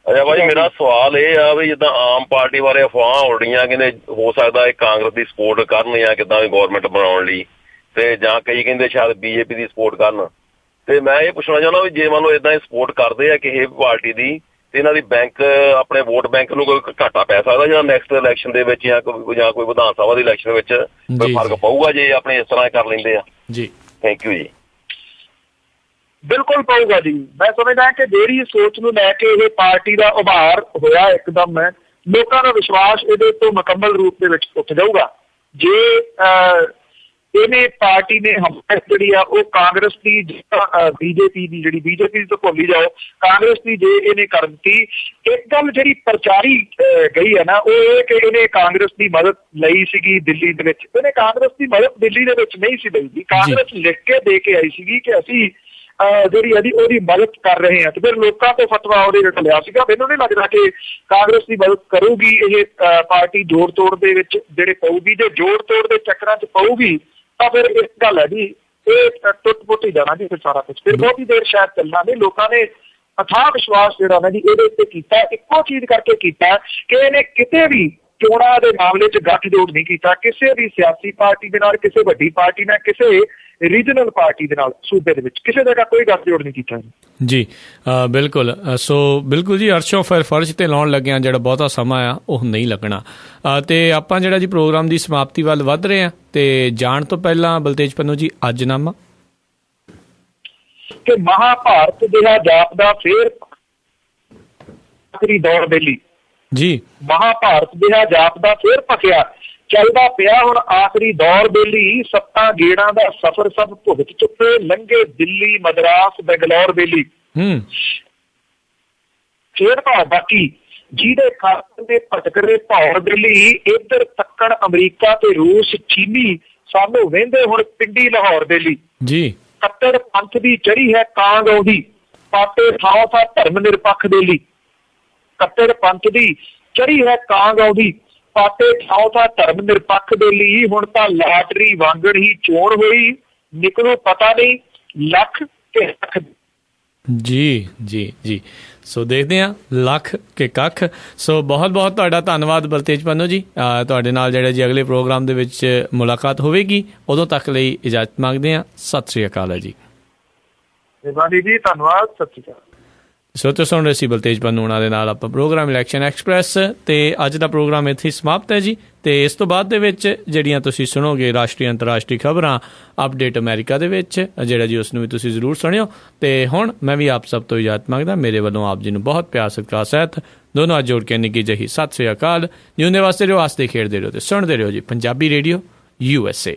ਅੱਛਾ ਭਾਜੀ, ਮੇਰਾ ਸਵਾਲ ਇਹ ਆ ਵੀ ਜਿੱਦਾਂ ਆਮ ਪਾਰਟੀ ਬਾਰੇ ਅਫਵਾਹਾਂ ਹੋ ਰਹੀਆਂ, ਕਹਿੰਦੇ ਹੋ ਸਕਦਾ ਇਹ ਕਾਂਗਰਸ ਦੀ ਸਪੋਰਟ ਕਰਨ ਜਾਂ ਕਿੱਦਾਂ ਵੀ ਗੌਰਮੈਂਟ ਬਣਾਉਣ ਲਈ, ਤੇ ਜਾਂ ਕਈ ਕਹਿੰਦੇ ਸ਼ਾਇਦ ਬੀਜੇਪੀ ਦੀ ਸਪੋਰਟ ਕਰਨ। ਤੇ ਮੈਂ ਇਹ ਪੁੱਛਣਾ ਚਾਹੁੰਦਾ ਵੀ ਜੇ ਮੰਨ ਲਓ ਏਦਾਂ ਹੀ ਸਪੋਰਟ ਕਰਦੇ ਆ ਕਿਸੇ ਪਾਰਟੀ ਦੀ, ਤੇ ਇਹਨਾਂ ਦੀ ਬੈਂਕ ਆਪਣੇ ਵੋਟ ਬੈਂਕ ਨੂੰ ਕੋਈ ਘਾਟਾ ਪੈ ਸਕਦਾ ਜਾਂ ਨੈਕਸਟ ਇਲੈਕਸ਼ਨ ਦੇ ਵਿੱਚ ਜਾਂ ਕੋਈ ਵਿਧਾਨ ਸਭਾ ਦੀ ਇਲੈਕਸ਼ਨ ਵਿੱਚ ਕੋਈ ਫਰਕ ਪਊਗਾ ਜੇ ਆਪਣੇ ਇਸ ਤਰ੍ਹਾਂ ਕਰ ਲੈਂਦੇ ਆ? ਜੀ ਥੈਂਕ ਯੂ ਜੀ। ਬਿਲਕੁਲ ਪਊਗਾ ਜੀ। ਮੈਂ ਸਮਝਦਾ ਕਿ ਜਿਹੜੀ ਸੋਚ ਨੂੰ ਲੈ ਕੇ ਇਹ ਪਾਰਟੀ ਦਾ ਉਭਾਰ ਹੋਇਆ ਇੱਕਦਮ ਹੈ, ਲੋਕਾਂ ਦਾ ਵਿਸ਼ਵਾਸ ਇਹਦੇ ਤੋਂ ਮੁਕੰਮਲ ਰੂਪ ਦੇ ਵਿੱਚ ਉੱਠ ਜਾਊਗਾ। ਜੇ ਇਹਨੇ ਪਾਰਟੀ ਨੇ ਹਮੇਸ਼ਾ ਜਿਹੜੀ ਆ ਉਹ ਕਾਂਗਰਸ ਦੀ ਬੀਜੇਪੀ ਦੀ ਜਿਹੜੀ ਬੀਜੇਪੀ ਤੋਂ ਭੁੱਲੀ ਜਾਓ, ਕਾਂਗਰਸ ਦੀ ਜੇ ਇਹਨੇ ਕਰ ਦਿੱਤੀ, ਇੱਕ ਗੱਲ ਜਿਹੜੀ ਪ੍ਰਚਾਰੀ ਗਈ ਹੈ ਨਾ ਉਹ ਇਹ ਕਿ ਇਹਨੇ ਕਾਂਗਰਸ ਦੀ ਮਦਦ ਲਈ ਸੀਗੀ ਦਿੱਲੀ ਦੇ ਵਿੱਚ। ਇਹਨੇ ਕਾਂਗਰਸ ਦੀ ਮਦਦ ਦਿੱਲੀ ਦੇ ਵਿੱਚ ਨਹੀਂ ਸੀ ਲਈ ਜੀ, ਕਾਂਗਰਸ ਲਿਖ ਕੇ ਦੇ ਕੇ ਆਈ ਸੀਗੀ ਕਿ ਅਸੀਂ ਜਿਹੜੀ ਉਹਦੀ ਮਦਦ ਕਰ ਰਹੇ ਹਾਂ, ਤੇ ਫਿਰ ਲੋਕਾਂ ਤੋਂ ਫਤਵਾ ਉਹਦੇ ਵਿੱਚ ਲਿਆ ਸੀਗਾ। ਮੈਨੂੰ ਨਹੀਂ ਲੱਗਦਾ ਕਿ ਕਾਂਗਰਸ ਦੀ ਮਦਦ ਕਰੂਗੀ ਇਹ ਪਾਰਟੀ ਜੋੜ ਤੋੜ ਦੇ ਵਿੱਚ ਜਿਹੜੇ ਪਊਗੀ। ਜੇ ਜੋੜ ਤੋੜ ਦੇ ਚੱਕਰਾਂ 'ਚ ਪਊਗੀ ਤਾਂ ਫਿਰ ਇੱਕ ਗੱਲ ਹੈ ਜੀ, ਇਹ ਟੁੱਟ ਪੁੱਟ ਹੀ ਜਾਣਾ ਜੀ ਫਿਰ ਸਾਰਾ ਕੁਛ। ਫਿਰ ਬਹੁਤੀ ਦੇਰ ਸ਼ਾਇਦ ਚੱਲਣਾ ਨਹੀਂ। ਲੋਕਾਂ ਨੇ ਅਥਾਹ ਵਿਸ਼ਵਾਸ ਜਿਹੜਾ ਨਾ ਜੀ ਇਹਦੇ ਉੱਤੇ ਕੀਤਾ, ਇੱਕੋ ਚੀਜ਼ ਕਰਕੇ ਕੀਤਾ ਕਿ ਇਹਨੇ ਕਿਤੇ ਵੀ ਚੋਣਾਂ ਦੇ ਮਾਮਲੇ 'ਚ ਗੱਠਜੋੜ ਨਹੀਂ ਕੀਤਾ ਕਿਸੇ ਵੀ ਸਿਆਸੀ ਪਾਰਟੀ ਦੇ ਨਾਲ, ਕਿਸੇ ਵੱਡੀ ਪਾਰਟੀ ਨਾਲ, ਕਿਸੇ ਰੀਜਨਲ ਪਾਰਟੀ ਦੇ ਨਾਲ। ਸੂਬੇ ਦੇ ਵਿੱਚ ਕਿਸੇ ਜਗ੍ਹਾ ਕੋਈ ਗੱਠਜੋੜ ਨਹੀਂ ਕੀਤਾ ਜੀ। ਬਿਲਕੁਲ। ਸੋ ਬਿਲਕੁਲ ਜੀ, ਅਰਸ਼ੋਂ ਫਿਰ ਫਰਜ਼ ਤੇ ਲਾਉਣ ਲੱਗਿਆ ਜਿਹੜਾ ਬਹੁਤਾ ਸਮਾਂ ਆ ਉਹ ਨਹੀਂ ਲੱਗਣਾ। ਤੇ ਆਪਾਂ ਜਿਹੜਾ ਜੀ ਪ੍ਰੋਗਰਾਮ ਦੀ ਸਮਾਪਤੀ ਵੱਲ ਵੱਧ ਰਹੇ ਹਾਂ, ਤੇ ਜਾਣ ਤੋਂ ਪਹਿਲਾਂ ਬਲਤੇਜ ਪੰਨੂ ਜੀ ਅੱਜਨਾਮਾ ਕਿ ਮਹਾਭਾਰਤ ਜਿਹੜਾ ਜਾਪਦਾ ਫੇਰ ਆਖਰੀ ਦੌਰ ਬੇਲੀ ਜੀ, ਮਹਾਭਾਰਤ ਜਿਹੜਾ ਜਾਪਦਾ ਫੇਰ ਭਖਿਆ, ਚੱਲਦਾ ਪਿਆ ਹੁਣ ਆਖਰੀ ਦੌਰ ਬੇਲੀ, ਸੱਤਾਂ ਗੇੜਾਂ ਦਾ ਸਫ਼ਰ ਸਭ ਭੁਗਤ ਚੁੱਕੇ, ਲੰਘੇ ਦਿੱਲੀ ਮਦਰਾਸ ਬੈਂਗਲੌਰ ਬੇਲੀ। ਖੇਡ ਭਾਵ ਬਾਕੀ ਜਿਹਦੇ ਖਾਤਰ ਦੇ ਭਟਕਦੇ ਭੌਰ ਬੇਲੀ, ਇੱਧਰ ਤੱਕਣ ਅਮਰੀਕਾ ਤੇ ਰੂਸ ਚੀਨੀ, ਸਾਨੂੰ ਵਹਿੰਦੇ ਹੁਣ ਪਿੰਡੀ ਲਾਹੌਰ ਬੇਲੀ ਜੀ। ਕੱਟੜ ਪੰਥ ਦੀ ਚੜੀ ਹੈ ਕਾਂਗ ਆਉਂਦੀ, ਪਾਟੇ ਥਾਂ ਥਾਂ ਧਰਮ ਨਿਰਪੱਖ ਬੇਲੀ। ਕੱਟੜ ਪੰਥ ਦੀ ਚੜੀ ਹੈ ਕਾਂਗ ਆਉਂਦੀ, ਪਾਟੇ ਥਾਂ ਥਾਂ ਧਰਮ ਨਿਰਪੱਖ ਬੇਲੀ। ਹੁਣ ਤਾਂ ਲਾਟਰੀ ਵਾਂਗਣ ਹੀ ਚੋਣ ਹੋਈ, ਨਿਕਲੂ ਪਤਾ ਨਹੀਂ ਲੱਖ ਕਿ ਲੱਖ। ਜੀ ਜੀ ਜੀ। ਸੋ ਦੇਖਦੇ ਹਾਂ ਲੱਖ ਕਿ ਕੱਖ। ਸੋ ਬਹੁਤ ਬਹੁਤ ਤੁਹਾਡਾ ਧੰਨਵਾਦ ਬਲਤੇਜ ਪੰਨੂ ਜੀ। ਤੁਹਾਡੇ ਨਾਲ ਜਿਹੜਾ ਜੀ ਅਗਲੇ ਪ੍ਰੋਗਰਾਮ ਦੇ ਵਿੱਚ ਮੁਲਾਕਾਤ ਹੋਵੇਗੀ, ਉਦੋਂ ਤੱਕ ਲਈ ਇਜਾਜ਼ਤ ਮੰਗਦੇ ਹਾਂ। ਸਤਿ ਸ੍ਰੀ ਅਕਾਲ ਜੀ। ਜੀ ਧੰਨਵਾਦ, ਸਤਿ ਸ੍ਰੀ ਅਕਾਲ। ਸੋ ਤੁਸੀਂ ਸੁਣ ਰਹੇ ਸੀ ਬਲਤੇਜ ਪੰਨੂ ਉਹਨਾਂ ਦੇ ਨਾਲ ਆਪਾਂ ਪ੍ਰੋਗਰਾਮ ਇਲੈਕਸ਼ਨ ਐਕਸਪ੍ਰੈਸ। ਤੇ ਅੱਜ ਦਾ ਪ੍ਰੋਗਰਾਮ ਇੱਥੇ ਸਮਾਪਤ ਹੈ ਜੀ। ਤੇ ਇਸ ਤੋਂ ਬਾਅਦ ਦੇ ਵਿੱਚ ਜਿਹੜੀਆਂ ਤੁਸੀਂ ਸੁਣੋਗੇ ਰਾਸ਼ਟਰੀ ਅੰਤਰਰਾਸ਼ਟਰੀ ਖਬਰਾਂ, ਅਪਡੇਟ ਅਮਰੀਕਾ ਦੇ ਵਿੱਚ ਜਿਹੜਾ ਜੀ, ਉਸ ਨੂੰ ਵੀ ਤੁਸੀਂ ਜ਼ਰੂਰ ਸੁਣਿਓ। ਤੇ ਹੁਣ ਮੈਂ ਵੀ ਆਪ ਸਭ ਤੋਂ ਇਜਾਜ਼ਤ ਮੰਗਦਾ। ਮੇਰੇ ਵੱਲੋਂ ਆਪ ਜੀ ਨੂੰ ਬਹੁਤ ਪਿਆਰ ਸਤਿਕਾਰ ਸਹਿਤ ਦੋਨੋਂ ਹੱਥ ਜੋੜ ਕੇ ਨਿੱਘੀ ਜਿਹੀ ਸਤਿ ਸ੍ਰੀ ਅਕਾਲ। ਜਿਉਂਦੇ ਵਾਸਤੇ ਰਹੋ, ਹੱਸਦੇ ਖੇਡਦੇ ਰਹੋ ਤੇ ਸੁਣਦੇ ਰਹੋ ਜੀ ਪੰਜਾਬੀ ਰੇਡੀਓ USA।